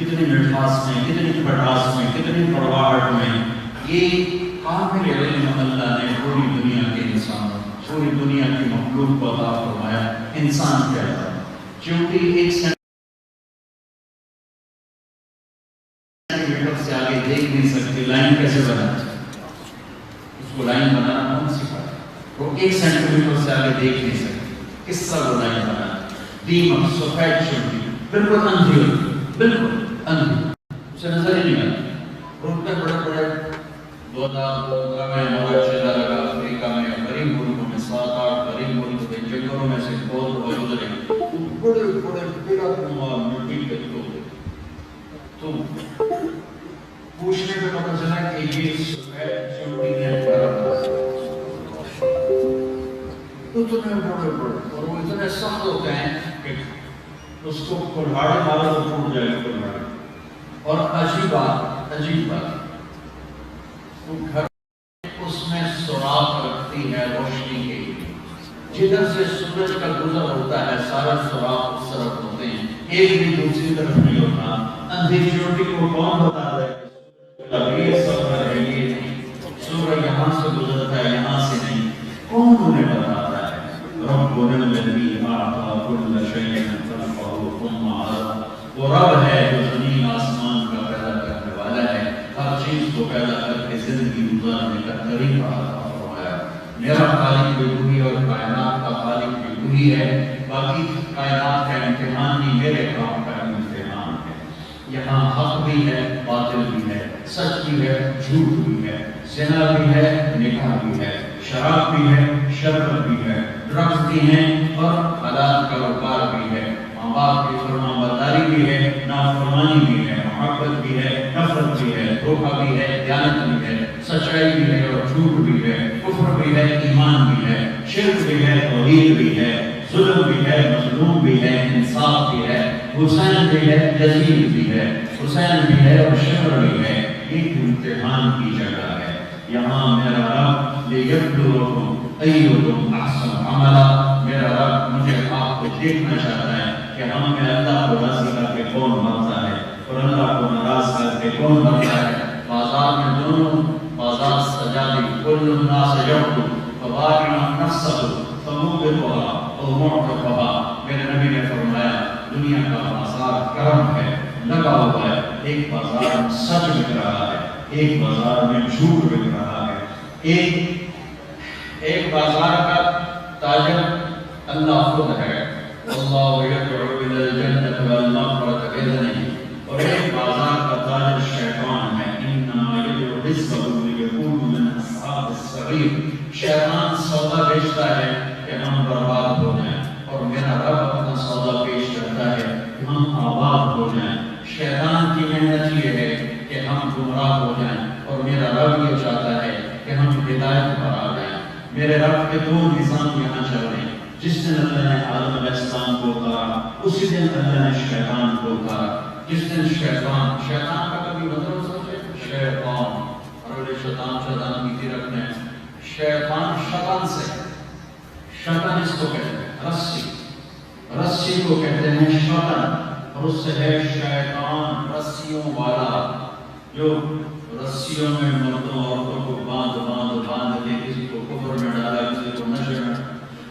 کتنی مٹھاس میں، کتنی کھٹاس میں، کتنی کڑواہٹ میں یہ کامل علم اللہ نے پوری دنیا کے انسانوں، پوری دنیا کی مخلوق کو عطا فرمایا. انسان کیا ہے؟ چونکہ ایک سینٹیمیٹر سے آگے دیکھ نہیں سکتی، لائن کیسے بناتی؟ اس کو لائن بنانا کون سکھاتا؟ وہ ایک سینٹیمیٹر سے آگے دیکھ نہیں سکتی، کس طرح وہ لائن بناتی؟ دیمک سفید چمٹی بالکل اندھی ہوتی، بالکل اندھی، اسے نظر ہی نہیں آتی. روڈ پہ بڑے بڑے 2000 میں مواد چلا لگا، افریقہ میں غریب ملکوں میں 7-8 غریب ملکوں میں جنگلوں میں سے بہت گزرے، بڑے بڑے پیڑ مٹی کے تو پوچھنے پہ پتہ چلا کہ یہ سفید چمٹی نے اتنے بڑے بڑے اور وہ اتنے سخت ہوتے ہیں کہ اس کو کلہاڑی مارو تو ٹوٹ جائے گا کلہاڑی. اور عجیب بات تو گھر اس میں سوراخ رکھتی ہے روشنی کے لیے، جدھر سے سورج کا گزر ہوتا ہے سارے سوراخ اس طرف ہوتے ہیں، ایک بھی دوسری طرف نہیں ہوتا. اندھی چوٹی کو کون بتا رہا ہے یہ سفر ہے، یہ سورج یہاں سے گزرتا ہے یہاں سے نہیں، کون انہیں بتاتا ہے؟ ربنا الذی اعطی کل شیء خلقہ ثم عرضہ، وہ رب ہے جو زمین آسمان کا پیدا کرنے والا ہے، ہر چیز کو پیدا کر کے زندگی گزارنے کا طریقہ عطا فرمایا. میرا خالق بھی وہی اور کائنات کا خالق بھی وہی ہے. باقی کائنات کا امتحان نہیں، میرے کام کا امتحان ہے. یہاں حق بھی ہے، باطل بھی ہے، سچ بھی ہے، جھوٹ بھی ہے، زنا بھی ہے، نکاح بھی ہے، شراب بھی ہے، شربت بھی ہے، ڈرگس بھی ہیں اور حلال کاروبار بھی ہے، ماں باپ کی فرما برداری بھی ہے، نافرمانی بھی ہے، محبت بھی ہے، نفرت بھی ہے، دھوکہ بھی ہے، دیانت بھی ہے، سچائی بھی ہے اور جھوٹ بھی ہے، کفر بھی ہے، ایمان بھی ہے، شرک بھی ہے، توحید بھی ہے، ظلم بھی ہے، مظلوم بھی ہے، انصاف بھی ہے، حسین بھی ہے، یزید بھی ہے، حسین بھی ہے اور شمر بھی ہے. ایک امتحان کی جگہ ہے. یہاں میرا رب لیبلوکم ایکم احسن عملا، میرا رب مجھے آپ کو دیکھنا چاہتا ہے کہ ہم میں اللہ کو راضی کر کے کون مرتا ہے اور اللہ کو ناراض کر کے کون مرتا ہے. بازار میں دونوں بازار سجا دی، کل الناس یغدو فبائع نفسہ فموبقھا او معتقھا. میرے نبی نے فرمایا دنیا کا بازار کرم ہے، لگا ہوا ہے. ایک بازار میں سچ بک رہا ہے، ایک بازار میں جھوٹ بک رہا ہے. ایک بازار کا تاجر اللہ خود ہے، واللہ یدعو الی الجنۃ والمغفرۃ باذنہ، اور ایک بازار کا تاجر شیطان ہے. انما یدعو حزبہ لیکونوا من اصحاب السعیر. شیطان سودا بیچتا ہے کہ ہم برباد ہو جائیں، اور میرا رب اپنا سودا پیش کرتا ہے کہ ہم آباد ہو جائیں. شیطان کی محنت یہ ہے کہ ہم گمراہ ہو جائیں، اور میرا رب یہ چاہتا ہے کہ ہم ہدایت پر آ جائیں. میرے رب کے دو نظام یہاں چل رہے ہیں. جس دن اللہ نے آدم علیہ السلام کو اتارا، اسی دن اللہ نے شیطان کو اتارا. جس دن شیطان کا کبھی مطلب سوچے، شیطان اور شیطان کی رکھنے. شیطان شیطان سے، شیطان اس کو کہتے ہیں رسی کو کہتے ہیں شیطان، اور اس سے ہے شیطان رسیوں والا، جو رسیوں میں مردوں عورتوں کو باندھ کے کسی کو کفر میں ڈالا، کسی کو نشے میں،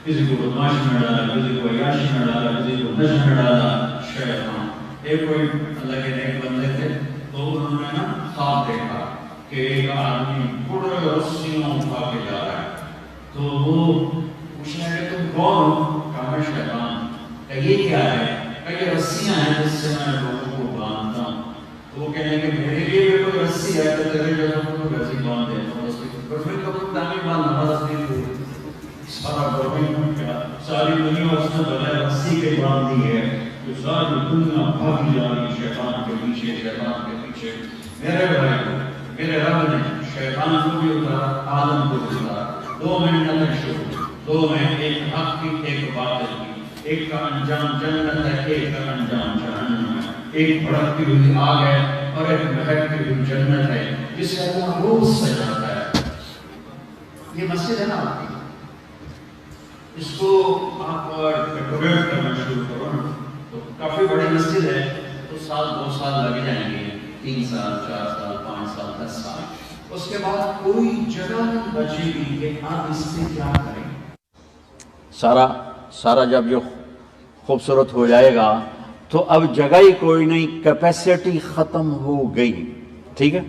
کسی کو بدماشی میں ڈالا، کسی کو عیاشی میں ڈالا، کسی کو نشے میں ڈالا. شیطان. ایک کوئی اللہ کے نیک بندے تھے تو انہوں نے خواب دیکھا کہ ایک آدمی بڑے رسیوں اٹھا کے جا رہا ہے. تو وہ پوچھنے لگے تم کون ہو؟ کہا میں شیطان. کہ یہ کیا ہے؟ کہ یہ رسیاں ہیں جس سے میں لوگوں کو باندھتا ہوں. تو وہ کہنے کہ میرے لیے بھی کوئی رسی ہے تو تیرے جیسا کو رسی باندھ دیتا ہوں. اور پھر کبھی دامی باندھنا رسی تھی سارا گورنمنٹ کا ساری دنیا اس نے بغیر رسی کے باندھ دی ہے. تو ساری دنیا بھاگی جا رہی شیطان کے پیچھے، شیطان کے پیچھے. میرے بھائی کو میرے رب نے شیطان کو بھی اتارا، آدم کو بھی اتارا. دو محنتیں شروع، دو میں ایک حق کی ایک باطل کی. ایک کا انجام جنت ہے، ایک کا انجام جہنم ہے. ایک بھڑکتی ہوئی آگ ہے اور ایک بہکتی ہوئی جنت ہے جسے اللہ روز سجاتا ہے. یہ مسجد ہے نا آپ کی، اس کو آپ ڈیکوریٹ کرنا شروع کرو نا. تو کافی بڑی مسجد ہے، تو سال 2 سال لگ جائیں گے، 3 سال 4 سال 5 سال 10 سال، اس کے بعد کوئی جگہ نہیں بچے گی کہ آپ اس سے کیا کریں۔ سارا جب یہ خوبصورت ہو جائے گا تو اب جگہ ہی کوئی نہیں، کیپیسٹی ختم ہو گئی، ٹھیک ہے۔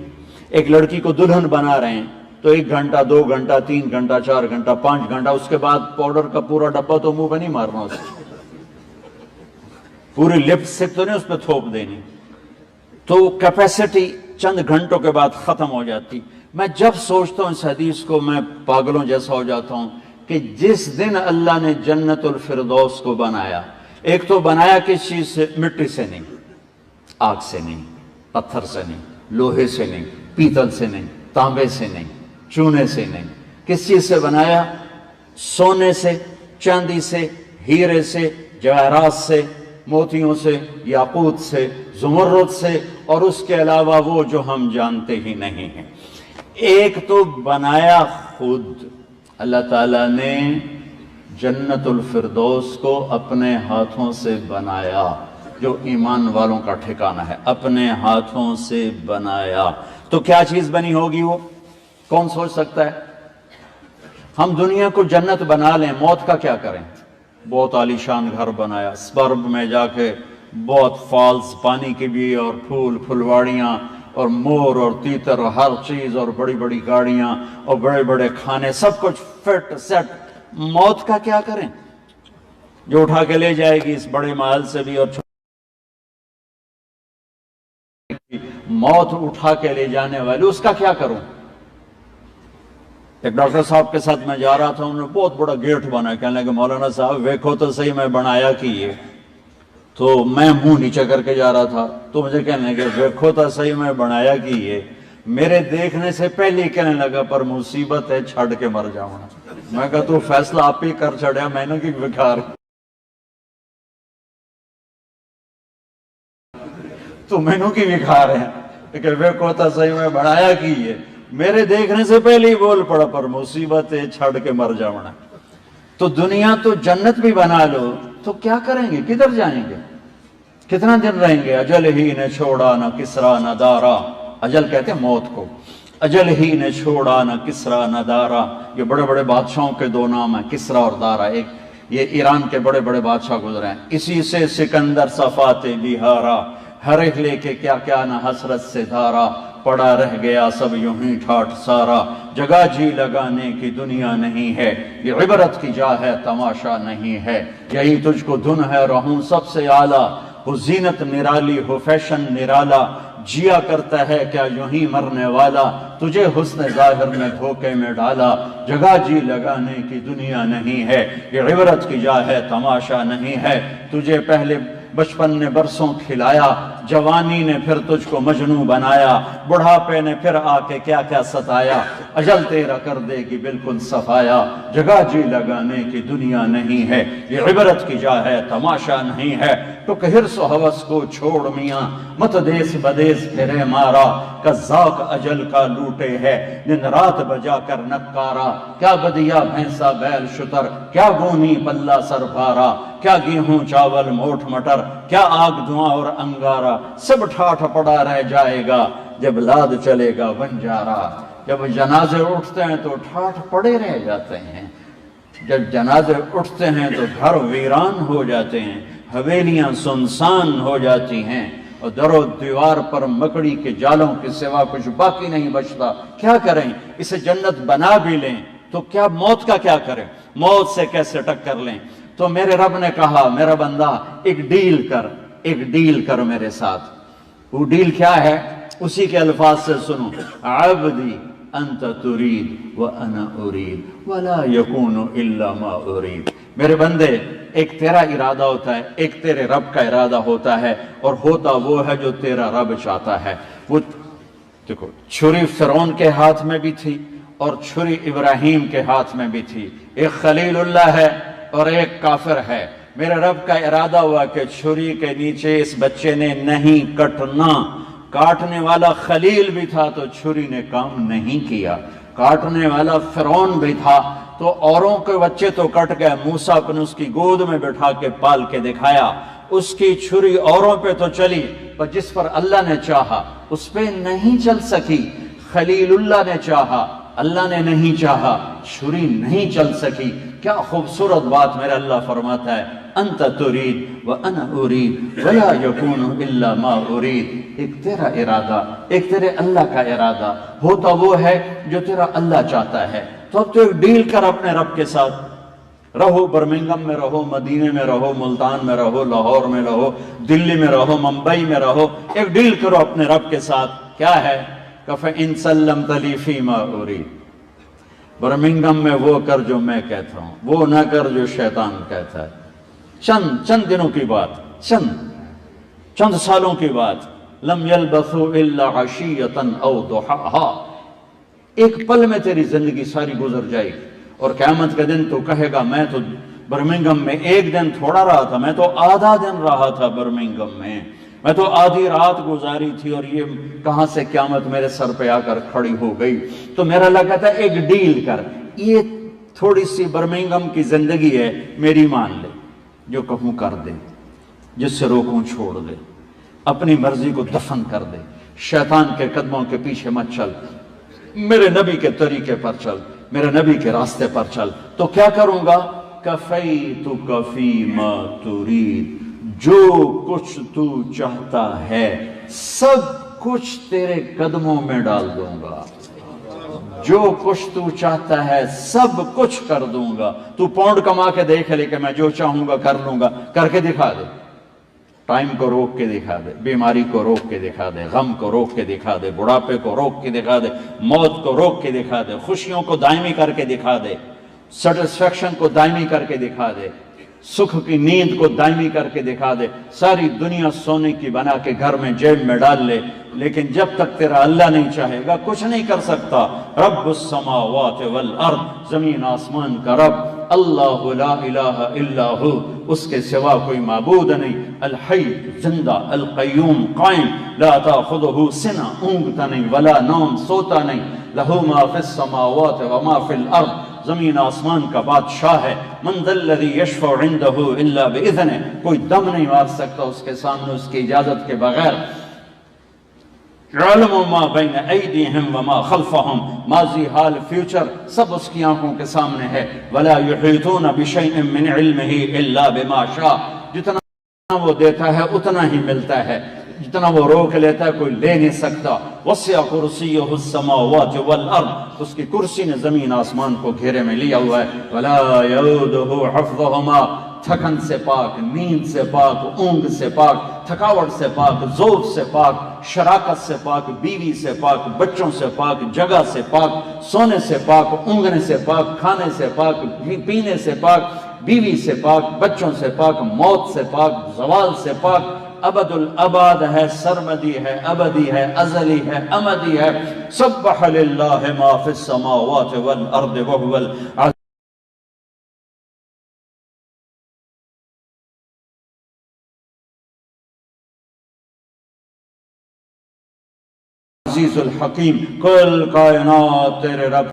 ایک لڑکی کو دلہن بنا رہے ہیں تو 1 گھنٹہ 2 گھنٹہ 3 گھنٹہ 4 گھنٹہ 5 گھنٹہ، اس کے بعد پاؤڈر کا پورا ڈبہ تو منہ پہ نہیں مارنا، اس پوری لپ سٹک تو نہیں اس پہ تھوپ دینی، تو کیپیسٹی چند گھنٹوں کے بعد ختم ہو جاتی۔ میں جب سوچتا ہوں اس حدیث کو میں پاگلوں جیسا ہو جاتا ہوں کہ جس دن اللہ نے جنت الفردوس کو بنایا، ایک تو بنایا کس چیز سے؟ مٹی سے نہیں، آگ سے نہیں، پتھر سے نہیں، لوہے سے نہیں، پیتل سے نہیں، تانبے سے نہیں، چونے سے نہیں، کس چیز سے بنایا؟ سونے سے، چاندی سے، ہیرے سے، جواہرات سے، موتیوں سے، یاقوت سے، زمرد سے، اور اس کے علاوہ وہ جو ہم جانتے ہی نہیں ہیں۔ ایک تو بنایا خود اللہ تعالیٰ نے، جنت الفردوس کو اپنے ہاتھوں سے بنایا، جو ایمان والوں کا ٹھکانہ ہے، اپنے ہاتھوں سے بنایا۔ تو کیا چیز بنی ہوگی وہ؟ کون سوچ سکتا ہے؟ ہم دنیا کو جنت بنا لیں، موت کا کیا کریں؟ بہت عالیشان گھر بنایا، سبرب میں جا کے بہت فالز پانی کے بھی، اور پھول پھلواڑیاں اور مور اور تیتر، ہر چیز، اور بڑی بڑی گاڑیاں اور بڑے بڑے کھانے، سب کچھ فٹ سیٹ۔ موت کا کیا کریں؟ جو اٹھا کے لے جائے گی اس بڑے محل سے بھی، اور موت اٹھا کے لے جانے والی، اس کا کیا کروں؟ ایک ڈاکٹر صاحب کے ساتھ میں جا رہا تھا، انہوں نے بہت بڑا گیٹ بنا، کہنے لگے مولانا صاحب ویکھو تو صحیح میں بنایا کی یہ، تو میں منہ نیچے کر کے جا رہا تھا، تو مجھے کہنے لگے ویکھو تو صحیح میں بنایا کی یہ، میرے دیکھنے سے پہلے ہی کہنے لگا پر مصیبت ہے، چھڑ کے مر جاؤں۔ میں کہا تو فیصلہ آپ ہی کر چھڑیا، میں نے کی بکھار، تو میں نے کی بکھار ہے کہ ویکھو تو صحیح میں بنایا کی یہ، میرے دیکھنے سے پہلے ہی بول پڑا پر مصیبت ہے، چھڑ کے مر جاؤں۔ تو دنیا تو جنت بھی بنا لو تو کیا کریں گے؟ کدھر جائیں گے؟ کتنا دن رہیں گے؟ اجل ہی نے چھوڑا نہ کسرا نہ دارا، اجل کہتے ہیں موت کو، اجل ہی نے چھوڑا نہ کسرا نہ دارا، یہ بڑے بڑے بادشاہوں کے 2 نام ہیں، کسرا اور دارا، ایک یہ ایران کے بڑے بڑے بادشاہ گزرے ہیں۔ اسی سے سکندر صفات بہارا، ہر ایک لے کے کیا کیا نہ حسرت سے دھارا، پڑا رہ گیا سب یوں ہی ٹھاٹھ سارا، جگہ جی لگانے کی دنیا نہیں ہے، یہ عبرت کی جا ہے تماشا نہیں ہے، یہی تجھ کو دھن ہے رہوں سب سے اعلیٰ، ہو زینت نرالی ہو فیشن نرالا، جیا کرتا ہے کیا یوں ہی مرنے والا، تجھے حسن ظاہر نے دھوکے میں ڈالا، جگہ جی لگانے کی دنیا نہیں ہے، یہ عبرت کی جا ہے تماشا نہیں ہے، تجھے پہلے بچپن نے برسوں کھلایا، جوانی نے پھر تجھ کو مجنوں بنایا، بڑھاپے نے پھر آ کے کیا کیا ستایا، اجل تیرا کر دے گی بالکل صفایا، جگہ جی لگانے کی دنیا نہیں ہے، یہ عبرت کی جا ہے تماشا نہیں ہے، تو کہ حرص و ہوس کو چھوڑ میاں، مت دیس بدیس پھرے مارا، قذاق اجل کا لوٹے ہے، دن رات بجا کر نکارا، کیا بدیا بھینسا بیل شتر، کیا گونی پلہ سر بھارا، کیا گیہوں چاول موٹھ مٹر، کیا آگ دھواں اور انگارا، سب ٹھاٹھ پڑا رہ جائے گا جب لاد چلے گا بنجارا۔ جب جنازے اٹھتے ہیں تو ٹھاٹھ پڑے رہ جاتے ہیں، جب جنازے اٹھتے ہیں تو گھر ویران ہو جاتے ہیں، حویلیاں سنسان ہو جاتی ہیں، اور در و دیوار پر مکڑی کے جالوں کے سوا کچھ باقی نہیں بچتا۔ کیا کریں؟ اسے جنت بنا بھی لیں تو کیا موت کا کیا کریں؟ موت سے کیسے ٹکر لیں؟ تو میرے رب نے کہا میرا بندہ ایک ڈیل کر میرے ساتھ۔ وہ ڈیل کیا ہے؟ اسی کے الفاظ سے سنو، عبدی انت ترید وانا ارید ولا یکون الا ما ارید۔ میرے بندے، ایک تیرا ارادہ ہوتا ہے، ایک تیرے رب کا ارادہ ہوتا ہے، اور ہوتا وہ ہے جو تیرا رب چاہتا ہے۔ وہ دیکھو، چھری فرعون کے ہاتھ میں بھی تھی اور چھری ابراہیم کے ہاتھ میں بھی تھی، ایک خلیل اللہ ہے اور ایک کافر ہے۔ میرے رب کا ارادہ ہوا کہ چھری کے نیچے اس بچے نے نہیں کٹنا، کاٹنے والا خلیل بھی تھا تو چھری نے کام نہیں کیا، کاٹنے والا فرعون بھی تھا تو اوروں کے بچے تو کٹ گئے، موسیٰ نے اس کی گود میں بٹھا کے پال کے دکھایا، اس کی چھری اوروں پہ تو چلی پر جس پر اللہ نے چاہا اس پہ نہیں چل سکی. خلیل اللہ نے چاہا، اللہ نے نہیں چاہا، چھری نہیں چل سکی. کیا خوبصورت بات میرا اللہ فرماتا ہے، انت ترید وانا ارید ولا یکون الا ما ارید. ایک تیرا ارادہ، ایک تیرے اللہ کا ارادہ ہوتا وہ ہے جو تیرا اللہ چاہتا ہے. تو اب تو ایک ڈیل کر اپنے رب کے ساتھ. رہو برمنگم میں رہو، مدینے میں رہو، ملتان میں رہو، لاہور میں رہو، دلی میں رہو، ممبئی میں رہو، ایک ڈیل کرو اپنے رب کے ساتھ. کیا ہے؟ فَإِن سَلَّمْتَ لِي فِي مَا أُرِيدُ. برمنگم میں وہ کر جو میں کہتا ہوں، وہ نہ کر جو شیطان کہتا ہے. چند دنوں کی بات، چند سالوں کی بات. لم يلبثوا الا عشية او ضحاها. ایک پل میں تیری زندگی ساری گزر جائے گی اور قیامت کا دن تو کہے گا میں تو برمنگم میں ایک دن تھوڑا رہا تھا، میں تو آدھا دن رہا تھا برمنگم میں تو آدھی رات گزاری تھی اور یہ کہاں سے قیامت میرے سر پہ آ کر کھڑی ہو گئی. تو میرا اللہ کہتا ہے ایک ڈیل کر، یہ تھوڑی سی برمنگم کی زندگی ہے، میری مان لے، جو کہوں کر دے، جس سے روکوں چھوڑ دے، اپنی مرضی کو دفن کر دے، شیطان کے قدموں کے پیچھے مت چل، میرے نبی کے طریقے پر چل، میرے نبی کے راستے پر چل. تو کیا کروں گا؟ کفیتک فیما ترید. جو کچھ تو چاہتا ہے سب کچھ تیرے قدموں میں ڈال دوں گا. جو کچھ تو چاہتا ہے سب کچھ کر دوں گا. تو پاؤنڈ کما کے دیکھ لے کہ میں جو چاہوں گا کر لوں گا. کر کے دکھا دے. ٹائم کو روک کے دکھا دے، بیماری کو روک کے دکھا دے، غم کو روک کے دکھا دے، بڑھاپے کو روک کے دکھا دے، موت کو روک کے دکھا دے، خوشیوں کو دائمی کر کے دکھا دے، سیٹسفیکشن کو دائمی کر کے دکھا دے، سکھ کی نیند کو دائمی کر کے دکھا دے. ساری دنیا سونے کی بنا کے گھر میں جیب میں ڈال لے، لیکن جب تک تیرا اللہ نہیں چاہے گا کچھ نہیں کر سکتا. رب السماوات والارض، زمین آسمان کا رب اللہ لا الہ الا ہو، اس کے سوا کوئی معبود نہیں. الحی زندہ، القیوم قائم، لا تاخذہ سنہ اونگتا نہیں، ولا نوم سوتا نہیں، لہو ما فی السماوات وما فی الارض، زمین آسمان کا بادشاہ ہے. من ذا الذی یشفع عنده الا باذنہ، کوئی دم نہیں مار سکتا اس کے سامنے اس کی اجازت کے بغیر. علم ما بین ایدیہم وما خلفہم، ماضی حال فیوچر سب اس کی آنکھوں کے سامنے ہے. ولا یحیطون بشیء من علمہ الا بما شاء، جتنا وہ دیتا ہے اتنا ہی ملتا ہے، جتنا وہ روک لیتا ہے کوئی لے نہیں سکتا. وسع کرسیہ السماوات والارض، اس کی کرسی نے زمین آسمان کو گھیرے میں لیا ہوا ہے. ولا یؤودہ حفظہما، تھکن سے پاک، نیند سے پاک، اونگ سے پاک، تھکاوٹ سے پاک، ذوق سے پاک، شراکت سے پاک، بیوی سے پاک، بچوں سے پاک، جگہ سے پاک، سونے سے پاک، اونگنے سے پاک، کھانے سے پاک، پینے سے پاک، بیوی سے پاک، بچوں سے پاک، موت سے پاک، زوال سے پاک. ابد الاباد ہے، سرمدی ہے، ابدی ہے، ازلی ہے، امدی ہے. سبح للہ ما فی السماوات والارض وهو العزیز الحکیم. کل کائنات تیرے رب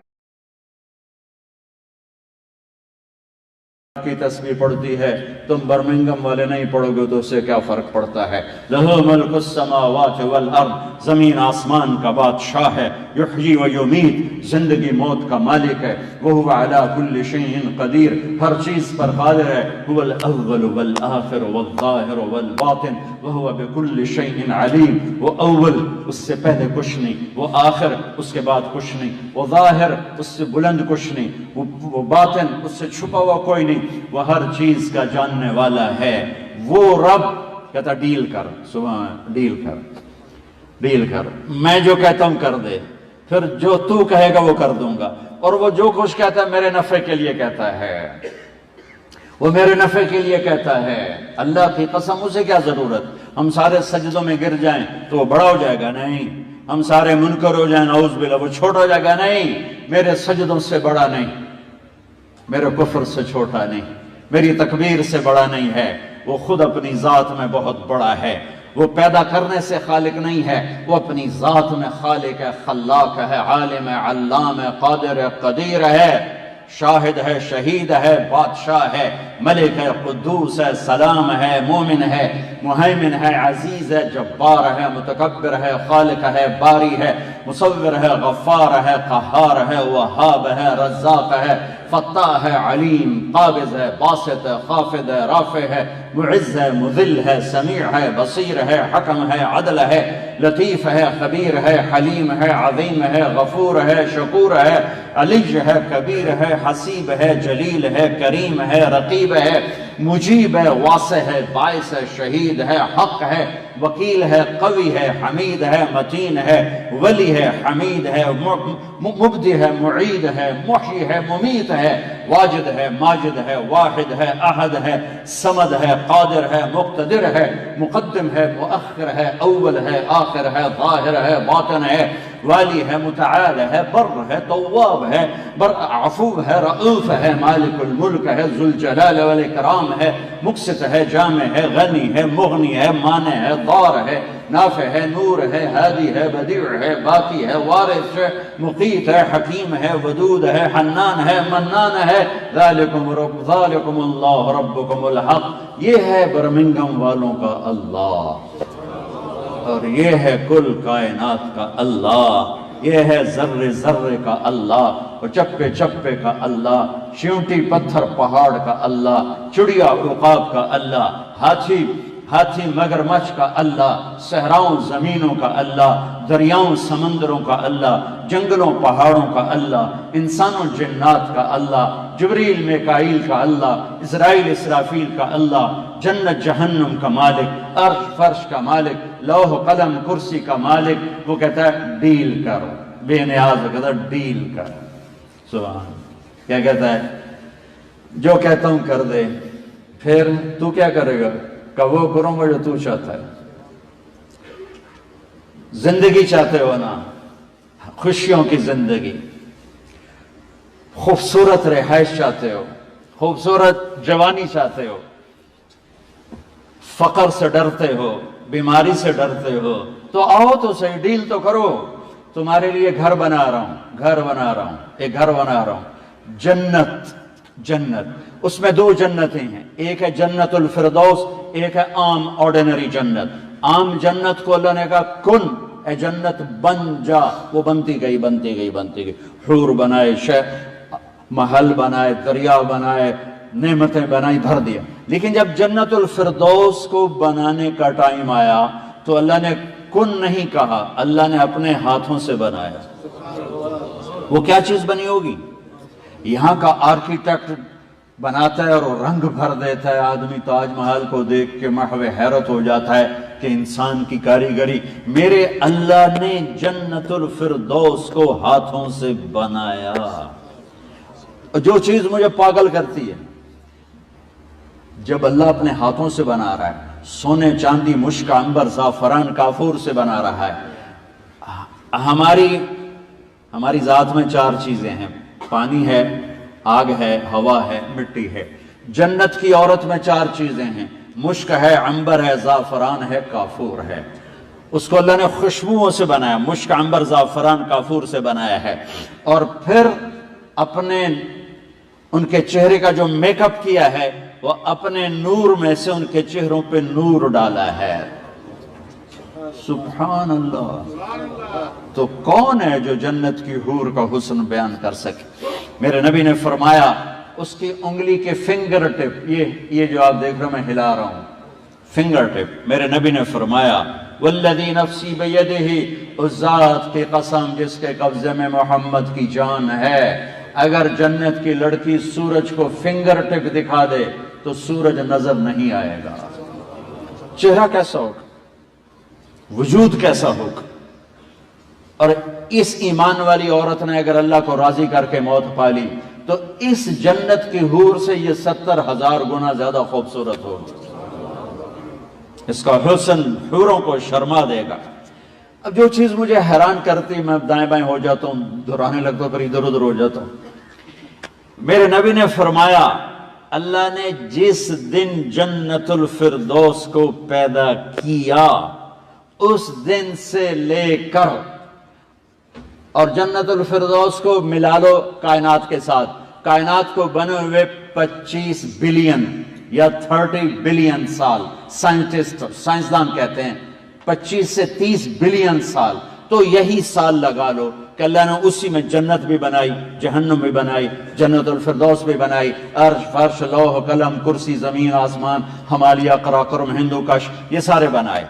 کی تسبیح پڑھتی ہے، تم برمنگم والے نہیں پڑھو گے تو اس سے کیا فرق پڑتا ہے. لہو ملک السماوات والارض، زمین آسمان کا بادشاہ ہے. یحیی و یمیت، زندگی موت کا مالک ہے. وہو علی کل شیء قدیر، ہر چیز پر قادر ہے. هو الاول والآخر والظاہر والباطن وہو بکل شیء علیم. وہ اول، اس سے پہلے کچھ نہیں، وہ آخر، اس کے بعد کچھ نہیں، وہ ظاہر، اس سے بلند کچھ نہیں، وہ باطن، اس سے چھپا ہوا کوئی نہیں، وہ ہر چیز کا جاننے والا ہے. وہ رب کہتا ڈیل کر، سبحان، ڈیل کر، میں جو کہتا ہوں کر دے، پھر جو تو کہے گا وہ کر دوں گا. اور وہ جو کچھ کہتا ہے میرے نفع کے لیے کہتا ہے، وہ میرے نفع کے لیے کہتا ہے. اللہ کی قسم، اسے کیا ضرورت ہم سارے سجدوں میں گر جائیں تو وہ بڑا ہو جائے گا؟ نہیں. ہم سارے منکر ہو جائیں، نعوذ باللہ، وہ چھوٹا ہو جائے گا؟ نہیں. میرے سجدوں سے بڑا نہیں، میرے کفر سے چھوٹا نہیں، میری تکبیر سے بڑا نہیں ہے. وہ خود اپنی ذات میں بہت بڑا ہے. وہ پیدا کرنے سے خالق نہیں ہے، وہ اپنی ذات میں خالق ہے، خلاق ہے، عالم ہے، علام ہے، قادر ہے، قدیر ہے. شاہد ہے، شہید ہے، بادشاہ ہے، ملک ہے، قدوس ہے، سلام ہے، مومن ہے، مہیمن ہے، عزیز ہے، جبار ہے، متکبر ہے، خالق ہے، باری ہے، مصور ہے، غفار ہے، قہار ہے، وہاب ہے، رزاق ہے، فتاح ہے، علیم، قابض ہے، باسط ہے، خافض ہے، رافع ہے، معز ہے، مذل ہے، سمیع ہے، بصیر ہے، حکم ہے، عدل ہے، لطیف ہے، خبیر ہے، حلیم ہے، عظیم ہے، غفور ہے، شکور ہے، علی ہے، کبیر ہے، حسیب ہے، جلیل ہے، کریم ہے، رقیب ہے، مجیب ہے، واسع ہے، باعث ہے، شہید ہے، حق ہے، وکیل ہے، قوی ہے، حمید ہے، متین ہے، ولی ہے، حمید ہے، مبدی ہے، معید ہے، محیی ہے، ممیت ہے، واجد ہے، ماجد ہے، واحد ہے، احد ہے، صمد ہے، قادر ہے، مقتدر ہے، مقدم ہے، مؤخر ہے، اول ہے، آخر ہے، ظاہر ہے، باطن ہے، والی ہے، متعال ہے، بر ہے، تواب ہے، عفو ہے، رؤوف ہے، مالک الملک ہے، ذوالجلال والاکرام ہے، مقسط ہے، جامع ہے، غنی ہے، مغنی ہے، مانع ہے، ضار ہے، نافع ہے، نور ہے، ہادی ہے، بدیع ہے، باقی ہے، وارث ہے، مقیت ہے، حکیم ہے، ودود ہے، حنان ہے، منان ہے، ذالکم اللہ ربکم الحق، یہ ہے برمنگم والوں کا اللہ، اور یہ ہے کل کائنات کا اللہ، یہ ہے ذرے ذرے کا اللہ، اور چپے چپے کا اللہ، چیونٹی پتھر پہاڑ کا اللہ، چڑیا عقاب کا اللہ، ہاتھی مگرمچھ کا اللہ، صحراؤں زمینوں کا اللہ، دریاؤں سمندروں کا اللہ، جنگلوں پہاڑوں کا اللہ، انسانوں جنات کا اللہ، جبریل میکائیل کا اللہ، اسرائیل اسرافیل کا اللہ، جنت جہنم کا مالک، عرش فرش کا مالک، لوح قلم کرسی کا مالک، وہ کہتا ہے ڈیل کرو، بے نیاز وہ کہتا ہے ڈیل کرو، سبحان، کیا کہتا ہے؟ جو کہتا ہوں کر دے، پھر تو کیا کرے گا؟ کہ وہ کروں گا جو تو چاہتا ہے، زندگی چاہتے ہو نا، خوشیوں کی زندگی، خوبصورت رہائش چاہتے ہو، خوبصورت جوانی چاہتے ہو، فقر سے ڈرتے ہو، بیماری سے ڈرتے ہو، تو آؤ تو صحیح، ڈیل تو کرو، تمہارے لیے گھر بنا رہا ہوں، ایک گھر بنا رہا ہوں، جنت، اس میں دو جنتیں ہیں، ایک ہے جنت الفردوس، ایک ہے عام آرڈینری جنت۔ عام جنت کو اللہ نے کہا کن، اے جنت بن جا، وہ بنتی گئی، حور بنائے، محل بنائے، دریا بنائے، نعمتیں بنائی، بھر دیا۔ لیکن جب جنت الفردوس کو بنانے کا ٹائم آیا تو اللہ نے کن نہیں کہا، اللہ نے اپنے ہاتھوں سے بنایا۔ وہ کیا چیز بنی ہوگی؟ یہاں کا آرکیٹیکٹ بناتا ہے اور رنگ بھر دیتا ہے، آدمی تاج محل کو دیکھ کے محو حیرت ہو جاتا ہے کہ انسان کی کاریگری۔ میرے اللہ نے جنت الفردوس کو ہاتھوں سے بنایا۔ جو چیز مجھے پاگل کرتی ہے، جب اللہ اپنے ہاتھوں سے بنا رہا ہے، سونے چاندی مشک عنبر زعفران کافور سے بنا رہا ہے، ہماری ذات میں چار چیزیں ہیں، پانی ہے، آگ ہے، ہوا ہے، مٹی ہے۔ جنت کی عورت میں چار چیزیں ہیں، مشک ہے، عنبر ہے، زعفران ہے، کافور ہے۔ اس کو اللہ نے خوشبوؤں سے بنایا، مشک عنبر زعفران کافور سے بنایا ہے، اور پھر اپنے ان کے چہرے کا جو میک اپ کیا ہے، وہ اپنے نور میں سے ان کے چہروں پہ نور ڈالا ہے۔ سبحان اللہ۔ تو کون ہے جو جنت کی حور کا حسن بیان کر سکے؟ میرے نبی نے فرمایا اس کی انگلی کے فنگر ٹپ، یہ جو آپ دیکھ رہے ہیں میں ہلا رہا ہوں، فنگر ٹپ، میرے نبی نے فرمایا والذی نفسی بیدہ، اس ذات کی قسم جس کے قبضے میں محمد کی جان ہے، اگر جنت کی لڑکی سورج کو فنگر ٹپ دکھا دے تو سورج نظر نہیں آئے گا۔ چہرہ کیسا ہوگا، وجود کیسا ہوگا؟ اور اس ایمان والی عورت نے اگر اللہ کو راضی کر کے موت پالی تو اس جنت کی حور سے یہ 70,000 گنا زیادہ خوبصورت ہوگی۔ اس کا حسن حوروں کو شرما دے گا۔ اب جو چیز مجھے حیران کرتی، میں دائیں بائیں ہو جاتا ہوں، دہرانے لگتا ہوں، پھر ادھر ادھر ہو جاتا ہوں۔ میرے نبی نے فرمایا اللہ نے جس دن جنت الفردوس کو پیدا کیا اس دن سے لے کر، اور جنت الفردوس کو ملا لو کائنات کے ساتھ، کائنات کو بنے ہوئے 25 بلین یا 30 بلین سال سائنسدان کہتے ہیں 25 سے 30 بلین سال، تو یہی سال لگا لو کہ اللہ نے اسی میں جنت بھی بنائی، جہنم بھی بنائی، جنت الفردوس بھی بنائی، عرش فرش لوح قلم کرسی زمین آسمان ہمالیہ قراقرم ہندو کش یہ سارے بنائے۔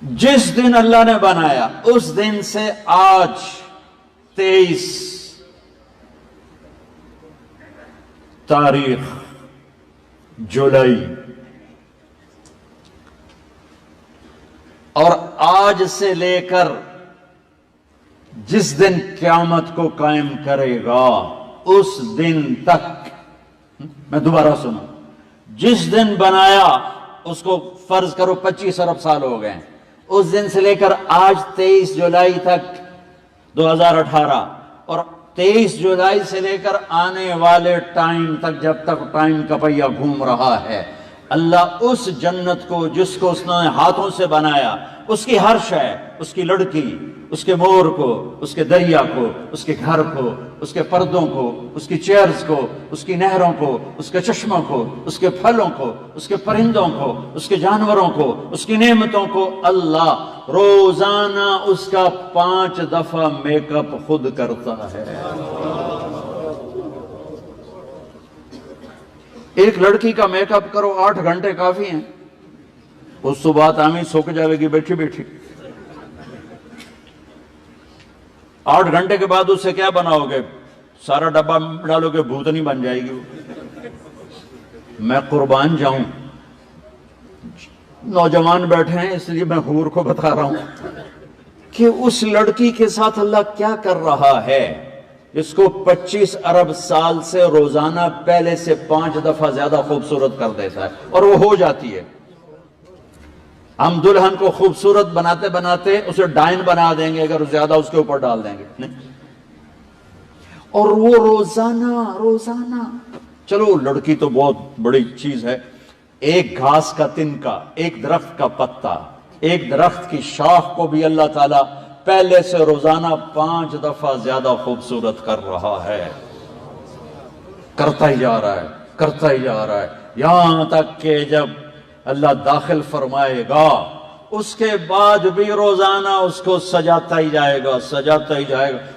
جس دن اللہ نے بنایا اس دن سے آج 23 تاریخ جولائی، اور آج سے لے کر جس دن قیامت کو قائم کرے گا اس دن تک، میں دوبارہ سنوں، جس دن بنایا اس کو فرض کرو 25 ارب سال ہو گئے، اس دن سے لے کر آج 23 جولائی تک 2018، اور 23 جولائی سے لے کر آنے والے ٹائم تک، جب تک ٹائم کا پہیہ گھوم رہا ہے، اللہ اس جنت کو جس کو اس نے ہاتھوں سے بنایا، اس کی ہر شے، اس کی لڑکی، اس کے مور کو، اس کے دریا کو، اس کے گھر کو، اس کے پردوں کو، اس کی چیئرز کو، اس کی نہروں کو، اس کے چشموں کو، اس کے پھلوں کو، اس کے پرندوں کو، اس کے جانوروں کو، اس کی نعمتوں کو اللہ روزانہ اس کا 5 دفعہ میک اپ خود کرتا ہے۔ ایک لڑکی کا میک اپ کرو 8 گھنٹے کافی ہیں، اس صبح تعمیر سوکھ جائے گی بیٹھی بیٹھی۔ 8 گھنٹے کے بعد اس سے کیا بناؤ گے؟ سارا ڈبہ ڈالو گے، بھوتنی بن جائے گی وہ۔ میں قربان جاؤں، نوجوان بیٹھے ہیں اس لیے میں حور کو بتا رہا ہوں کہ اس لڑکی کے ساتھ اللہ کیا کر رہا ہے جس کو 25 ارب سال سے روزانہ پہلے سے 5 دفعہ زیادہ خوبصورت کر دیتا ہے، اور وہ ہو جاتی ہے۔ ہم دلہن کو خوبصورت بناتے بناتے اسے ڈائن بنا دیں گے اگر زیادہ اس کے اوپر ڈال دیں گے، نہیں، اور وہ روزانہ چلو لڑکی تو بہت بڑی چیز ہے، ایک گھاس کا تنکا، ایک درخت کا پتا، ایک درخت کی شاخ کو بھی اللہ تعالیٰ پہلے سے روزانہ 5 دفعہ زیادہ خوبصورت کر رہا ہے، کرتا ہی جا رہا ہے، یہاں تک کہ جب اللہ داخل فرمائے گا اس کے بعد بھی روزانہ اس کو سجاتا ہی جائے گا۔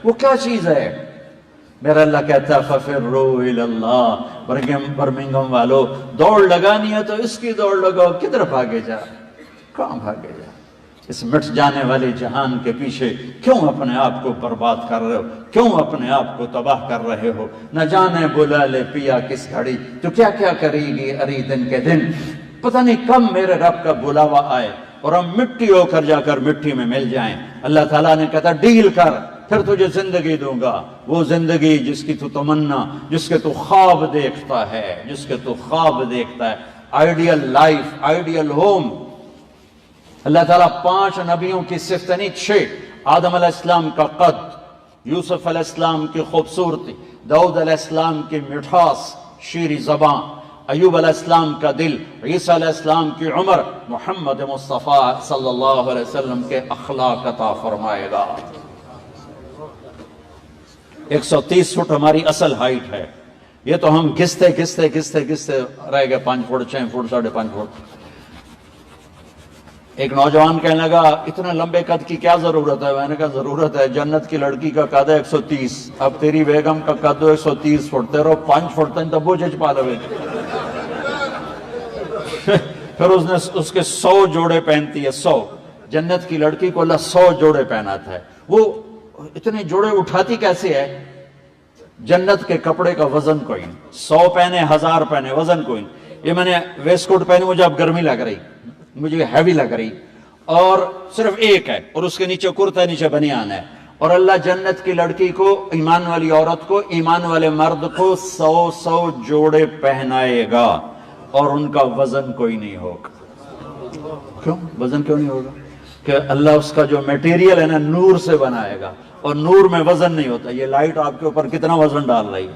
وہ کیا چیز ہے؟ میرا اللہ کہتا ہے فَفِرُّوا إِلَى اللَّهِ، برمنگھم والو دوڑ لگانی ہے تو اس کی دوڑ لگاؤ، کدھر بھاگے جا، کہاں بھاگے جا، اس مٹ جانے والے جہان کے پیچھے کیوں اپنے آپ کو برباد کر رہے ہو، کیوں اپنے آپ کو تباہ کر رہے ہو؟ نہ جانے بلا لے پیا کس گھڑی، تو کیا کیا کرے گی اری دن کے دن، پتہ نہیں کب میرے رب کا بلاوا آئے اور ہم مٹی ہو کر جا کر مٹی میں مل جائیں۔ اللہ تعالیٰ نے کہتا ڈیل کر، پھر تجھے زندگی دوں گا، وہ زندگی جس کی تو تمنا، جس کے تو خواب دیکھتا ہے، آئیڈیل لائف، آئیڈیل ہوم۔ اللہ تعالیٰ 5 نبیوں کی صفت نہیں 6، آدم علیہ السلام کا قد، یوسف علیہ السلام کی خوبصورتی، داؤد علیہ السلام کی مٹھاس، شیریں زبان، ایوب علیہ السلام کا دل، عیسیٰ علیہ السلام کی عمر، محمد مصطفیٰ صلی اللہ علیہ وسلم کے اخلاق عطا فرمائے گا۔ 130 فٹ ہماری اصل ہائٹ ہے، یہ تو ہم گھستے رہ گئے 5 فٹ 6 فٹ 5.5 فٹ۔ ایک نوجوان کہنے لگا اتنا لمبے قد کی کیا ضرورت ہے؟ میں نے کہا ضرورت ہے، جنت کی لڑکی کا قد ہے 130، اب تیری بیگم کا قد 130 فٹ، تیرو 5 فٹ تن تو بوجھ پا لوے۔ پھر اس نے اس کے 100 جوڑے پہنتی ہے، 100، جنت کی لڑکی کو اللہ 100 جوڑے پہناتا ہے۔ وہ اتنے جوڑے اٹھاتی کیسے ہے؟ جنت کے کپڑے کا وزن کوئی نہیں، 100 پہنے 1000 پہنے وزن کوئی نہیں۔ یہ میں نے ویسٹ کوٹ پہنی، مجھے اب گرمی لگ رہی، مجھے ہیوی لگ رہی، اور صرف ایک ہے، اور اس کے نیچے کرتا، نیچے بنیان ہے، اور اللہ جنت کی لڑکی کو، ایمان والی عورت کو، ایمان والے مرد کو 100 جوڑے پہنائے گا، اور ان کا وزن کوئی نہیں ہوگا۔ کیوں وزن کیوں نہیں ہوگا؟ کہ اللہ اس کا جو میٹیریل ہے نا نور سے بنائے گا، اور نور میں وزن نہیں ہوتا۔ یہ لائٹ آپ کے اوپر کتنا وزن ڈال رہی ہے،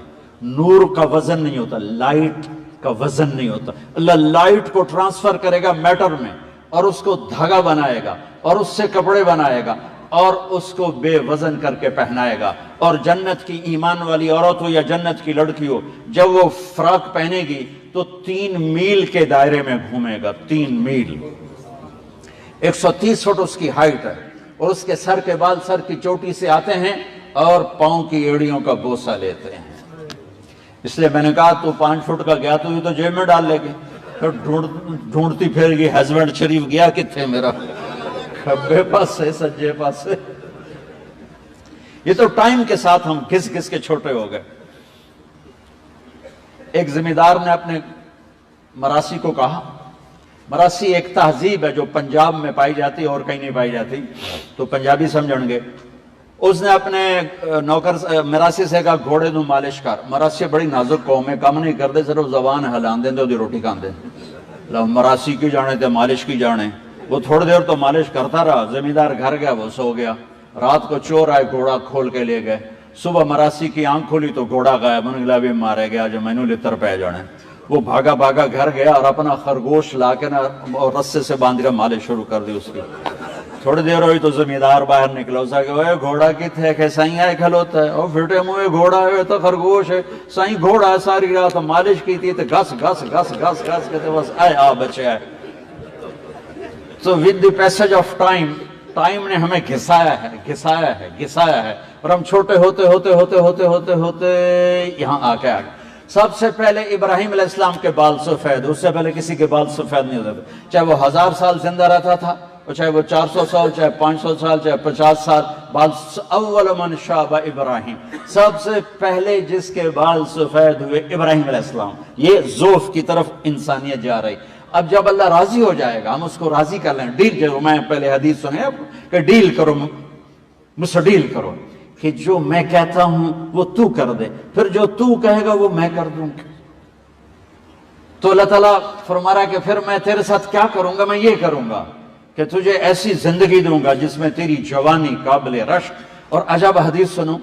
نور کا وزن نہیں ہوتا، لائٹ کا وزن نہیں ہوتا۔ اللہ لائٹ کو ٹرانسفر کرے گا میٹر میں، اور اس کو دھاگا بنائے گا، اور اس سے کپڑے بنائے گا، اور اس کو بے وزن کر کے پہنائے گا. اور جنت کی ایمان والی عورت ہو یا جنت کی لڑکی ہو، جب وہ فراق پہنے گی تو 3 میل کے دائرے میں گھومے گا. 3 میل، 130 فٹ اس کی ہائٹ ہے، اور اس کے سر کے بال سر کی چوٹی سے آتے ہیں اور پاؤں کی ایڑیوں کا بوسہ لیتے ہیں. اس لیے میں نے کہا تو 5 فٹ کا گیا تو یہ تو جیب میں ڈال لے گی. پھر ڈھونڈتی پھر گئی ہسبینڈ شریف گیا کتنے میرا، کھبے پاس سے سجے پاس سے. یہ تو ٹائم کے ساتھ ہم گھس گھس کے چھوٹے ہو گئے. ایک زمیندار نے اپنے مراسی کو کہا، مراسی ایک تہذیب ہے جو پنجاب میں پائی جاتی اور کہیں نہیں پائی جاتی، تو پنجابی سمجھن گے. اس نے اپنے نوکر مراسی سے کہا گھوڑے نو مالش کر. مراسی بڑی نازک قوم ہے، کم نہیں کرتے، صرف زبان ہلان دیں دی روٹی کھان دیں. مراسی کی جانے تے مالش کی جانے. وہ تھوڑی دیر تو مالش کرتا رہا، زمیندار گھر گیا، وہ سو گیا. رات کو چور آئے، گھوڑا کھول کے لے گئے. صبح مراسی کی آنکھ کھولی تو گھوڑا غائب. انہوں نے کہا بھی مارے گیا جو مینو لتر پہ جانے. وہ بھاگا بھاگا گھر گیا اور اپنا خرگوش لا کے نا رسے سے باندھ کر مالش شروع کر دی اس کی. تھوڑی دیر ہوئی تو زمیندار باہر نکلا. اس کہ اوے گھوڑا کی تھے کہ سائیں آئے کھلوتا ہے. اور پھٹے منہ گھوڑا ہے تو خرگوش ہے. سائیں گھوڑا ہے، ساری رات مالش کی تھی تو گھس گھس گھس گھس گھس کے بس آئے آ بچے آئے. تو with the passage of time, time نے ہمیں گھسایا ہے گھسایا ہے گھسایا ہے، اور ہم چھوٹے ہوتے ہوتے ہوتے ہوتے ہوتے ہوتے یہاں آ کے آ گئے. سب سے پہلے ابراہیم علیہ السلام کے بال سفید، اس سے پہلے کسی کے بال سفید نہیں ہوتے تھے. چاہے وہ 1000 سال زندہ رہتا تھا، چاہے وہ 400 سال، چاہے 500 سال، چاہے 50 سال، بال اول من شاب ابراہیم، سب سے پہلے جس کے بال سفید ہوئے ابراہیم علیہ السلام. یہ ذوف کی طرف انسانیت جا رہی. اب جب اللہ راضی ہو جائے گا ہم اس کو راضی کر لیں. ڈیل کرو، میں پہلے حدیث سنے کہ ڈیل کرو، مجھ سے ڈیل کرو کہ جو میں کہتا ہوں وہ تو کر دے، پھر جو تو کہے گا وہ میں کر دوں. تو اللہ تعالیٰ فرما رہا ہے کہ پھر میں تیرے ساتھ کیا کروں گا، میں یہ کروں گا کہ تجھے ایسی زندگی دوں گا جس میں تیری جوانی قابل رشک. اور عجب حدیث سنو،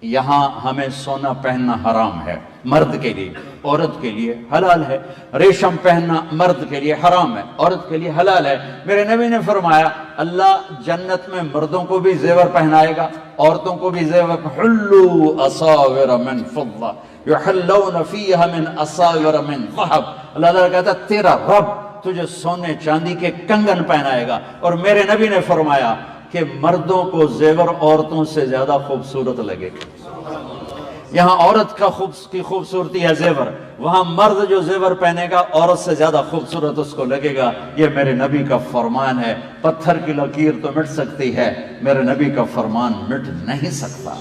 یہاں ہمیں سونا پہننا حرام ہے مرد کے لیے، عورت کے لیے حلال ہے. ریشم پہننا مرد کے لیے حرام ہے، عورت کے لیے حلال ہے. میرے نبی نے فرمایا اللہ جنت میں مردوں کو بھی زیور پہنائے گا، عورتوں کو بھی زیور. حلوا اساور من فضة یحلون فیہا من اساور من ذہب. اللہ تعالیٰ کہتا ہے تیرا رب تجھے سونے چاندی کے کنگن پہنائے گا. اور میرے نبی نے فرمایا کہ مردوں کو زیور عورتوں سے زیادہ خوبصورت لگے گا. یہاں عورت کی خوبصورتی ہے زیور، وہاں مرد جو زیور پہنے گا عورت سے زیادہ خوبصورت اس کو لگے گا. یہ میرے نبی کا فرمان ہے. پتھر کی لکیر تو مٹ سکتی ہے، میرے نبی کا فرمان مٹ نہیں سکتا.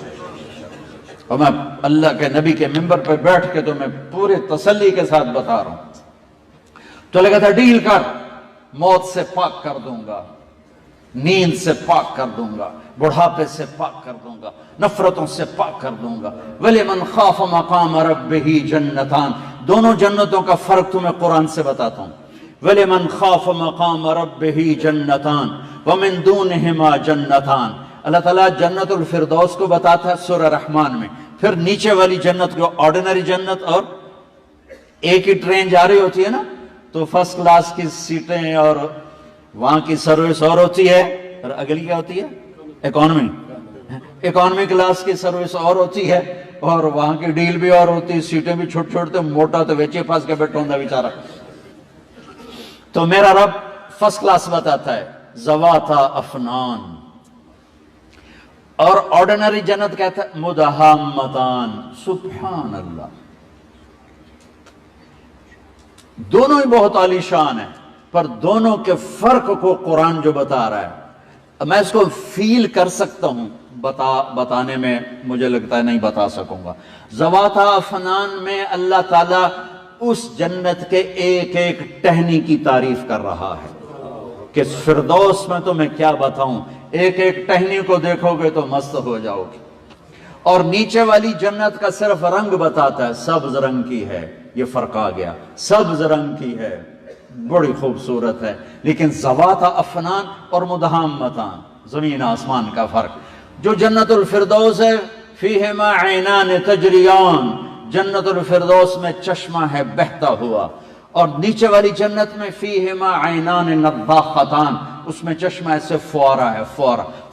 اور میں اللہ کے نبی کے منبر پہ بیٹھ کے تو میں پورے تسلی کے ساتھ بتا رہا ہوں. تو لگا تھا ڈیل کر، موت سے پاک کر دوں گا، نیند سے پاک کر دوں گا، بڑھاپے سے پاک کر دوں گا، نفرتوں سے پاک کر دوں گا. وَلِمَنْ خَافَ مَقَامَ رَبِّهِ جَنَّتَانِ. دونوں جنتوں کا فرق تمہیں قرآن سے بتاتا ہوں. وَلِمَنْ خَافَ مَقَامَ رَبِّهِ جَنَّتَانِ وَمِن دُونِهِمَا جَنَّتَانِ. اللہ تعالیٰ جنت الفردوس کو بتاتا ہے سورہ رحمان میں. پھر نیچے والی جنت کو آرڈینری جنت، اور ایک ہی ٹرین جا رہی ہوتی ہے نا تو فرسٹ کلاس کی سیٹیں اور وہاں کی سروس اور ہوتی ہے، اور اگلی کیا ہوتی ہے اکانومی. اکانومی کلاس کی سروس اور ہوتی ہے، اور وہاں کی ڈیل بھی اور ہوتی ہے، سیٹیں بھی چھوٹ چھوٹتے، موٹا تو ویچے پاس کے بیٹھا ہوں بیچارہ. تو میرا رب فرسٹ کلاس بتاتا ہے ذواتا افنان. اور آرڈینری جنت کہتا ہے مدہامتان. سبحان اللہ، دونوں ہی بہت عالی شان ہیں، پر دونوں کے فرق کو قرآن جو بتا رہا ہے میں اس کو فیل کر سکتا ہوں، بتانے میں مجھے لگتا ہے نہیں بتا سکوں گا. ذواتا افنان میں اللہ تعالیٰ اس جنت کے ایک ایک ٹہنی کی تعریف کر رہا ہے کہ فردوس میں تو میں کیا بتاؤں، ایک ایک ٹہنی کو دیکھو گے تو مست ہو جاؤ گے. اور نیچے والی جنت کا صرف رنگ بتاتا ہے، سبز رنگ کی ہے. یہ فرق آ گیا، سبز رنگ کی ہے، بڑی خوبصورت ہے. لیکن ذوات افنان اور مدہامتان، زمین آسمان کا فرق. جو جنت الفردوس ہے فیہما عینان تجریان، جنت الفردوس میں چشمہ ہے بہتا ہوا. اور نیچے والی جنت میں فیہما عینان نضاختان، اس میں چشمہ ایسے فوارہ ہے، فوارہ.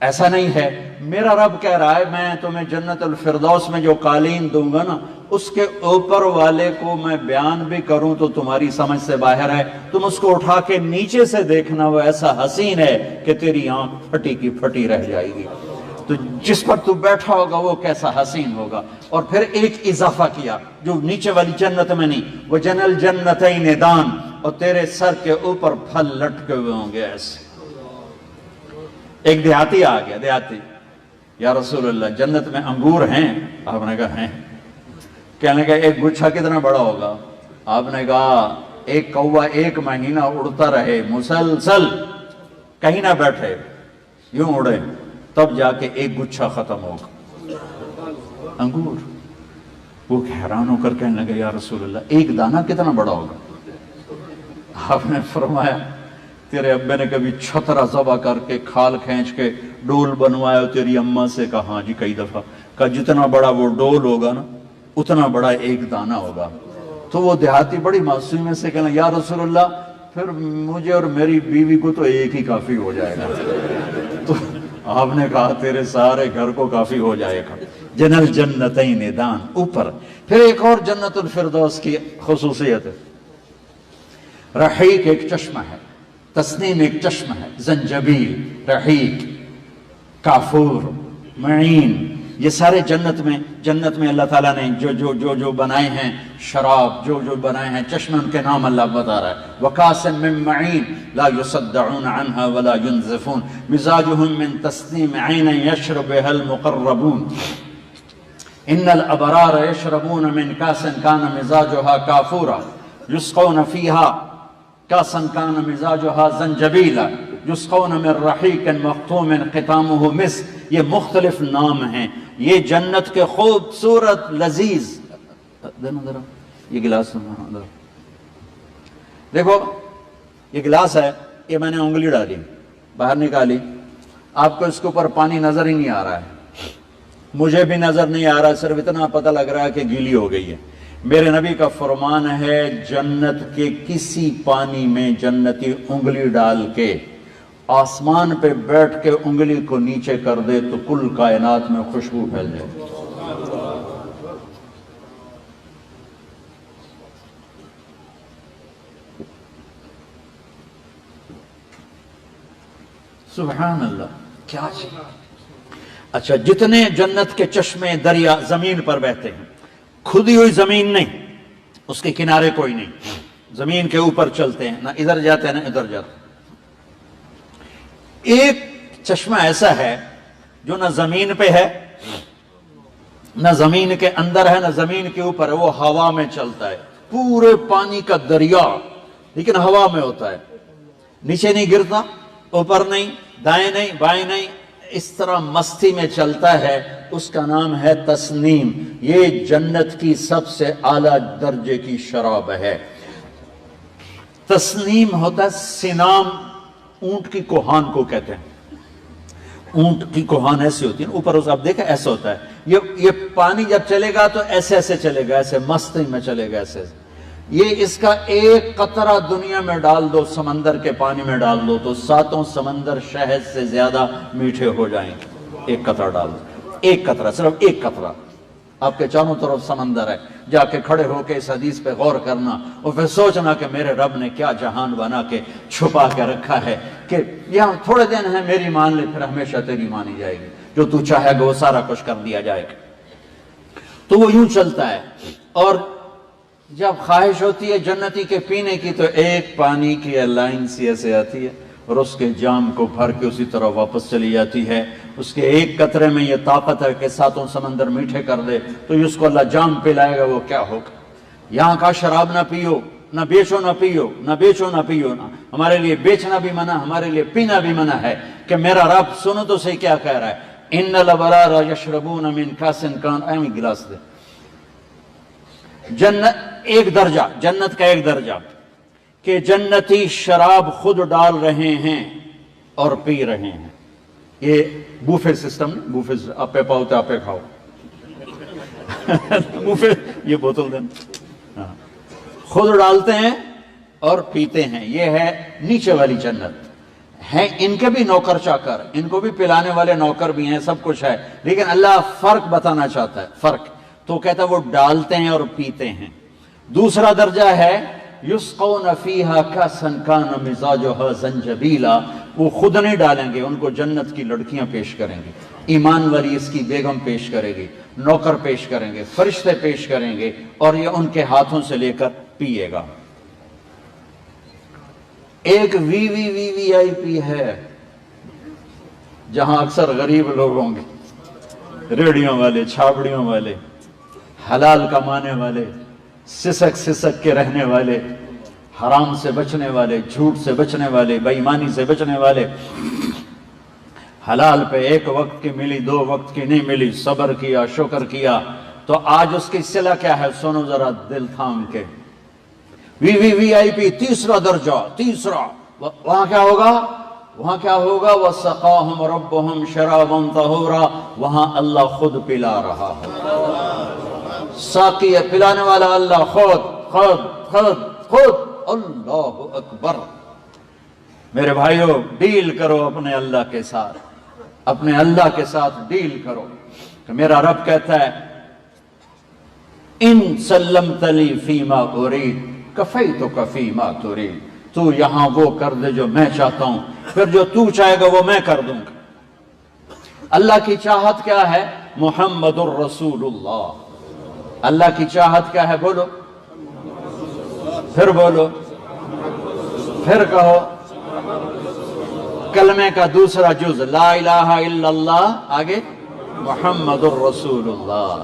ایسا نہیں ہے. میرا رب کہہ رہا ہے میں تمہیں جنت الفردوس میں جو قالین دوں گا نا اس کے اوپر والے کو میں بیان بھی کروں تو تمہاری سمجھ سے باہر ہے. تم اس کو اٹھا کے نیچے سے دیکھنا وہ ایسا حسین ہے کہ تیری آنکھ پھٹی کی پھٹی رہ جائے گی. تو جس پر تو بیٹھا ہوگا وہ کیسا حسین ہوگا. اور پھر ایک اضافہ کیا جو نیچے والی جنت میں نہیں, وہ جنل جنتین دان, اور تیرے سر کے اوپر پھل لٹکے ہوئے ہوں گے ایسے. ایک دیہاتی آ گیا, دیہاتی, یا رسول اللہ جنت میں انگور ہیں؟ آپ نے کہا ہیں. کہنے کا ایک گچھا کتنا بڑا ہوگا؟ آپ نے کہا ایک کوا 1 مہینہ اڑتا رہے مسلسل, کہیں نہ بیٹھے, یوں اڑے, تب جا کے ایک گچھا ختم ہوگا انگور. وہ حیران ہو کر کہنے لگا یا رسول اللہ ایک دانہ کتنا بڑا ہوگا؟ آپ نے فرمایا تیرے ابے نے کبھی چھترا ذبح کر کے کھال کھینچ کے ڈول بنوایا, تیری اماں سے کہا ہاں جی کئی دفعہ, کہا جتنا بڑا وہ ڈول ہوگا نا اتنا بڑا ایک دانہ ہوگا. تو وہ دیہاتی بڑی معصومی سے کہنا یا رسول اللہ پھر مجھے اور میری بیوی کو تو ایک ہی کافی ہو جائے گا. تو آپ نے کہا تیرے سارے گھر کو کافی ہو جائے گا. جنل جنتین دان اوپر. پھر ایک اور جنت الفردوس کی خصوصیت ہے, رحیق ایک چشمہ ہے, تسنیم ایک چشمہ ہے, زنجبیل, رحیق, کافور, معین, یہ سارے جنت میں اللہ تعالیٰ نے جو بنائے ہیں, شراب جو بنائے ہیں, چشمے ان کے نام اللہ بتا رہا ہے. وَكَاسٍ مِّن مَّعِينٍ لَا يُصَدَّعُونَ عَنْهَا وَلَا يُنزِفُونَ مِزَاجُهُم مِّن تَسْنِيمٍ عَيْنًا يَشْرَبُ بِهَا الْمُقَرَّبُونَ إِنَّ الْأَبْرَارَ يَشْرَبُونَ مِن كَاسٍ كَانَ مِزَاجُهَا كَافُورًا يُسْقَوْنَ فِيهَا كَاسًا كَانَ مِزَاجُهَا زَنجَبِيلًا يُسْقَوْنَ مِن رَّحِيقٍ مَّخْتُومٍ خِتَامُهُ مِسْكٌ. یہ مختلف نام ہیں, یہ جنت کے خوبصورت لذیذ. یہ گلاس دیکھو, یہ گلاس ہے, یہ میں نے انگلی ڈالی باہر نکالی, آپ کو اس کے اوپر پانی نظر ہی نہیں آ رہا ہے, مجھے بھی نظر نہیں آ رہا, صرف اتنا پتہ لگ رہا ہے کہ گیلی ہو گئی ہے. میرے نبی کا فرمان ہے جنت کے کسی پانی میں جنتی انگلی ڈال کے آسمان پہ بیٹھ کے انگلی کو نیچے کر دے تو کل کائنات میں خوشبو پھیل جائے. سبحان اللہ, کیا چیز. اچھا, جتنے جنت کے چشمے دریا زمین پر بہتے ہیں, کھدی ہوئی زمین نہیں, اس کے کنارے کوئی نہیں, زمین کے اوپر چلتے ہیں, نہ ادھر جاتے ہیں نہ ادھر جاتے ہیں. ایک چشمہ ایسا ہے جو نہ زمین پہ ہے, نہ زمین کے اندر ہے, نہ زمین کے اوپر ہے, وہ ہوا میں چلتا ہے. پورے پانی کا دریا لیکن ہوا میں ہوتا ہے, نیچے نہیں گرتا, اوپر نہیں, دائیں نہیں, بائیں نہیں, اس طرح مستی میں چلتا ہے. اس کا نام ہے تسنیم. یہ جنت کی سب سے اعلیٰ درجے کی شراب ہے. تسنیم ہوتا ہے سنام, اونٹ کی کوہان کو کہتے ہیں. اونٹ کی کوہان ایسی ہوتی ہے, اوپر آپ دیکھیں ایسا ہوتا ہے. یہ پانی جب چلے گا تو ایسے ایسے چلے گا, ایسے مستی میں چلے گا, ایسے. یہ اس کا ایک قطرہ دنیا میں ڈال دو, سمندر کے پانی میں ڈال دو تو 7 سمندر شہد سے زیادہ میٹھے ہو جائیں گے. ایک قطرہ ڈال دو, ایک قطرہ, صرف ایک قطرہ. آپ کے چاروں طرف سمندر ہے, جا کے کھڑے ہو کے اس حدیث پہ غور کرنا اور پھر سوچنا کہ میرے رب نے کیا جہان بنا کے چھپا کے رکھا ہے کہ یہاں تھوڑے دن ہے میری مان لے, پھر ہمیشہ تیری مانی جائے گی, جو تو چاہے گا وہ سارا کچھ کر دیا جائے گا. تو وہ یوں چلتا ہے. اور جب خواہش ہوتی ہے جنتی کے پینے کی تو ایک پانی کی لائن سی ایسے آتی ہے اور اس کے جام کو بھر کے اسی طرح واپس چلی جاتی ہے. اس کے ایک قطرے میں یہ طاقت ہے کہ 7 سمندر میٹھے کر دے, تو اس کو اللہ جام پلائے گا, وہ کیا ہوگا. یہاں کا شراب نہ پیو, نہ بیچو نہ پیو, نہ بیچو نہ پیو. نہ ہمارے لیے بیچنا بھی منع, ہمارے لیے پینا بھی منع ہے. کہ میرا رب سنو تو صحیح کیا کہہ رہا ہے, ان الابرار یشربون من کاس کان. ایک گلاس دے. جنت ایک درجہ, جنت کا ایک درجہ کہ جنتی شراب خود ڈال رہے ہیں اور پی رہے ہیں. یہ بوفے سسٹم, بوفے آپے پاؤ تو آپے کھاؤ. بوفے, یہ بوتل دینا, خود ڈالتے ہیں اور پیتے ہیں. یہ ہے نیچے والی جنت. ہیں ان کے بھی نوکر چاکر، ان کو بھی پلانے والے نوکر بھی ہیں، سب کچھ ہے، لیکن اللہ فرق بتانا چاہتا ہے، فرق تو کہتا ہے وہ ڈالتے ہیں اور پیتے ہیں۔ دوسرا درجہ ہے یسقون فیہا کأسا کان مزاجہا زنجبیلا، وہ خود نہیں ڈالیں گے، ان کو جنت کی لڑکیاں پیش کریں گے، ایمان والی اس کی بیگم پیش کرے گی، نوکر پیش کریں گے، فرشتے پیش کریں گے، اور یہ ان کے ہاتھوں سے لے کر پیے گا۔ ایک وی آئی پی ہے جہاں اکثر غریب لوگ ہوں گے، ریڑیوں والے، چھابڑیوں والے، حلال کمانے والے، سسک کے رہنے والے، حرام سے بچنے والے، جھوٹ سے بچنے والے، بے ایمانی سے بچنے والے، حلال پہ ایک وقت کی ملی، 2 وقت کی نہیں ملی، صبر کیا، شکر کیا، تو آج اس کی صلہ کیا ہے؟ سنو ذرا دل تھام کے، وی آئی پی تیسرا درجہ، تیسرا، وہاں کیا ہوگا؟ وہاں کیا ہوگا؟ وَسَقَاهُمْ رَبُّهُمْ شَرَابًا طَهُورًا، وہاں اللہ خود پلا رہا ہے، ساقی ہے، پلانے والا اللہ خود خود خود خود، اللہ اکبر۔ میرے بھائیو، ڈیل کرو اپنے اللہ کے ساتھ، اپنے اللہ کے ساتھ ڈیل کرو کہ میرا رب کہتا ہے ان سلمت لی فیما ارید کفیتک فیما ترید، تو یہاں وہ کر دے جو میں چاہتا ہوں، پھر جو تو چاہے گا وہ میں کر دوں گا۔ اللہ کی چاہت کیا ہے؟ محمد الرسول اللہ۔ اللہ کی چاہت کیا ہے؟ بولو، پھر بولو، پھر کہو، کلمے کا دوسرا جز لا الہ الا اللہ، آگے محمد الرسول اللہ،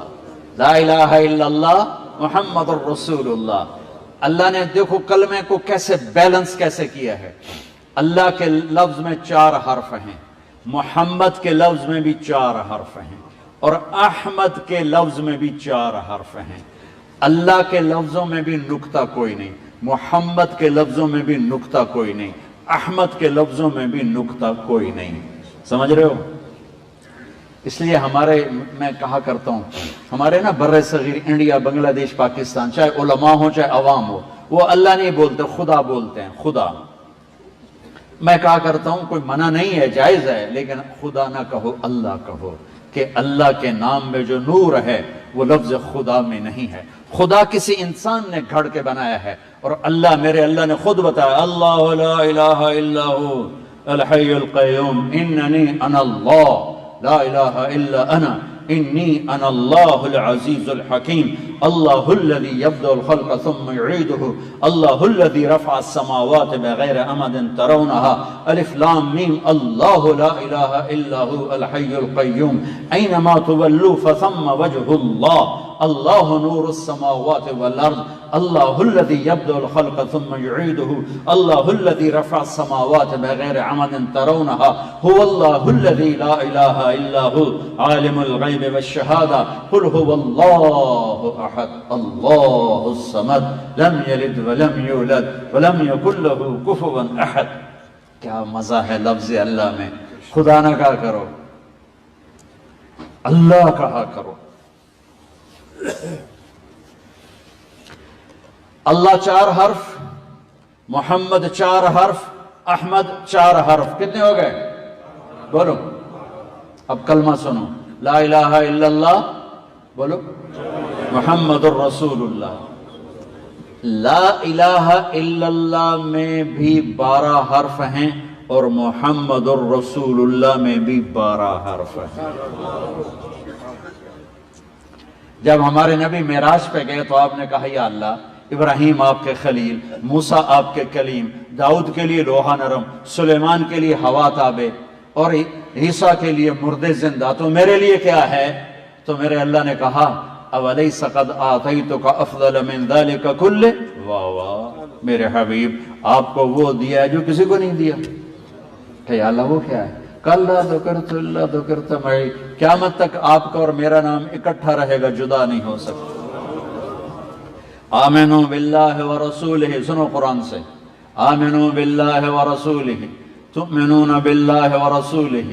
لا الہ الا اللہ محمد الرسول اللہ۔ اللہ نے دیکھو کلمے کو کیسے بیلنس کیسے کیا ہے۔ اللہ کے لفظ میں 4 حرف ہیں، محمد کے لفظ میں بھی 4 حرف ہیں، اور احمد کے لفظ میں بھی 4 حرف ہیں۔ اللہ کے لفظوں میں بھی نقطہ کوئی نہیں، محمد کے لفظوں میں بھی نقطہ کوئی نہیں، احمد کے لفظوں میں بھی نقطہ کوئی نہیں۔ سمجھ رہے ہو؟ اس لیے میں کہا کرتا ہوں، ہمارے نا بر صغیر انڈیا، بنگلہ دیش، پاکستان، چاہے علماء ہو چاہے عوام ہو، وہ اللہ نہیں بولتے، خدا بولتے ہیں، خدا۔ میں کہا کرتا ہوں کوئی منع نہیں ہے، جائز ہے، لیکن خدا نہ کہو، اللہ کہو، کہ اللہ کے نام میں جو نور ہے وہ لفظ خدا میں نہیں ہے۔ خدا کسی انسان نے گھڑ کے بنایا ہے، اور میرے اللہ نے خود بتایا، اللہ لا الہ الا هو الحی القیوم اننی انا اللہ لا الہ الا انا انی انا اللہ العزیز الحکیم، اللہ الذی یبدأ الخلق ثم یعیدہ، اللہ الذی رفع السماوات بغیر عمد ترونها، الف لام میم، اللہ لا الہ الا هو الحی القیوم اینما تولوا فثم وجہ اللہ، اللہ نور السماوات والارض، اللہ الذی یبدأ الخلق ثم یعیدہ، اللہ الذی رفع السماوات بغیر عمد ترونها، هو اللہ الذی لا الہ الا هو عالم الغیب والشہادہ، قل هو اللہ احد اللہ الصمد لم یلد ولم یولد ولم یکن له کفوا احد۔ کیا مزہ ہے لفظ اللہ میں۔ خدا نہ کہا کرو، اللہ کہا کرو۔ اللہ 4 حرف، محمد 4 حرف، احمد 4 حرف، کتنے ہو گئے؟ بولو، اب کلمہ سنو، لا الہ الا اللہ، بولو، محمد الرسول اللہ۔ لا الہ الا اللہ میں بھی 12 حرف ہیں، اور محمد الرسول اللہ میں بھی 12 حرف ہیں۔ جب ہمارے نبی معراج پہ گئے تو آپ نے کہا یا اللہ، ابراہیم آپ کے خلیل، موسیٰ آپ کے کلیم، داؤد کے لیے لوہا نرم، سلیمان کے لیے ہوا تابع، اور عیسیٰ کے لیے مردے زندہ، تو میرے لیے کیا ہے؟ تو میرے اللہ نے کہا اولیس قد آتیتک افضل من ذلک کلہ، واہ واہ میرے حبیب، آپ کو وہ دیا ہے جو کسی کو نہیں دیا۔ کہ یا اللہ وہ کیا ہے؟ کلا ذکرت اللہ ذکرت معی، قیامت تک آپ کا اور میرا نام اکٹھا رہے گا، جدا نہیں ہو سکتا۔ آمنوا باللہ ورسولہ، سنو قرآن سے، آمنوا باللہ ورسولہ، تؤمنون باللہ ورسولہ،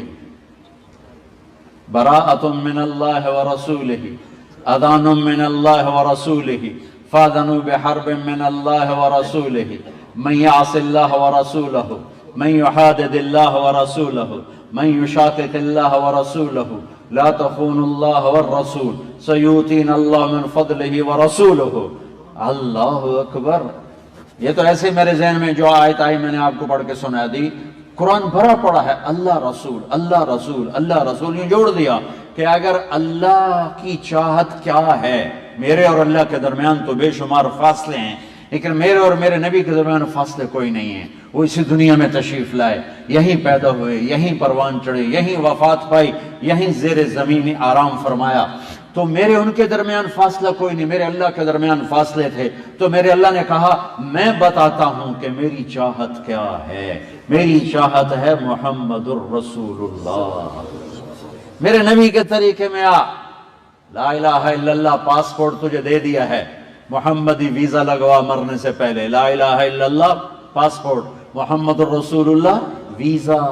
براءۃ من اللہ ورسولہ، اذان من اللہ ورسولہ، فاذنوا بحرب من اللہ ورسولہ، من یعص اللہ ورسولہ من يحادد الله ورسوله من يشاقق الله ورسوله لا تخونوا الله والرسول سيؤتينا الله من فضله ورسوله. اللہ اکبر. یہ تو ایسے میرے ذہن میں جو آیت آئی میں نے آپ کو پڑھ کے سنا دی. قرآن بھرا پڑا ہے اللہ رسول اللہ رسول اللہ رسول. یہ جوڑ دیا کہ اگر اللہ کی چاہت کیا ہے، میرے اور اللہ کے درمیان تو بے شمار فاصلے ہیں، لیکن میرے اور میرے نبی کے درمیان فاصلے کوئی نہیں ہیں. وہ اسی دنیا میں تشریف لائے، یہیں پیدا ہوئے، یہیں پروان چڑھے، یہیں وفات پائی، یہیں زیر زمین آرام فرمایا. تو میرے ان کے درمیان فاصلہ کوئی نہیں، میرے اللہ کے درمیان فاصلے تھے. تو میرے اللہ نے کہا میں بتاتا ہوں کہ میری چاہت کیا ہے. میری چاہت ہے محمد الرسول اللہ. میرے نبی کے طریقے میں آ. لا الہ الا اللہ پاسپورٹ تجھے دے دیا ہے، محمدی ویزا لگوا مرنے سے پہلے. لا الہ الا اللہ پاسپورٹ، محمد الرسول اللہ ویزا.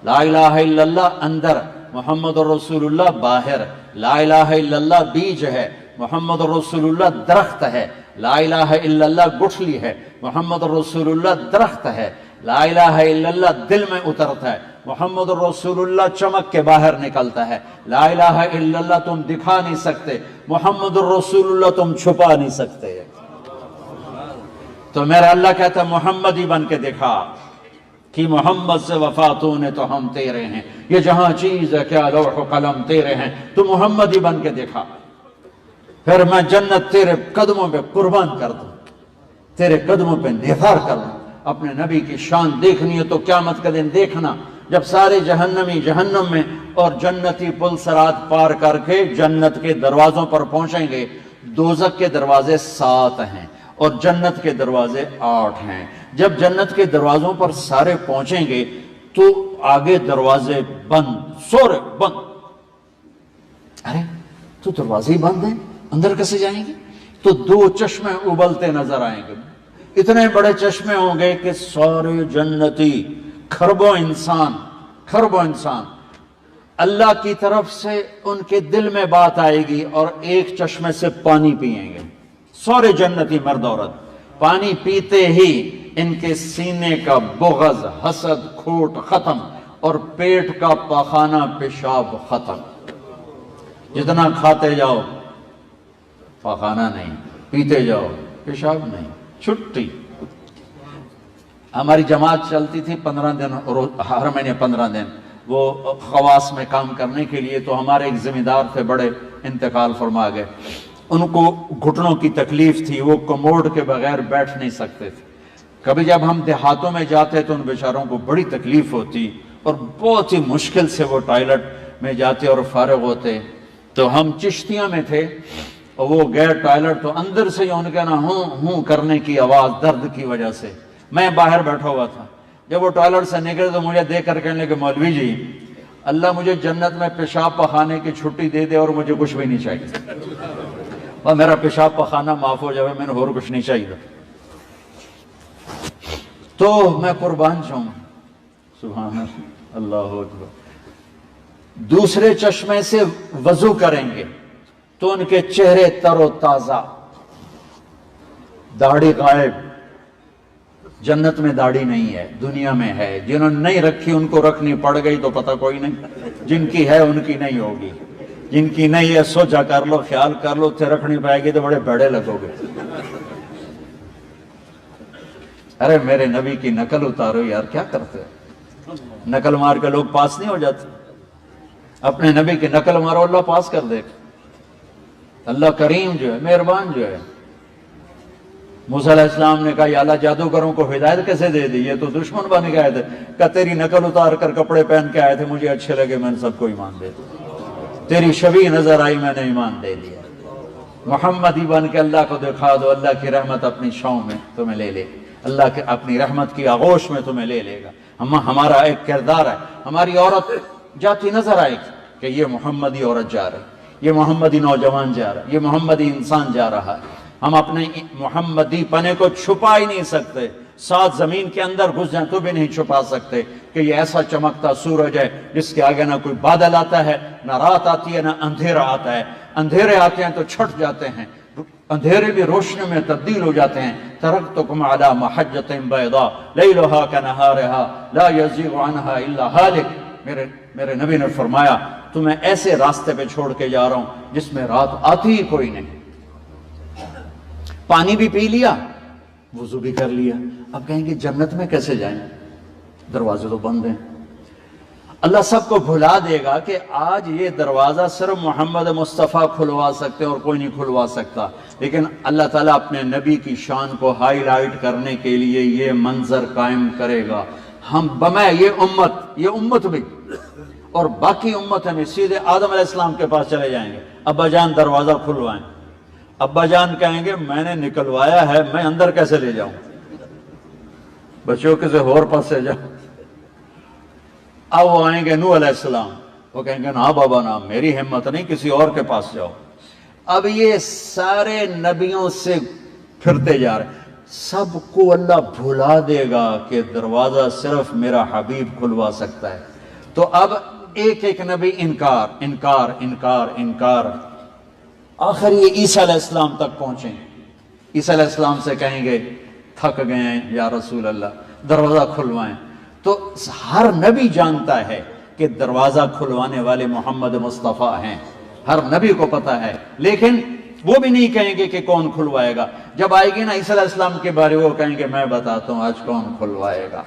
لا الہ الا اللہ اندر، محمد الرسول اللہ باہر. لا الہ الا اللہ بیج ہے، محمد الرسول اللہ درخت ہے. لا الہ الا اللہ گٹھلی ہے، محمد الرسول اللہ درخت ہے. لا الہ الا اللہ دل میں اترتا ہے، محمد الرسول اللہ چمک کے باہر نکلتا ہے. لا الہ الا اللہ تم دکھا نہیں سکتے، محمد الرسول اللہ تم چھپا نہیں سکتے. تو میرا اللہ کہتا ہے محمدی بن کے دکھا کہ محمد سے وفاتوں نے تو ہم تیرے ہیں. یہ جہاں چیز ہے کیا لوح و قلم تیرے ہیں، تو محمدی بن کے دکھا. پھر میں جنت تیرے قدموں پہ قربان کر دوں، تیرے قدموں پہ نثار کر دوں. اپنے نبی کی شان دیکھنی ہے تو قیامت کا دن دیکھنا جب سارے جہنمی جہنم میں اور جنتی پل سرات پار کر کے جنت کے دروازوں پر پہنچیں گے. دوزخ کے دروازے 7 ہیں اور جنت کے دروازے 8 ہیں. جب جنت کے دروازوں پر سارے پہنچیں گے تو آگے دروازے بند، سورے بند. ارے تو دروازے بند ہیں، اندر کیسے جائیں گے؟ تو 2 چشمے ابلتے نظر آئیں گے. اتنے بڑے چشمے ہوں گے کہ سارے جنتی خربوں انسان اللہ کی طرف سے ان کے دل میں بات آئے گی اور ایک چشمے سے پانی پئیں گے. سارے جنتی مرد عورت پانی پیتے ہی ان کے سینے کا بغض حسد کھوٹ ختم اور پیٹ کا پاخانہ پیشاب ختم. جتنا کھاتے جاؤ پاخانہ نہیں، پیتے جاؤ پیشاب نہیں، چھٹی. ہماری جماعت چلتی تھی 15 دن، ہر مہینے 15 دن وہ خواص میں کام کرنے کے لیے. تو ہمارے ایک ذمہ دار تھے بڑے، انتقال فرما گئے. ان کو گھٹنوں کی تکلیف تھی، وہ کموڈ کے بغیر بیٹھ نہیں سکتے تھے. کبھی جب ہم دیہاتوں میں جاتے تو ان بیچاروں کو بڑی تکلیف ہوتی اور بہت ہی مشکل سے وہ ٹوائلٹ میں جاتے اور فارغ ہوتے. تو ہم چشتیاں میں تھے اور وہ گئے ٹوائلٹ تو اندر سے ان کے نا ہوں کرنے کی آواز درد کی وجہ سے. میں باہر بیٹھا ہوا تھا. جب وہ ٹوائلٹ سے نکلے تو مجھے دیکھ کر کہنے لگے مولوی جی اللہ مجھے جنت میں پیشاب پخانے کی چھٹی دے دے اور مجھے کچھ بھی نہیں چاہیے. اور میرا پیشاب پخانہ معاف ہو جائے، میں نے اور کچھ نہیں چاہیے. تو میں قربان جاؤں. سبحان اللہ اکبر. دوسرے چشمے سے وضو کریں گے تو ان کے چہرے تر و تازہ، داڑھی غائب. جنت میں داڑھی نہیں ہے، دنیا میں ہے. جنہوں نے نہیں رکھی ان کو رکھنی پڑ گئی تو پتہ کوئی نہیں. جن کی ہے ان کی نہیں ہوگی. جن کی نہیں ہے سوچا کر لو، خیال کر لو، تھے رکھنی پائے گی تو بڑے بڑے لگو گے. ارے میرے نبی کی نقل اتارو یار، کیا کرتے ہیں؟ نقل مار کے لوگ پاس نہیں ہو جاتے. اپنے نبی کی نقل مارو اللہ پاس کر دے. اللہ کریم جو ہے، مہربان جو ہے. موسیٰ علیہ السلام نے کہا یا اللہ جادوگروں کو ہدایت کیسے دے دی؟ یہ تو دشمن بن گئے تھے. کہ تیری نقل اتار کر کپڑے پہن کے آئے تھے، مجھے اچھے لگے، میں نے سب کو ایمان دے دیا. تیری شبیہ نظر آئی، میں نے ایمان دے دیا. محمدی بن کے اللہ کو دکھا دو، اللہ کی رحمت اپنی چھاؤں میں تمہیں لے لے. اللہ کے اپنی رحمت کی آغوش میں تمہیں لے لے گا. ہمارا ایک کردار ہے. ہماری عورت جاتی نظر آئے گی کہ یہ محمدی عورت جا رہی، یہ محمدی نوجوان جا رہا ہے، یہ محمدی انسان جا رہا ہے. ہم اپنے محمدی پنے کو چھپا ہی نہیں سکتے. 7 زمین کے اندر گھس جائیں تو بھی نہیں چھپا سکتے کہ یہ ایسا چمکتا سورج ہے جس کے آگے نہ کوئی بادل آتا ہے، نہ رات آتی ہے، نہ اندھیرا آتا ہے. اندھیرے آتے ہیں تو چھٹ جاتے ہیں، اندھیرے بھی روشنی میں تبدیل ہو جاتے ہیں. ترکتکم علی محجۃ بیضاء لیلھا کنہارھا لا یزیغ عنھا الا ھالک. میرے نبی نے فرمایا تمہیں ایسے راستے پہ چھوڑ کے جا رہا ہوں جس میں رات آتی ہی کوئی نہیں. پانی بھی پی لیا, وضو بھی کر لیا. اب کہیں گے جنت میں کیسے جائیں, دروازے تو بند ہیں. اللہ سب کو بھلا دے گا کہ آج یہ دروازہ صرف محمد مصطفیٰ کھلوا سکتے اور کوئی نہیں کھلوا سکتا, لیکن اللہ تعالیٰ اپنے نبی کی شان کو ہائی لائٹ کرنے کے لیے یہ منظر قائم کرے گا. ہم بمیں یہ امت بھی اور باقی امت ہمیں سیدھے آدم علیہ السلام کے پاس چلے جائیں گے. ابا جان دروازہ کھلوائیں. ابا جان کہیں گے میں نے نکلوایا ہے, میں اندر کیسے لے جاؤں, بچوں کسی اور پاس سے جاؤں. اب وہ آئیں گے نوح علیہ السلام, وہ کہیں گے نا بابا نا, میری ہمت نہیں, کسی اور کے پاس جاؤ. اب یہ سارے نبیوں سے پھرتے جا رہے ہیں. سب کو اللہ بھلا دے گا کہ دروازہ صرف میرا حبیب کھلوا سکتا ہے. تو اب ایک ایک نبی انکار انکار انکار انکار, آخر یہ عیسیٰ علیہ السلام تک پہنچیں. عیسیٰ علیہ السلام سے کہیں گے تھک گئے ہیں یا رسول اللہ, دروازہ کھلوائیں. تو ہر نبی جانتا ہے کہ دروازہ کھلوانے والے محمد مصطفیٰ ہیں, ہر نبی کو پتا ہے, لیکن وہ بھی نہیں کہیں گے کہ کون کھلوائے گا. جب آئے گی نا عیسیٰ علیہ السلام کے بارے وہ کہیں گے میں بتاتا ہوں آج کون کھلوائے گا.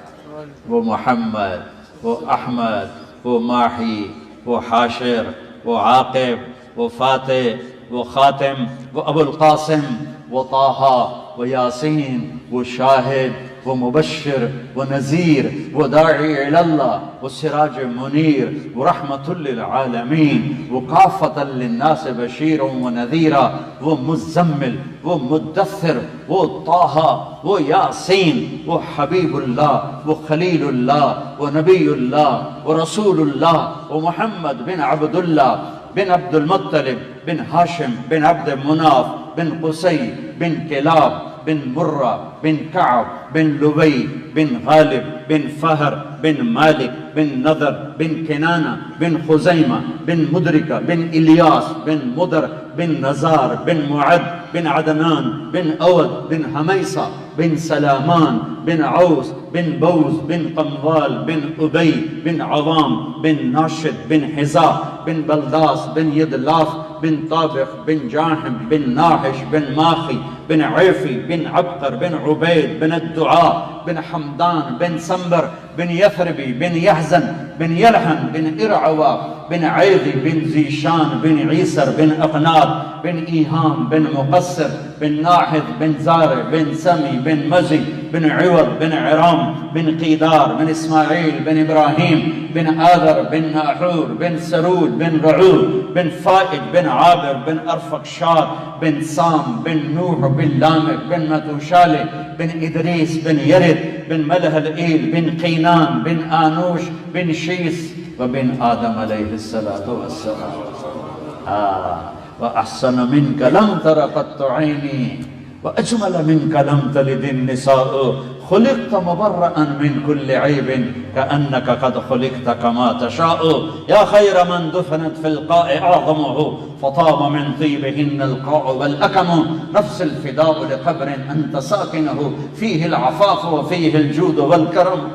وہ محمد, وہ احمد, وہ ماہی, وہ حاشر, وہ عاقب, وہ فاتح, وہ خاتم, وہ ابو القاسم, وہ طٰہٰ, وہ یاسین, وہ شاہد, وہ مبشر, وہ نذیر, وہ داعی اللہ, وہ سراج منیر, وہ رحمت للعالمین, وہ کافۃ للناس بشیر و نذیرا, وہ مزمل, وہ مدثر, وہ طٰہٰ, وہ یاسین, وہ حبیب اللہ, وہ خلیل اللہ, وہ نبی اللہ, وہ رسول اللہ, وہ محمد بن عبد اللہ بن عبد المطلب بن ہاشم بن عبد مناف بن قصی بن کلاب بن مرہ بن کعب بن لبی بن غالب بن فہر بن مالک بن نضر بن کنانہ بن خزیمہ بن مدرکہ بن الیاس بن مدر بن نزار بن معد بن عدنان بن اود بن حمیصہ بن سلامان بن عوس بن بوز بن قموال بن ابی بن عوام بن ناشد بن حزا بن بلداس بن یدلاف بن طابخ بن جاحم بن ناحش بن ماخی بن عیفی بن عبقر بن عبید بن الدعاء بن حمدان بن سنبر بن یثربی بن یحزن بن یلحن بن ارعوا بن عیدی بن زیشان بن عیسر بن اقناد بن ایہام بن مقصر بن ناحد بن زار بن سمی بن مزی بن عوض بن عرام بن قیدار بن اسماعیل بن ابراہیم بن آذر بن ناحور بن سرود بن رعود بن فائد بن عابر بن ارفقشاد بن سام بن نوح بن لامک بن متوشالح بن ادریس بن یرد بن ملہلئیل بن قینان بن آنوش بن شیس وبن آدم علیہ السلام. وأحسن منك لم تر قط عيني وأجمل منك لم تلد النساء خلقت مبرأ من كل عيب كأنك قد خلقت كما تشاء يا خير من دفنت في القاء أعظمه فطاب من طيبهن القاع والأكم نفس الفداء لقبر أنت ساكنه فيه العفاف وفيه الجود والكرم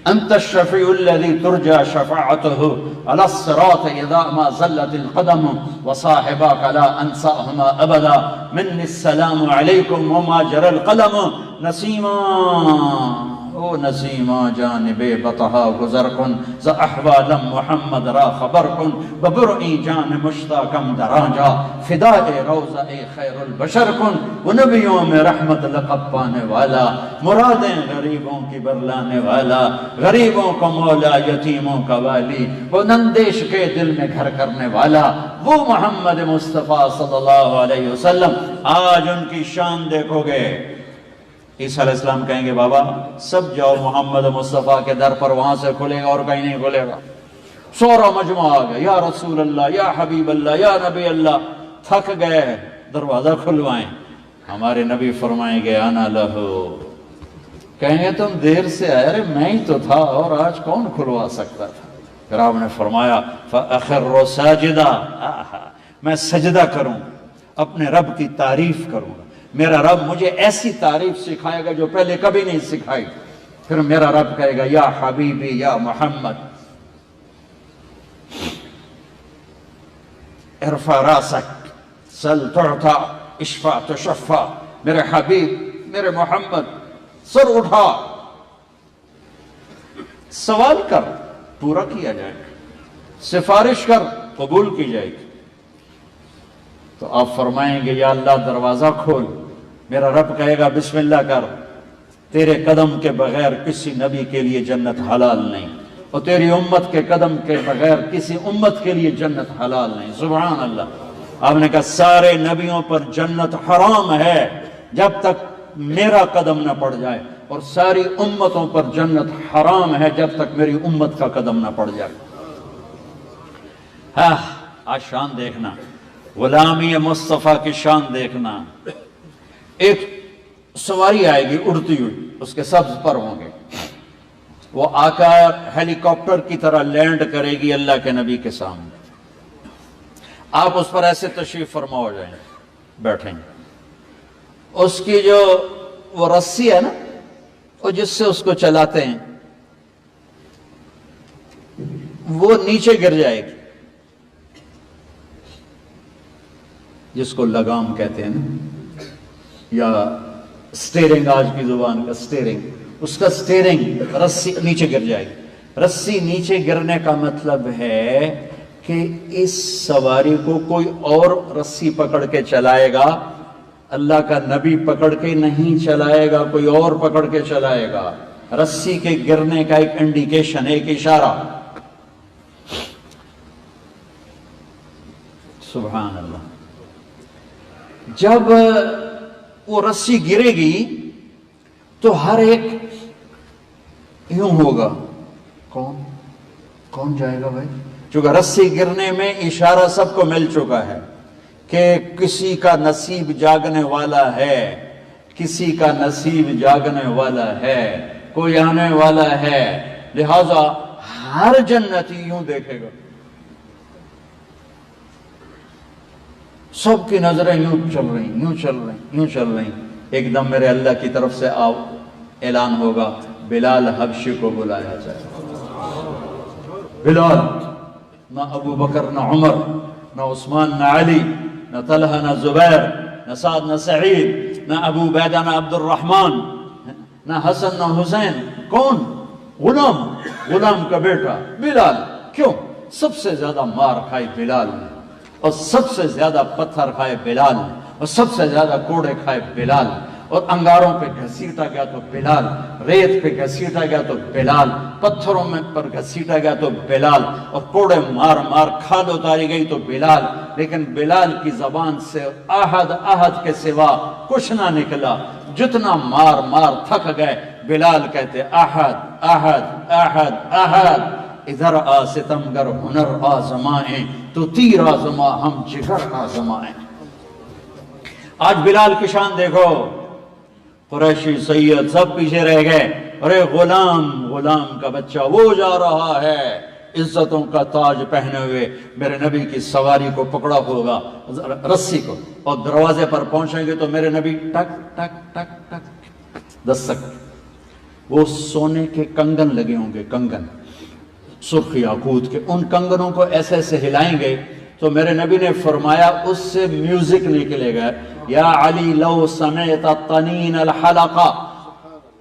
أنت الشفيع الذي ترجى شفاعته على الصراط إذا ما زلت القدم وصاحباك لا أنساهما أبدا مني السلام عليكم وما جرى القلم نسيما او نسیما جانب بطہا گزر کن ز احوال محمد را خبر کن ببرئی جان مشتاقم دراجا فدائے روضہ خیر البشر کن وہ نبیوں میں رحمت لقب پانے والا مرادیں غریبوں کی برلانے والا غریبوں کو مولا یتیموں کا والی وہ نندیش کے دل میں گھر کرنے والا وہ محمد مصطفیٰ صلی اللہ علیہ وسلم. آج ان کی شان دیکھو گے. عیسیٰ علیہ السلام کہیں گے بابا سب جاؤ محمد مصطفیٰ کے در پر, وہاں سے کھلے گا اور کہیں نہیں کھلے گا. سورا مجمع آ گیا, یا رسول اللہ, یا حبیب اللہ, یا نبی اللہ. تھک گئے, دروازہ کھلوائیں. ہمارے نبی فرمائیں گے انا لہو. کہیں گے تم دیر سے آئے, ارے میں ہی تو تھا اور آج کون کھلوا سکتا تھا. پھر آپ نے فرمایا فَأَخِرُّ سَاجِدًا, میں سجدہ کروں. اپنے رب کی تعریف کروں گا. میرا رب مجھے ایسی تعریف سکھائے گا جو پہلے کبھی نہیں سکھائی. پھر میرا رب کہے گا یا حبیبی یا محمد ارفع راسک سل تعطا اشفع تشفع. میرے حبیب میرے محمد سر اٹھا، سوال کر پورا کیا جائے گا، سفارش کر قبول کی جائے گی. تو آپ فرمائیں گے یا اللہ دروازہ کھول. میرا رب کہے گا بسم اللہ کر، تیرے قدم کے بغیر کسی نبی کے لیے جنت حلال نہیں، اور تیری امت کے قدم کے بغیر کسی امت کے لیے جنت حلال نہیں. سبحان اللہ. آپ نے کہا سارے نبیوں پر جنت حرام ہے جب تک میرا قدم نہ پڑ جائے، اور ساری امتوں پر جنت حرام ہے جب تک میری امت کا قدم نہ پڑ جائے. ہاں آج شان دیکھنا، غلامی مصطفیٰ کی شان دیکھنا. ایک سواری آئے گی اڑتی ہوئی، اس کے سبز پر ہوں گے، وہ آ کر ہیلی کاپٹر کی طرح لینڈ کرے گی اللہ کے نبی کے سامنے. آپ اس پر ایسے تشریف فرما ہو جائیں، بیٹھیں. اس کی جو وہ رسی ہے نا، وہ جس سے اس کو چلاتے ہیں، وہ نیچے گر جائے گی، جس کو لگام کہتے ہیں نا، یا سٹیرنگ آج کی زبان کا سٹیرنگ، اس کا سٹیرنگ رسی نیچے گر جائے گی. رسی نیچے گرنے کا مطلب ہے کہ اس سواری کو کوئی اور رسی پکڑ کے چلائے گا، اللہ کا نبی پکڑ کے نہیں چلائے گا، کوئی اور پکڑ کے چلائے گا. رسی کے گرنے کا ایک انڈیکیشن، ایک اشارہ. سبحان اللہ. جب وہ رسی گرے گی تو ہر ایک یوں ہوگا، کون جائے گا بھائی؟ چونکہ رسی گرنے میں اشارہ سب کو مل چکا ہے کہ کسی کا نصیب جاگنے والا ہے، کسی کا نصیب جاگنے والا ہے، کوئی آنے والا ہے. لہذا ہر جنتی یوں دیکھے گا، سب کی نظریں یوں چل رہی، یوں چل رہی، یوں چل رہی. ایک دم میرے اللہ کی طرف سے اعلان ہوگا بلال حبشی کو بلایا جائے. بلال، نہ ابو بکر نہ عمر نہ عثمان نہ علی نہ طلحہ نہ زبیر نہ سعد نہ سعید نہ ابو عبیدہ نہ عبد الرحمن نہ حسن نہ حسین. کون؟ غلام کا بیٹا بلال. کیوں؟ سب سے زیادہ مار کھائی بلال نے، اور سب سے زیادہ پتھر کھائے بلال نے، اور سب سے زیادہ کوڑے کھائے بلال نے، اور انگاروں پہ گھسیٹا گیا تو بلال، ریت پہ گھسیٹا گیا تو بلال، پتھروں میں پر گھسیٹا گیا تو بلال، اور کوڑے مار مار کھال اتاری گئی تو بلال. لیکن بلال کی زبان سے احد کے سوا کچھ نہ نکلا. جتنا مار مار تھک گئے، بلال کہتے احد احد احد احد. ادھر آ ستمگر ہنر آزمائیں، تو تیر آزما ہم جگر آزمائیں. آج بلال کی شان دیکھو، قریشی سید سب پیچھے رہ گئے. ارے غلام کا بچہ وہ جا رہا ہے عزتوں کا تاج پہنے ہوئے، میرے نبی کی سواری کو پکڑا ہوگا رسی کو، اور دروازے پر پہنچیں گے تو میرے نبی ٹک ٹک ٹک ٹک دستک. وہ سونے کے کنگن لگے ہوں گے، کنگن سرخ یاقوت کے، ان کنگنوں کو ایسے ایسے ہلائیں گے تو میرے نبی نے فرمایا اس سے میوزک نکلے گا. یا علی لو سمعت طنین الحلقہ،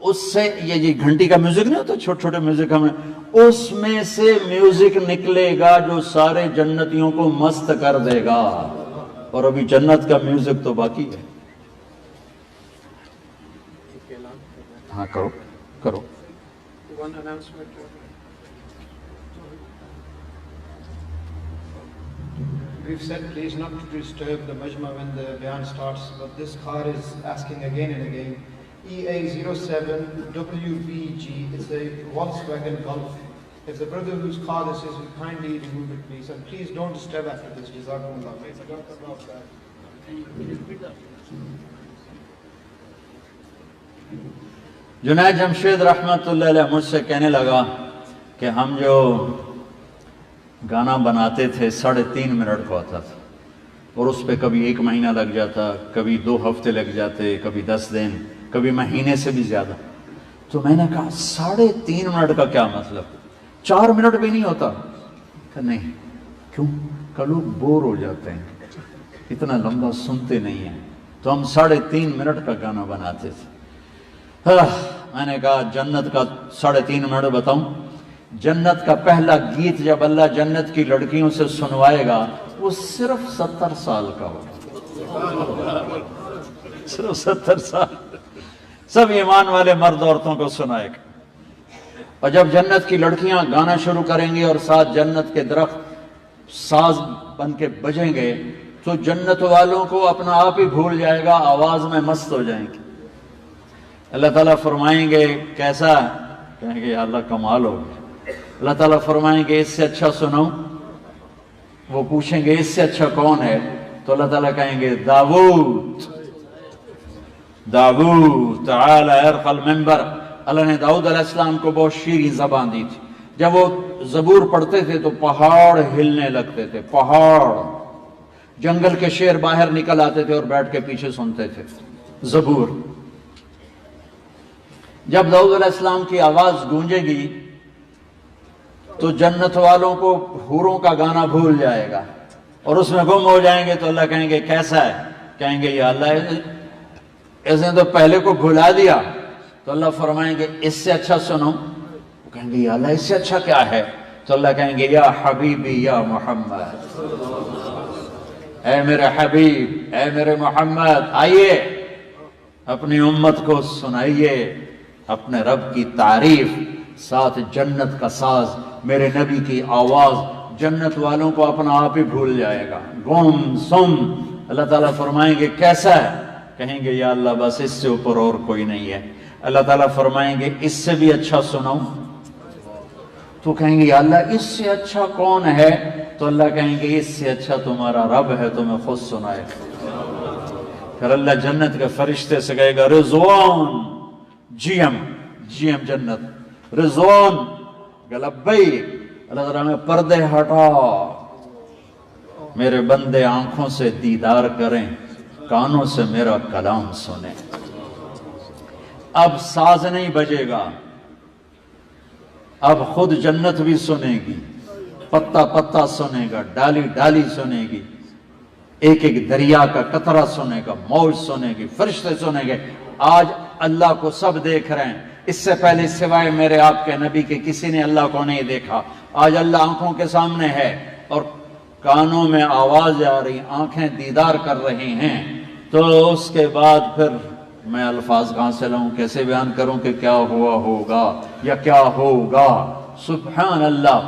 اس سے یہ گھنٹی کا میوزک نہیں ہوتا، چھوٹے چھوٹے میوزک ہمیں، اس میں سے میوزک نکلے گا جو سارے جنتیوں کو مست کر دے گا. اور ابھی جنت کا میوزک تو باقی ہے. ہاں کرو. We've said please not to disturb the majma when the bayan starts, but this car is asking again and again. EA07WBG, it's a Volkswagen Golf. If the brother whose car this is will kindly remove it please, and please don't disturb after this. Jazakumullah. I forgot about that. Junaid Jamshed رحمت اللہ علیہ مجھ سے کہنے لگا کہ ہم جو گانا بناتے تھے 3.5 منٹ کا ہوتا تھا، اور اس پہ کبھی 1 مہینہ لگ جاتا، کبھی 2 ہفتے لگ جاتے، کبھی 10 دن، کبھی مہینے سے بھی زیادہ۔ تو میں نے کہا 3.5 منٹ کا کیا مطلب، 4 منٹ بھی نہیں ہوتا؟ کہ نہیں، کیوں؟ کہ لوگ بور ہو جاتے ہیں، اتنا لمبا سنتے نہیں ہیں، تو ہم 3.5 منٹ کا گانا بناتے تھے۔ میں نے کہا جنت کا 3.5 منٹ بتاؤں؟ جنت کا پہلا گیت جب اللہ جنت کی لڑکیوں سے سنوائے گا وہ صرف 70 سال کا ہوگا، صرف 70 سال، سب ایمان والے مرد عورتوں کو سنائے گا۔ اور جب جنت کی لڑکیاں گانا شروع کریں گی اور ساتھ جنت کے درخت ساز بن کے بجیں گے تو جنت والوں کو اپنا آپ ہی بھول جائے گا، آواز میں مست ہو جائیں گے۔ اللہ تعالیٰ فرمائیں گے کیسا؟ کہیں گے یا اللہ کمال ہو گیا۔ اللہ تعالیٰ فرمائیں گے اس سے اچھا سناؤں؟ وہ پوچھیں گے اس سے اچھا کون ہے؟ تو اللہ تعالیٰ کہیں گے داؤد، داؤد تعالی ارقى المنبر۔ اللہ نے داؤد علیہ السلام کو بہت شیریں زبان دی تھی، جب وہ زبور پڑھتے تھے تو پہاڑ ہلنے لگتے تھے، پہاڑ، جنگل کے شیر باہر نکل آتے تھے اور بیٹھ کے پیچھے سنتے تھے زبور۔ جب داؤد علیہ السلام کی آواز گونجے گی تو جنت والوں کو حوروں کا گانا بھول جائے گا اور اس میں گم ہو جائیں گے۔ تو اللہ کہیں گے کیسا ہے؟ کہیں گے یا اللہ اس نے تو پہلے کو بھلا دیا۔ تو اللہ فرمائیں گے اس سے اچھا سنو؟ وہ کہیں گے یا اللہ اس سے اچھا کیا ہے؟ تو اللہ کہیں گے یا حبیبی یا محمد، اے میرے حبیب، اے میرے محمد، آئیے اپنی امت کو سنائیے اپنے رب کی تعریف، ساتھ جنت کا ساز، میرے نبی کی آواز جنت والوں کو اپنا آپ ہی بھول جائے گا، گم سم۔ اللہ تعالیٰ فرمائیں گے کیسا ہے؟ کہیں گے یا اللہ بس اس سے اوپر اور کوئی نہیں ہے۔ اللہ تعالیٰ فرمائیں گے اس سے بھی اچھا سناؤں؟ تو کہیں گے یا اللہ اس سے اچھا کون ہے؟ تو اللہ کہیں گے اس سے اچھا تمہارا رب ہے، تمہیں خود سنائے۔ پھر اللہ جنت کے فرشتے سے کہے گا رضوان، جی ایم جنت، رضوان لبیک۔ اللہ تعالیٰ میں پردے ہٹا، میرے بندے آنکھوں سے دیدار کریں، کانوں سے میرا کلام سنیں۔ اب ساز نہیں بجے گا، اب خود جنت بھی سنے گی، پتا پتا سنے گا، ڈالی ڈالی سنے گی، ایک ایک دریا کا قطرہ سنے گا، موج سنے گی، فرشتے سنے گے۔ آج اللہ کو سب دیکھ رہے ہیں، اس سے پہلے سوائے میرے آپ کے نبی کے کسی نے اللہ کو نہیں دیکھا۔ آج اللہ آنکھوں کے سامنے ہے اور کانوں میں آواز آ رہی، آنکھیں دیدار کر رہی ہیں۔ تو اس کے بعد پھر میں الفاظ کہاں سے لاؤں، کیسے بیان کروں کہ کیا ہوا ہوگا یا کیا ہوگا؟ سبحان اللہ۔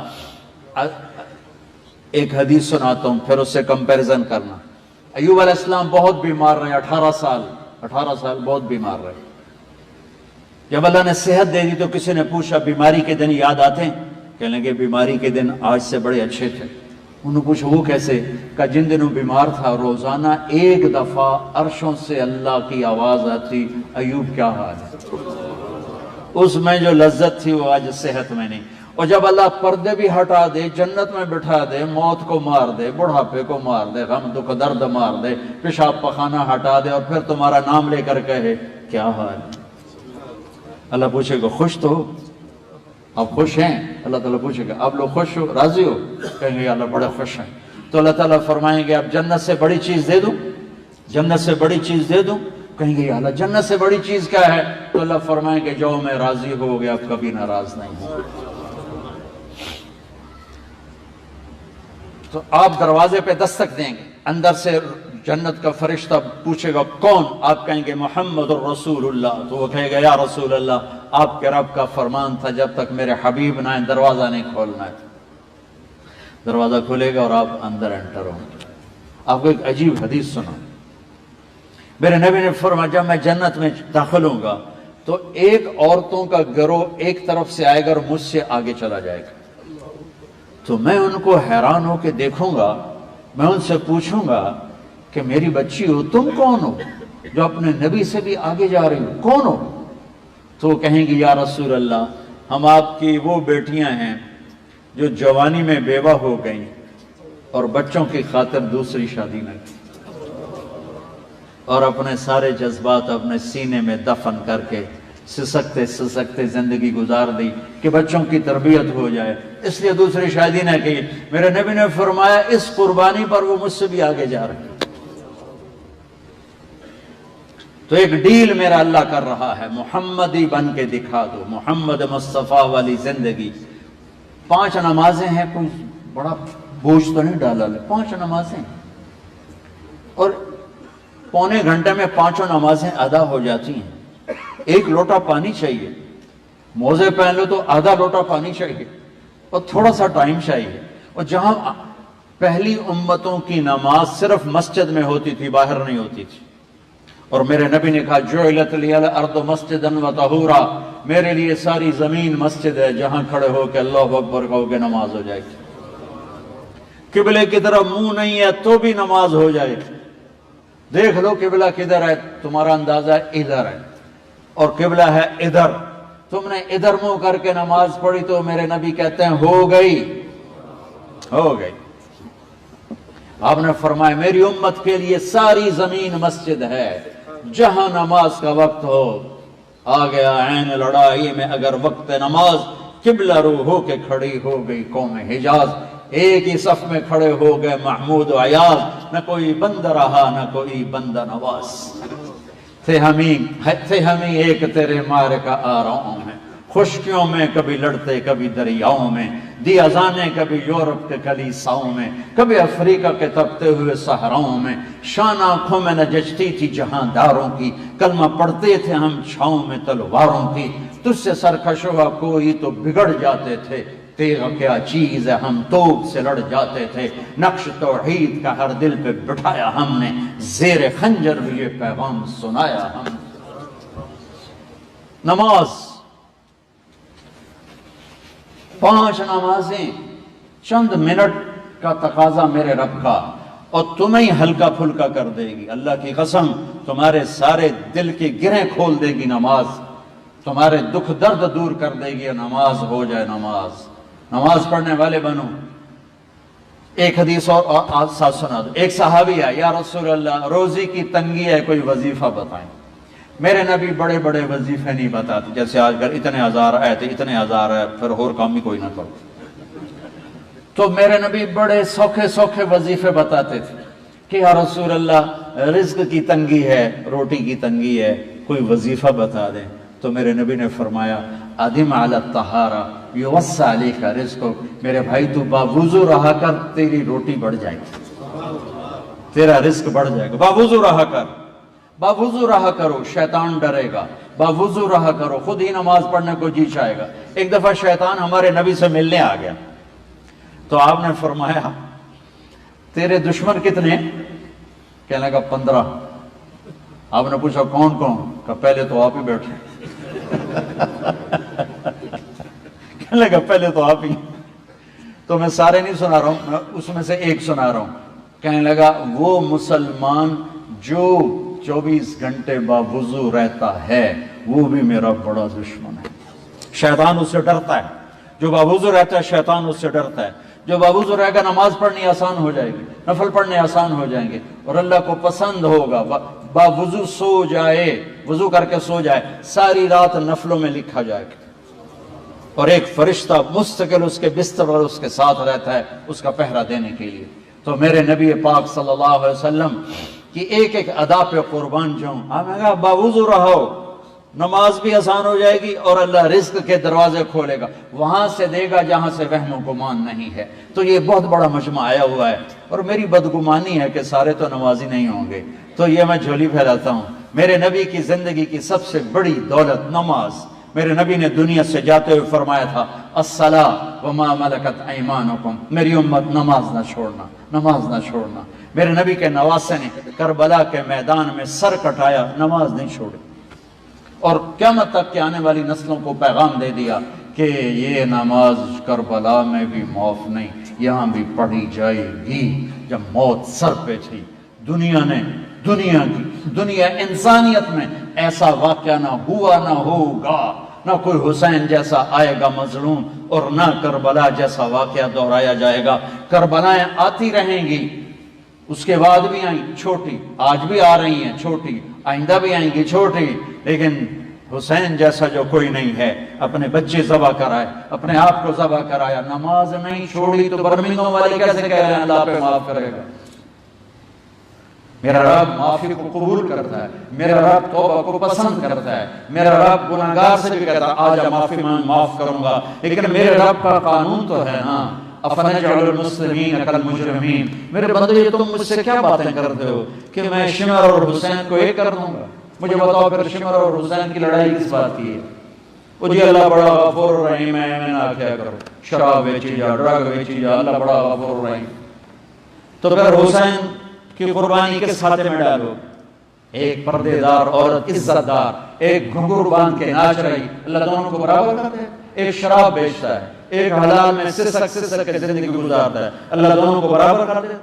ایک حدیث سناتا ہوں پھر اس سے کمپیریزن کرنا۔ ایوب علیہ السلام بہت بیمار رہے، 18 سال بہت بیمار رہے۔ جب اللہ نے صحت دے دی تو کسی نے پوچھا بیماری کے دن یاد آتے ہیں؟ کہنے لگے بیماری کے دن آج سے بڑے اچھے تھے۔ انہوں نے پوچھا وہ کیسے؟ کہ جن دنوں بیمار تھا روزانہ 1 دفعہ عرشوں سے اللہ کی آواز آتی ایوب کیا حال ہے، اس میں جو لذت تھی وہ آج صحت میں نہیں۔ اور جب اللہ پردے بھی ہٹا دے، جنت میں بٹھا دے، موت کو مار دے، بڑھاپے کو مار دے، غم دکھ درد مار دے، پیشاب پخانہ ہٹا دے اور پھر تمہارا نام لے کر کہے کیا حال ہے، اللہ پوچھے گا خوش تو ہو؟ آپ خوش ہیں؟ اللہ تعالیٰ پوچھے گا آپ لوگ خوش ہو، راضی ہو؟ کہیں گے اللہ بڑے خوش ہیں۔ تو اللہ تعالیٰ فرمائیں گے اب جنت سے بڑی چیز دے دوں؟ جنت سے بڑی چیز دے دوں؟ کہیں گے یا اللہ جنت سے بڑی چیز کیا ہے؟ تو اللہ فرمائیں گے جو میں راضی ہو گیا اب کبھی ناراض نہیں ہوں۔ تو آپ دروازے پہ دستک دیں گے، اندر سے جنت کا فرشتہ پوچھے گا کون؟ آپ کہیں گے محمد الرسول اللہ۔ تو وہ کہے گا یا رسول اللہ آپ کے رب کا فرمان تھا جب تک میرے حبیب نہ آئے دروازہ نہیں کھولنا ہے۔ دروازہ کھولے گا اور آپ اندر انٹر ہوں گے۔ آپ کو ایک عجیب حدیث سنا، میرے نبی نے فرمایا جب میں جنت میں داخل ہوں گا تو ایک عورتوں کا گروہ ایک طرف سے آئے گا اور مجھ سے آگے چلا جائے گا، تو میں ان کو حیران ہو کے دیکھوں گا، میں ان سے پوچھوں گا کہ میری بچی ہو تم کون ہو جو اپنے نبی سے بھی آگے جا رہی ہو، کون ہو؟ تو وہ کہیں گی یا رسول اللہ ہم آپ کی وہ بیٹیاں ہیں جو جوانی میں بیوہ ہو گئیں اور بچوں کی خاطر دوسری شادی نہ کی۔ اور اپنے سارے جذبات اپنے سینے میں دفن کر کے سسکتے سسکتے زندگی گزار دی کہ بچوں کی تربیت ہو جائے. اس لیے دوسری شادی نہ کی. میرے نبی نے فرمایا اس قربانی پر وہ مجھ سے بھی آگے جا رہے ہیں. تو ایک ڈیل میرا اللہ کر رہا ہے, محمدی بن کے دکھا دو, محمد مصطفیٰ والی زندگی. 5 نمازیں ہیں, کوئی بڑا بوجھ تو نہیں ڈالا, 5 نمازیں اور پونے گھنٹے میں 5 نمازیں ادا ہو جاتی ہیں. 1 لوٹا پانی چاہیے, موزے پہن لو تو آدھا لوٹا پانی چاہیے اور تھوڑا سا ٹائم چاہیے. اور جہاں پہلی امتوں کی نماز صرف مسجد میں ہوتی تھی, باہر نہیں ہوتی تھی, اور میرے نبی نے کہا جعلت لی الارض مسجدا وطہورا, میرے لیے ساری زمین مسجد ہے, جہاں کھڑے ہو کے اللہ اکبر کہو کہ نماز ہو جائے گی. قبلے کی طرف منہ نہیں ہے تو بھی نماز ہو جائے گی. دیکھ لو قبلہ کدھر ہے, تمہارا اندازہ ادھر ہے, اور قبلہ ہے ادھر, تم نے ادھر منہ کر کے نماز پڑھی تو میرے نبی کہتے ہیں ہو گئی, ہو گئی. آپ نے فرمایا میری امت کے لیے ساری زمین مسجد ہے, جہاں نماز کا وقت ہو. آ گیا عین لڑائی میں اگر وقت نماز, قبلہ رو ہو کے کھڑی ہو گئی قوم حجاز. ایک ہی صف میں کھڑے ہو گئے محمود و عیاض, نہ کوئی بندہ رہا نہ کوئی بندہ نواز. تھے ہمیں ایک تیرے مار کا آراؤں میں, خشکیوں میں کبھی لڑتے کبھی دریاؤں میں, دی اذانیں کبھی یورپ کے کلیساؤں میں, کبھی افریقہ کے تپتے ہوئے صحراؤں میں. شان آنکھوں میں نہ جچتی تھی جہاں داروں کی, کلمہ پڑھتے تھے ہم چھاؤں میں تلواروں کی. تجھ سے سرکش ہوا کوئی تو بگڑ جاتے تھے, تیغ کیا چیز ہے ہم توپ سے لڑ جاتے تھے. نقش توحید کا ہر دل پہ بٹھایا ہم نے, زیر خنجر بھی یہ پیغام سنایا ہم نے. نماز 5 نمازیں چند منٹ کا تقاضا میرے رب کا, اور تمہیں ہلکا پھلکا کر دے گی. اللہ کی قسم تمہارے سارے دل کی گرہیں کھول دے گی نماز, تمہارے دکھ درد دور کر دے گی. نماز ہو جائے, نماز پڑھنے والے بنو. ایک حدیث اور ساتھ سنا دو. ایک صحابی ہے, یا رسول اللہ روزی کی تنگی ہے, کوئی وظیفہ بتائیں. میرے نبی بڑے بڑے وظیفے نہیں بتاتے, جیسے آج کل اتنے ہزار آئے تھے, اتنے ہزار آئے, پھر اور کام بھی کوئی نہ کرو. تو میرے نبی بڑے سوکھے سوکھے وظیفے بتاتے تھے کہ یا رسول اللہ رزق کی تنگی ہے, روٹی کی تنگی ہے, کوئی وظیفہ بتا دیں. تو میرے نبی نے فرمایا ادم علی الطہارہ یوسع علیک رزقک. میرے بھائی تو باوضو رہا کر, تیری روٹی بڑھ جائے گی, تیرا رزق بڑھ جائے گا. باوضو رہا کر, باوضو رہا کرو, شیطان ڈرے گا. باوضو رہا کرو, خود ہی نماز پڑھنے کو جی چاہے گا. ایک دفعہ شیطان ہمارے نبی سے ملنے آ گیا, تو آپ نے فرمایا تیرے دشمن کتنے؟ کہنے لگا 15. آپ نے پوچھا کون کون؟ کہ پہلے تو آپ ہی بیٹھے. کہنے لگا پہلے تو آپ ہی. تو میں سارے نہیں سنا رہا ہوں, میں اس میں سے ایک سنا رہا ہوں. کہنے لگا وہ مسلمان جو 24 گھنٹے باوضو رہتا ہے وہ بھی میرا بڑا دشمن ہے. شیطان اس سے ڈرتا ہے, جو باوضو رہتا ہے شیطان اس سے ڈرتا ہے. جو باوضو رہے گا نماز پڑھنی آسان ہو جائے گی, نفل پڑھنے آسان ہو جائیں گے, اور اللہ کو پسند ہوگا. باوضو سو جائے, وضو کر کے سو جائے, ساری رات نفلوں میں لکھا جائے گا, اور ایک فرشتہ مستقل اس کے بستر اور اس کے ساتھ رہتا ہے اس کا پہرا دینے کے لیے. تو میرے نبی پاک صلی اللہ علیہ وسلم کی ایک ایک ادا پہ قربان جاؤں. آپ نے کہا باوضو رہو, نماز بھی آسان ہو جائے گی اور اللہ رزق کے دروازے کھولے گا, وہاں سے دے گا جہاں سے وہم و گمان نہیں ہے. تو یہ بہت بڑا مجمع آیا ہوا ہے, اور میری بدگمانی ہے کہ سارے تو نمازی نہیں ہوں گے, تو یہ میں جھولی پھیلاتا ہوں. میرے نبی کی زندگی کی سب سے بڑی دولت نماز. میرے نبی نے دنیا سے جاتے ہوئے فرمایا تھا الصلاۃ وما ملکت ایمانکم, میری امت نماز نہ چھوڑنا, نماز نہ چھوڑنا. میرے نبی کے نواسے نے کربلا کے میدان میں سر کٹایا, نماز نہیں چھوڑی, اور قیامت تک کے آنے والی نسلوں کو پیغام دے دیا کہ یہ نماز کربلا میں بھی معاف نہیں, یہاں بھی پڑھی جائے گی. جب موت سر پہ تھی, دنیا انسانیت میں ایسا واقعہ نہ ہوا نہ ہوگا, نہ کوئی حسین جیسا آئے گا مظلوم, اور نہ کربلا جیسا واقعہ دہرایا جائے گا. کربلائیں آتی رہیں گی, اس کے بعد بھی آئیں چھوٹی، آج بھی آ رہی ہیں چھوٹی، آئندہ بھی آئیں گی چھوٹی، لیکن حسین جیسا جو کوئی نہیں ہے، اپنے بچے ذبح کرائے، اپنے آپ کو ذبح کرایا، نماز نہیں چھوڑی، تو برمنگھم والے کیسے کہہ رہے ہیں اللہ پہ معاف کرے گا؟ میرا رب معافی کو قبول کرتا ہے، میرا رب توبہ کو پسند کرتا ہے، میرا رب گناہگار سے بھی کہتا ہے آجا معافی مانگ، معاف کروں گا، لیکن میرے رب کا قانون تو ہے نا، افنجعل المسلمین کالمجرمین، میرے بندے یہ تم مجھ سے کیا باتیں کرتے ہو کہ میں شمر اور حسین کو ایک کر دوں گا؟ مجھے بتاؤ پھر شمر اور حسین کی لڑائی کس بات کی ہے؟ وہ جی اللہ بڑا غفور رحیم ہے، میں نہ کیا کرو، شراب بیچی جا، ڈرگ بیچی جا، اللہ بڑا غفور رحیم، تو پھر حسین کی قربانی کس ہاتھ میں ڈالو؟ ایک پردے دار عورت عزت دار ایک گھنگرو باندھ کے ناچ رہی، اللہ دونوں کو برابر کرتے ہیں؟ ایک شراب بیچتا ہے، ایک حلال میں سسک کے زندگی گزارتا ہے، اللہ دونوں کو برابر کر دے؟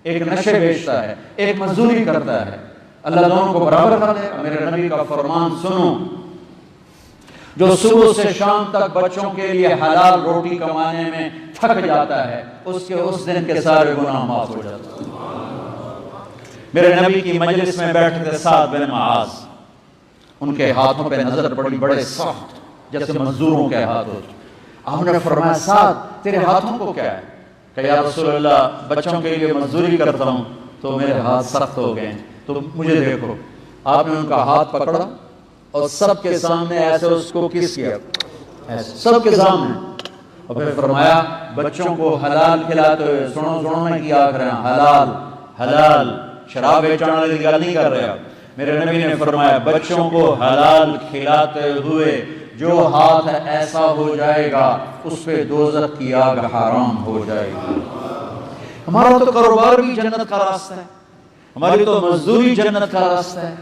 ایک نشے بیچتا ہے، ایک مزدوری کرتا ہے، اللہ دونوں کو برابر کر دے؟ میرے نبی کا فرمان سنو، جو صبح سے شام تک بچوں کے لیے حلال روٹی کمانے میں تھک جاتا ہے، اس کے اس دن کے سارے گناہ معاف ہو جاتے ہیں۔ میرے نبی کی مجلس میں بیٹھے تھے سعد بن معاذ، ان کے ہاتھوں پہ نظر پڑی، بڑے سخت جیسے مزدوروں کے ہاتھ ہوتے۔ آپ نے فرمایا سعد تیرے ہاتھوں کو کیا ہے؟ کہ یا رسول اللہ بچوں کے لیے مزدوری کرتا ہوں تو میرے ہاتھ سخت ہو گئے، تو مجھے دیکھو۔ آپ نے ان کا ہاتھ پکڑا اور سب کے سامنے ایسے اس کو کس کیا، ایسے سب کے سامنے، اور پھر فرمایا بچوں کو حلال کھلاتے ہوئے سنو میں کیا کر رہے ہیں، حلال حلال، شراب بیچنے والی گل نہیں کر رہے آپ۔ میرے نبی نے فرمایا بچوں کو حلال کھلاتے ہوئے جو ہاتھ ایسا ہو جائے گا اس پہ دوزخ کی آگ حرام ہو جائے گی۔ ہمارا تو کاروبار بھی جنت کا راستہ ہے، ہماری تو مزدوری جنت کا راستہ ہے،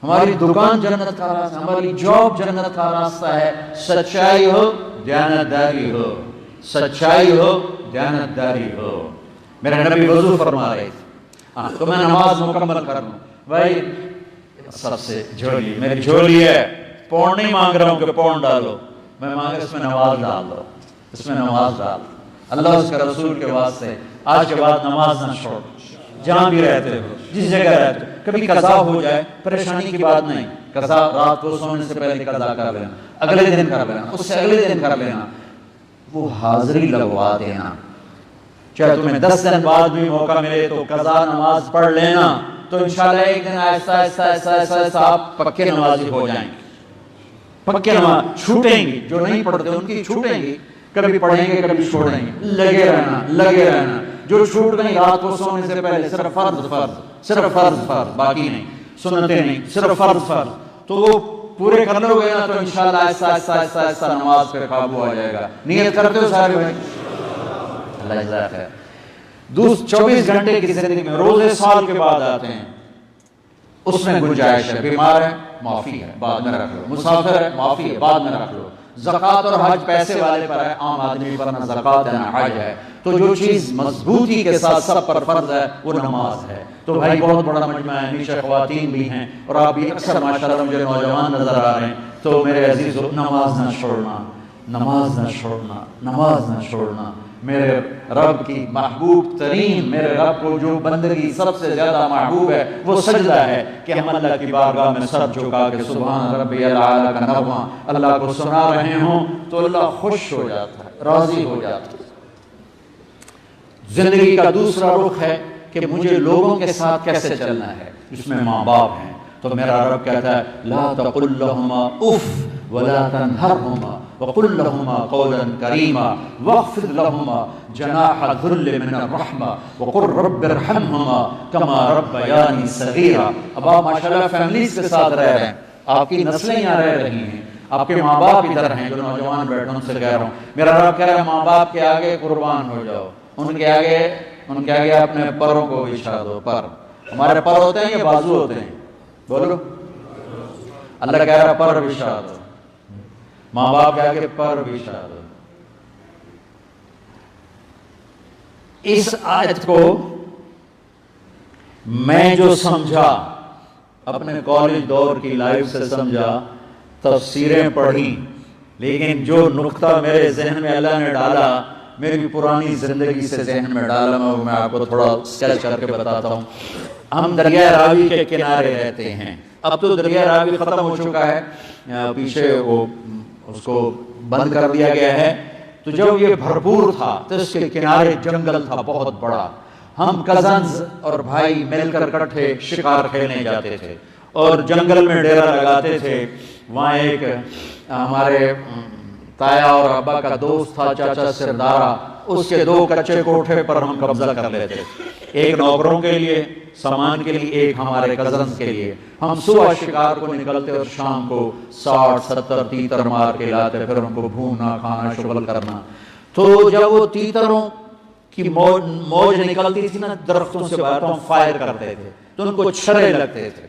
ہماری دکان جنت کا راستہ ہے، ہماری جاب جنت کا راستہ ہے۔ سچائی ہو دیانتداری ہو، سچائی ہو دیانتداری ہو۔ میرے نبی وضو فرما رہے تھے، تو میں نماز مکمل کر لوں، بھائی سب سے جھولی میری جھولی ہے، پون نہیں مانگ رہا ہوں کہ پون ڈالو، میں مانگ اس میں نماز ڈال دو، اس میں نماز ڈال، اللہ اس کے رسول کے واسطے آج کے بعد نماز نہ چھوڑ، جہاں بھی رہتے ہو، جس جگہ رہتے ہو، کبھی قضا ہو جائے پریشانی کی بات نہیں، قضا رات کو سونے سے پہلے قضا کر لینا، اگلے دن کر لینا، اس سے اگلے دن کر لینا، وہ حاضری لگوا دینا، چاہے تمہیں 10 دن بعد بھی موقع ملے تو قضا نماز پڑھ لینا، تو انشاءاللہ ایک دن آہستہ آہستہ آپ پکے نمازی ہو جائیں گے، پکے نماز چھوٹیں گی، جو نہیں پڑھتے ان کی چھوٹیں گی، کبھی پڑھیں گے کبھی چھوڑیں گے، لگے رہنا، جو چھوٹ گئی رات کو سونے سے پہلے صرف فرض، باقی نہیں، سنتیں نہیں، صرف فرض، تو وہ پورے کر لو گے نا تو انشاءاللہ آہستہ نماز پہ قابو آ جائے گا۔ نیت کرتے ہو سارے بھائی؟ اللہ جزاک خیر۔ 24 گھنٹے کی زندگی میں روزے سال کے بعد آتے ہیں، اس میں گنجائش ہے، بیمار ہے معافی ہے بعد میں رکھ لو، مسافر ہے معافی ہے بعد میں رکھ لو، زکوٰۃ اور حج پیسے والے پر ہے، عام آدمی پر نہ زکوٰۃ ہے نہ حج ہے، تو جو چیز مضبوطی کے ساتھ سب پر فرض ہے وہ نماز ہے۔ تو بھائی بہت بڑا مجمع ہے، نیچے خواتین بھی ہیں اور آپ بھی اکثر ماشاءاللہ مجھے نوجوان نظر آ رہے ہیں، تو میرے عزیزو نماز نہ چھوڑنا، نماز نہ چھوڑنا، نماز نہ چھوڑنا۔ میرے رب کی محبوب ترین، میرے رب کو جو بندگی سب سے زیادہ محبوب ہے وہ سجدہ ہے کہ ہم اللہ کی بارگاہ میں سر جھکا کے سبحان ربی الاعلیٰ کا نغمہ اللہ کو سنا رہے ہوں تو اللہ خوش ہو جاتا ہے، راضی ہو جاتا ہے۔ زندگی کا دوسرا رخ ہے کہ مجھے لوگوں کے ساتھ کیسے چلنا ہے، جس میں ماں باپ ہیں، تو میرا رب کہتا ہے لا تقل لهما اف ولا تنهرهما وقل لهما قولا كريما واخفض لهما جناح الذل من الرحمة وقل رب ارحمهما كما ربياني صغيرا۔ اب آپ ماشاءاللہ فیملیز کے ساتھ رہ رہے ہیں، آپ کی نسلیں یہاں رہ رہی ہیں، آپ کے ماں باپ ادھر ہیں، جو نوجوان بیٹھے ان سے کہہ رہا ہوں، میرا رب کہہ رہا ہے ماں باپ کے آگے قربان ہو جاؤ، ان کے آگے اپنے پروں کو بچھا دو۔ پر ہمارے پر ہوتے ہیں یا بازو ہوتے ہیں؟ بولو، اللہ کہہ رہا پر بچھا دو، ماں باپ کے آگے پر بچھا دو۔ اس آیت کو میں جو سمجھا، اپنے کالج دور کی لائف سے سمجھا، تفسیریں پڑھی، لیکن جو نقطہ میرے ذہن میں اللہ نے ڈالا میری پرانی زندگی سے ذہن میں ڈالا، میں آپ کو تھوڑا اسکیچ کر کے بتاتا ہوں۔ ہم دریائے راوی کے کنارے رہتے ہیں، اب تو دریائے راوی ختم ہو چکا ہے، پیچھے وہ اس کو بند کر دیا گیا ہے، تو جب یہ بھرپور تھا تو اس کے کنارے جنگل تھا بہت بڑا، ہم کزنز اور بھائی مل کر کٹھے شکار کھیلنے جاتے تھے اور جنگل میں ڈیرا لگاتے تھے۔ وہاں ایک ہمارے تایا اور ابا کا دوست تھا چاچا سردارا، اس کے 2 کچے کوٹھے پر ہم قبضہ کر لیتے، ایک نوکروں کے لیے سامان کے لیے، ایک ہمارے کزنز کے لیے۔ ہم صبح شکار کو نکلتے اور شام کو 60-70 تیتر مار کے لاتے، پھر ان کو بھوننا کھانا شغل کرنا۔ تو جب وہ تیتروں کی موج نکلتی تھی نا درختوں سے باہر، تو ہم فائر کرتے تھے تو ان کو چھرے لگتے تھے،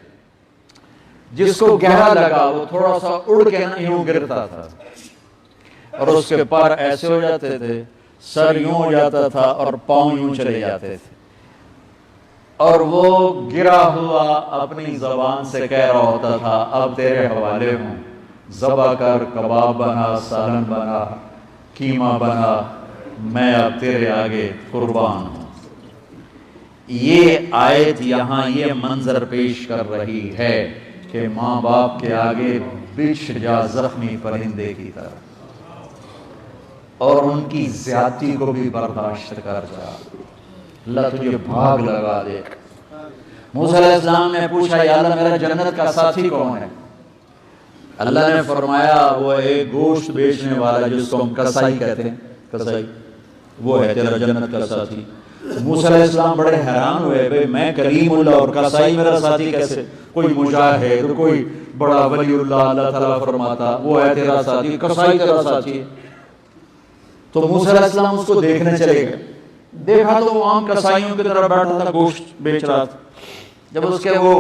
جس کو گہرا لگا وہ تھوڑا سا اڑ کے نا یوں گرتا تھا اور اس کے پر ایسے ہو جاتے تھے، سر یوں ہو جاتا تھا اور پاؤں یوں چلے جاتے تھے، اور وہ گرا ہوا اپنی زبان سے کہہ رہا ہوتا تھا اب تیرے حوالے ہوں، ذبح کر، کباب بنا، سالن بنا، قیمہ بنا، میں اب تیرے آگے قربان ہوں۔ یہ آیت یہاں یہ منظر پیش کر رہی ہے کہ ماں باپ کے آگے بچھ جا زخمی پرندے کی طرح، اور ان کی زیادتی کو بھی برداشت کر جا، اللہ تجھے بھاگ لگا دے۔ موسیٰ علیہ السلام نے پوچھا یا اللہ میرا جنت کا ساتھی کون ہے؟ اللہ نے فرمایا وہ ایک گوشت بیچنے والا جس کو ہم کسائی کہتے ہیں، کسائی، وہ ہے تیرا جنت کا ساتھی۔ موسیٰ علیہ السلام بڑے حیران ہوئے، بھئی میں کلیم اللہ اور کسائی میرا ساتھی کیسے؟ کوئی مجاہد، کوئی بڑا ولی اللہ، اللہ تعالیٰ فرماتا وہ ہے تیرا ساتھی، کسائی تیرا ساتھی ہے۔ تو موسیٰ علیہ السلام اس کو دیکھنے چلے گئے، دیکھا تو وہ عام کسائیوں کی طرح بیٹھا تھا، گوشت بیچ رہا تھا۔ جب اس کے وہ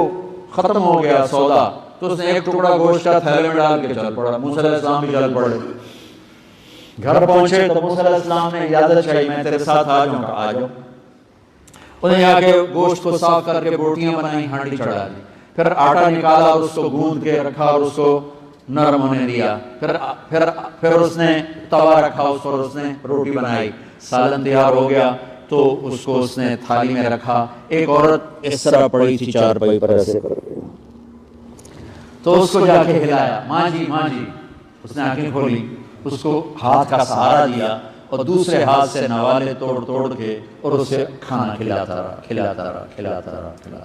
ختم ہو گیا سودا تو اس نے ایک ٹکڑا گوشت کا تھیلے میں ڈال کے چل پڑا، موسیٰ علیہ السلام بھی چل پڑے۔ گھر پہنچے تو موسیٰ علیہ السلام نے اجازت چاہی میں تیرے ساتھ آ جاؤں گا، آ جاؤ۔ انہیں آ کے گوشت کو صاف کر کے بوٹیاں بنائی، ہانڈی چڑھا دی، پھر آٹا نکالا اور اس کو گوندھ کے رکھا اور اس کو نرم ہونے دیا، پھر اس نے توا رکھا اس پر، اس نے روٹی بنائی، سالن تیار ہو گیا تو اس کو اس نے تھالی میں رکھا۔ ایک عورت اس طرح پڑی تھی چارپائی پر ایسے کر کے، تو اس کو جا کے ہلایا، ماں جی ماں جی، اس نے آنکھیں کھولی، اس کو ہاتھ کا سہارا دیا اور دوسرے ہاتھ سے نوالے توڑ توڑ کے اور اسے کھانا کھلاتا رہا۔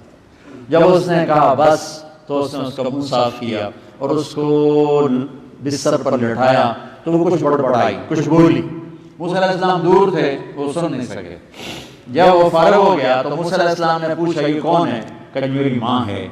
جب اس نے کہا بس تو اس نے اس کا منہ صاف کیا اور اس کو بستر پر لٹھایا تو وہ کچھ بڑبڑائی، کچھ بولی۔ موسیٰ علیہ السلام دور تھے، وہ سن نہیں سکے۔ جب وہ فارغ ہو گیا تو موسیٰ علیہ السلام نے پوچھا یہ کون ہے؟ کہ میری ماں ہے،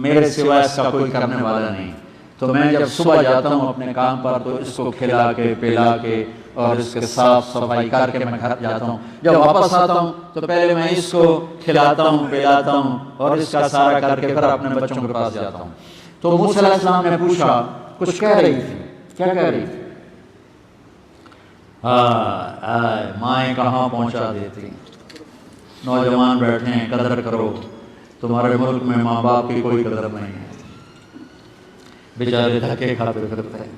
میرے سوا اس کا کوئی کرنے والا نہیں، تو میں جب صبح جاتا ہوں اپنے کام پر تو اس کو کھلا کے پلا کے اور اس کے صاف صفائی کر کے میں گھر جاتا ہوں، جب واپس آتا ہوں تو پہلے میں اس کو کھلاتا ہوں پلاتا ہوں اور اس کا سارا کر کے پھر اپنے بچوں کے پاس جاتا ہوں۔ تو موسیٰ علیہ السلام نے پوچھا کچھ کہہ رہی تھی، کیا کہہ رہی تھی؟ مائیں کہاں پہنچا دیتی، نوجوان بیٹھے ہیں، قدر کرو، تمہارے ملک میں ماں باپ کی کوئی قدر نہیں ہے، بیچارے دھکے کھاتے پھرتے ہیں۔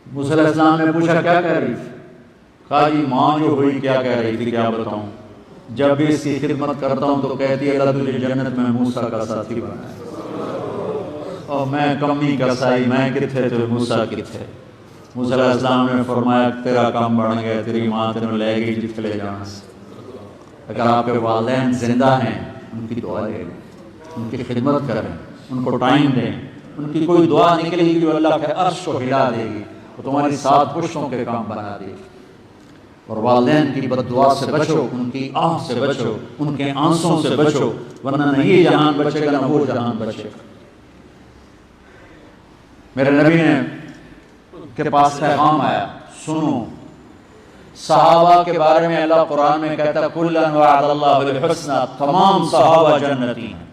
موسیٰ علیہ السلام نے پوچھا کیا کہہ رہی تھی؟ کہا جی ماں جو ہوئی کیا کہہ رہی تھی کیا بتاؤں، جب بھی اس کی خدمت کرتا ہوں تو کہتی ہے اللہ تجھے جنت میں موسیٰ کا ساتھی بنائے، اور میں کمی کسائی، میں کتھے تو موسیٰ کتھے۔ موسیٰ علیہ السلام نے فرمایا تیرا کام بڑھ گیا، تیری ماں تینوں لے گی جت لے جانا سے۔ اگر آپ کے والدین زندہ ہیں ان کی دعا لے لیں، ان کی خدمت کریں، ان کو ٹائم دیں، ان کی کوئی دعا نکلے گی جو اللہ کے عرش کو ہلا دے گی، وہ تمہاری 7 پشتوں کے کام بنا دے گی۔ اور والدین کی بد دعا سے بچو، ان کی آہ سے بچو، ان کے آنسوں سے بچو، ورنہ نہ یہ جہان بچے گا نہ وہ جہان بچے گا۔ میرے نبی نے کے پاس پیغام آیا، سنو صحابہ کے بارے میں اللہ قرآن میں کہتا ہے کُلًا وعد اللہ بالحسنى، تمام صحابہ جنتی ہیں،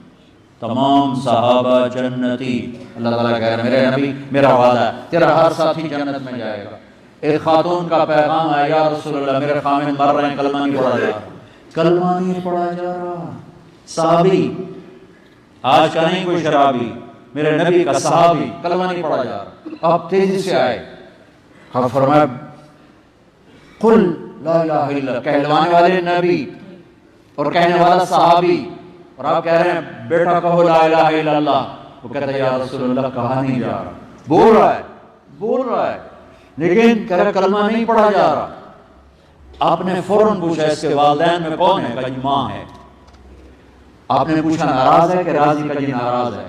تمام صحابہ جنتی۔ اللہ تعالیٰ کہہ رہا ہے میرے نبی میرا وعدہ ہے تیرا ہر ساتھی جنت میں جائے گا۔ ایک خاتون کا پیغام آیا یا رسول اللہ میرے خامن مر رہے ہیں، کلمہ نہیں پڑھا جا رہا، کلمہ نہیں پڑھا جا رہا۔ صحابی، آج کا نہیں کوئی شرابی، میرے نبی کا صحابی، کلمہ نہیں پڑھا جا رہا، آپ تیزی سے آئے، آپ فرمایا قل لا الہ الا اللہ، کہلوانے والے نبی اور کہنے والا صحابی، اور آپ کہہ رہے ہیں بیٹا کہو لا الہ الا اللہ۔ وہ کہتا ہے یا رسول اللہ کہا نہیں جا رہا، بول رہا ہے لیکن کہہ رہا کلمہ نہیں پڑھا جا رہا۔ آپ نے فوراً پوچھا اس کے والدین میں کون ہے؟ کہا جی ماں ہے۔ آپ نے پوچھا ناراض ہے کہ راضی؟ کہا جی ناراض ہے۔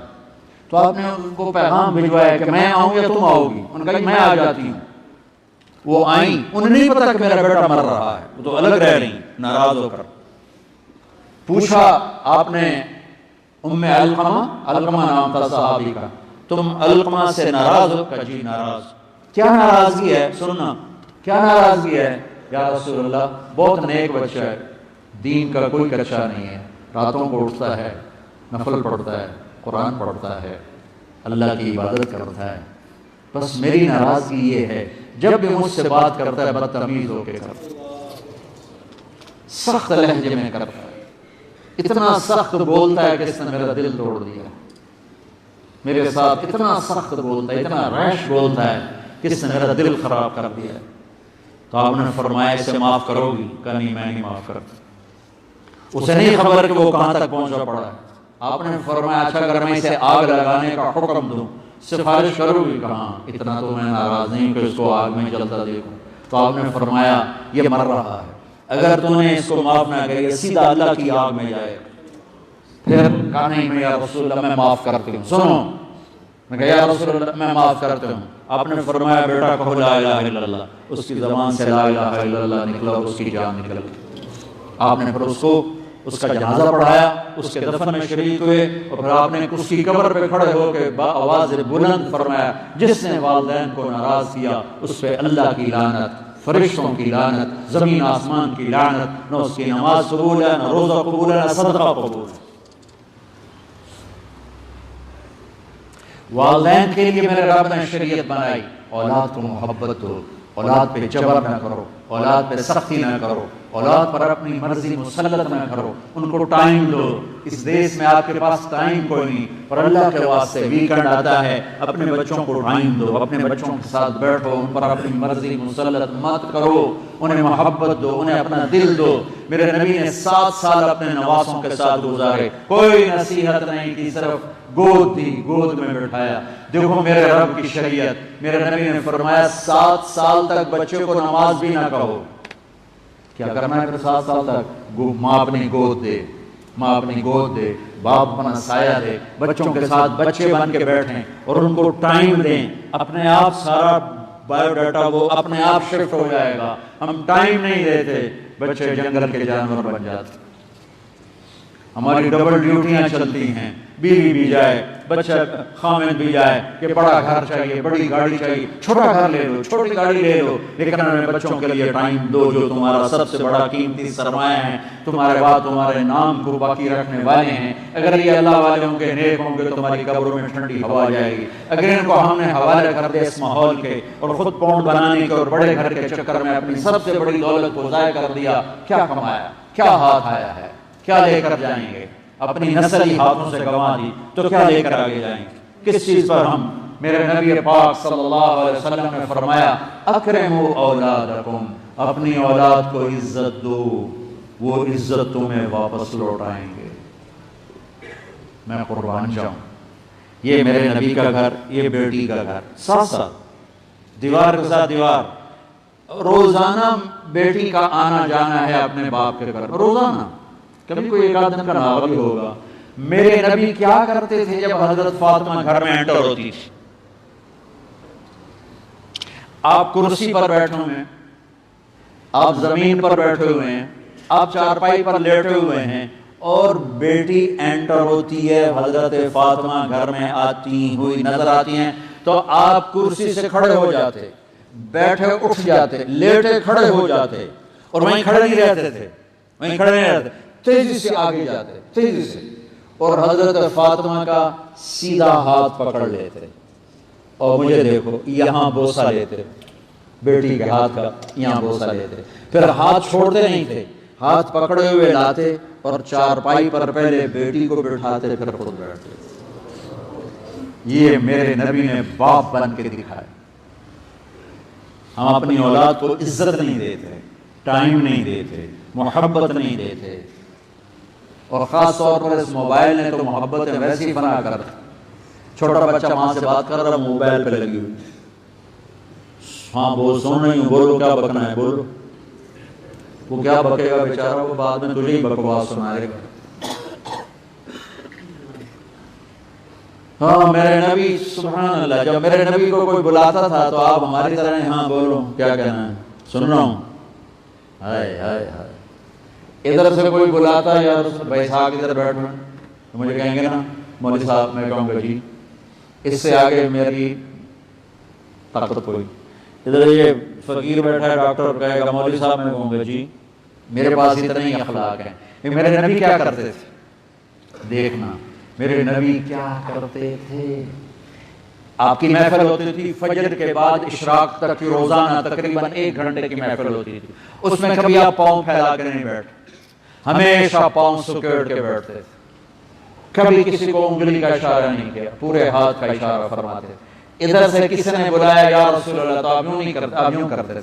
تو آپ نے ان کو پیغام بھجوایا کہ میں آؤں یا تم آؤ گی؟ انہوں نے کہا میں آ جاتی ہوں۔ وہ آئیں، انہیں نہیں پتا کہ میرا بیٹا مر رہا ہے، وہ تو الگ رہ رہی ناراض ہو کر۔ پوچھا آپ نے ام علقمہ نام تھا صحابی کا، تم علقمہ سے ناراض ہو؟ کہا جی ناراض۔ کیا ناراضگی ہے؟ سننا، کیا ناراضگی ہے؟ یا رسول اللہ بہت نیک بچہ ہے، دین کا کوئی کچا نہیں ہے، راتوں کو اٹھتا ہے، نفل پڑھتا ہے، قرآن پڑھتا ہے، اللہ کی عبادت کرتا ہے، بس میری ناراضگی یہ ہے جب بھی مجھ سے بات کرتا ہے بدتمیز ہو کے کرتا ہے، سخت لہجے میں کرتا ہے، اتنا سخت بولتا ہے کہ اس نے میرا دل توڑ دیا، میرے ساتھ اتنا سخت بولتا ہے، اتنا ریش بولتا ہے کہ اس نے میرا دل خراب کر دیا۔ تو آپ نے فرمایا اسے معاف کرو گی؟ کہا نہیں میں نہیں معاف کرتا۔ اسے نہیں خبر کہ وہ کہاں تک پہنچا پڑا ہے۔ آپ نے فرمایا اچھا اگر میں اسے آگ لگانے کا حکم دوں سفارش کرو گی؟ کہاں، اتنا تو میں ناراض نہیں کہ اس کو آگ میں جلتا دیکھوں۔ تو آپ نے فرمایا یہ مر رہا ہے، اگر تو نے اس کو معاف نہ کیا سیدھا اللہ کی آگ میں جائے گا۔ پھر کہا نہیں میں یا رسول اللہ میں معاف کرتی ہوں۔ سنو، میں کہا یا رسول اللہ میں معاف کرتا ہوں۔ آپ نے فرمایا بیٹا کہو لا الہ الا اللہ، اس کی زبان سے لا الہ الا اللہ نکلا اور اس کی جان نکل گئی۔ آپ نے پھر اس کا جنازہ پڑھایا، اس کے دفن میں شریک ہوئے، اور پھر آپ نے اس کی قبر پہ کھڑے ہو کے آواز بلند فرمایا جس نے والدین کو ناراض کیا اس پہ اللہ کی لعنت، فرشتوں کی لعنت، زمین آسمان کی لعنت، نہ اس کی نماز قبول ہے، نہ روزہ قبول ہے، نہ صدقہ قبول ہے۔ والدین کے لیے میرے رب نے شریعت بنائی، اولاد کو محبت دو، اولاد پہ جبر نہ کرو، اولاد پہ سختی نہ کرو، اولاد پر اپنی مرضی مسلط نہ کرو، ان کو ٹائم دو۔ اس دیش میں آپ کے پاس ٹائم کوئی نہیں، پر اللہ کے واسطے ویکنڈ آتا ہے، اپنے بچوں کو ٹائم دو، اپنے بچوں کے ساتھ بیٹھو، ان پر اپنی مرضی مسلط مت کرو، انہیں محبت دو، انہیں اپنا دل دو۔ میرے نبی نے 7 سال اپنے نواسوں کے ساتھ گزارے، کوئی نصیحت نہیں کی، صرف گود دی، گود میں بٹھایا۔ دیکھو میرے رب کی شریعت، میرے نبی نے فرمایا 7 سال تک بچے کو نماز بھی نہ کہو۔ کیا کرنا ہے پھر 7 سال تک؟ ماں اپنی گود دے، ماں اپنی گود دے، باپ اپنا سایہ دے، بچوں کے ساتھ بچے بن کے بیٹھیں اور ان کو ٹائم دیں۔ اپنے آپ سارا بایو ڈاٹا وہ اپنے آپ شفٹ ہو جائے گا۔ ہم ٹائم نہیں دیتے، بچے جنگل کے جانور بن جاتے۔ ہماری ڈبل ڈیوٹیاں چلتی ہیں، بیوی بھی جائے، بچہ خامد بھی جائے کہ بڑا گھر چاہیے، بڑی گاڑی چاہیے، چھوٹا گھر لے لو، چھوٹی گاڑی لے لو، لیکن ہمیں بچوں کے لیے ٹائم دو جو تمہارا سب سے بڑا قیمتی سرمایہ ہے، تمہارے بعد تمہارے نام کو باقی رکھنے والے ہیں۔ اگر یہ اللہ والے ہوں گے، نیک ہوں گے، تمہاری قبروں میں ٹھنڈی ہوا جائے گی۔ اگر ان کو ہم نے حوالے کر دیا اس ماحول کے اور خود پاؤنڈ بنانے کے اور بڑے گھر کے چکر میں اپنی سب سے بڑی دولت کو ضائع کر دیا، کیا کمایا، کیا ہاتھ آیا ہے، کیا لے کر جائیں گے؟ اپنی نسل ہی ہاتھوں سے گنوا دی تو کیا لے کر آگے جائیں گے؟ کس چیز پر ہم؟ میرے نبی پاک صلی اللہ علیہ وسلم نے فرمایا اکرموا اولادکم، اپنی اولاد کو عزت دو، وہ عزت تمہیں واپس لوٹائیں گے۔ میں قربان جاؤں، یہ میرے نبی کا گھر، یہ بیٹی کا گھر، ساتھ ساتھ دیوار کے ساتھ دیوار، روزانہ بیٹی کا آنا جانا ہے اپنے باپ کے گھر، روزانہ، کبھی کوئی ایک آدھ دن کا ناغہ بھی ہوگا۔ میرے نبی کیا کرتے تھے جب حضرت فاطمہ گھر میں انٹر ہوتی تھی؟ آپ کرسی پر بیٹھے ہوئے ہیں، آپ زمین پر بیٹھے ہوئے ہیں، آپ چارپائی پر لیٹے ہوئے ہیں، اور بیٹی انٹر ہوتی ہے، حضرت فاطمہ گھر میں آتی ہوئی نظر آتی ہیں تو آپ کرسی سے کھڑے ہو جاتے، بیٹھے اٹھ جاتے، لیٹے کھڑے ہو جاتے، اور وہیں کھڑے نہیں رہتے تھے، وہیں کھڑے نہیں رہتے، تیزی سے آگے جاتے، تیزی سے، اور حضرت فاطمہ کا سیدھا ہاتھ پکڑ لیتے، اور مجھے دیکھو یہاں بوسہ لیتے، بیٹی کے ہاتھ کا یہاں بوسہ لیتے، پھر ہاتھ چھوڑتے نہیں تھے، ہاتھ پکڑے ہوئے لاتے اور چارپائی پر پہلے بیٹی کو بٹھاتے، پھر خود بیٹھتے۔ یہ میرے نبی نے باپ بن کے دکھایا. ہم اپنی اولاد کو عزت نہیں دیتے، ٹائم نہیں دیتے، محبت نہیں دیتے، اور خاص طور پر اس موبائل نے تو محبتیں ویسی فنا کر. چھوٹا بچہ ماں سے بات کر رہا، موبائل پہ لگی ہوئی. ہاں بول، سن رہی ہوں، بولو کیا بکنا ہے، بولو. وہ کیا بکے گا بیچارہ، وہ بعد میں تجھے ہی بکواس سنائے گا. ہاں میرے نبی، سبحان اللہ، جب میرے نبی کو کوئی بلاتا تھا تو آپ ہماری طرح ہیں، ہاں بولو کیا کہنا ہے، سن رہا ہوں. ہائے ہائے ہائے. ادھر سے کوئی بلاتا ہے، یار بھائی صاحب ادھر بیٹھو، تو مجھے کہیں گے نا مولوی صاحب، میں کہوں گا جی اس سے آگے میری طاقت کوئی. ادھر یہ فقیر بیٹھا ہے، ڈاکٹر کہے گا مولوی صاحب، میں کہوں گا جی میرے پاس اتنے ہی اخلاق ہیں. میرے نبی کیا کرتے تھے دیکھنا، میرے نبی کیا کرتے تھے. آپ کی محفل ہوتی تھی فجر کے بعد عشراق تک کی، روزانہ تقریباً 1 گھنٹے کی محفل ہوتی تھی. اس میں کبھی آپ پاؤں پھیلا کے نہیں بیٹھتے، ہمیشہ پاؤں سکیڑ کے بیٹھتے تھے. کبھی کسی کو انگلی کا اشارہ نہیں کیا، پورے ہاتھ کا اشارہ فرماتے تھے. ادھر سے کسی نے بلایا یا رسول اللہ، تو آپ یوں نہیں کرتے، آپ یوں کرتے تھے.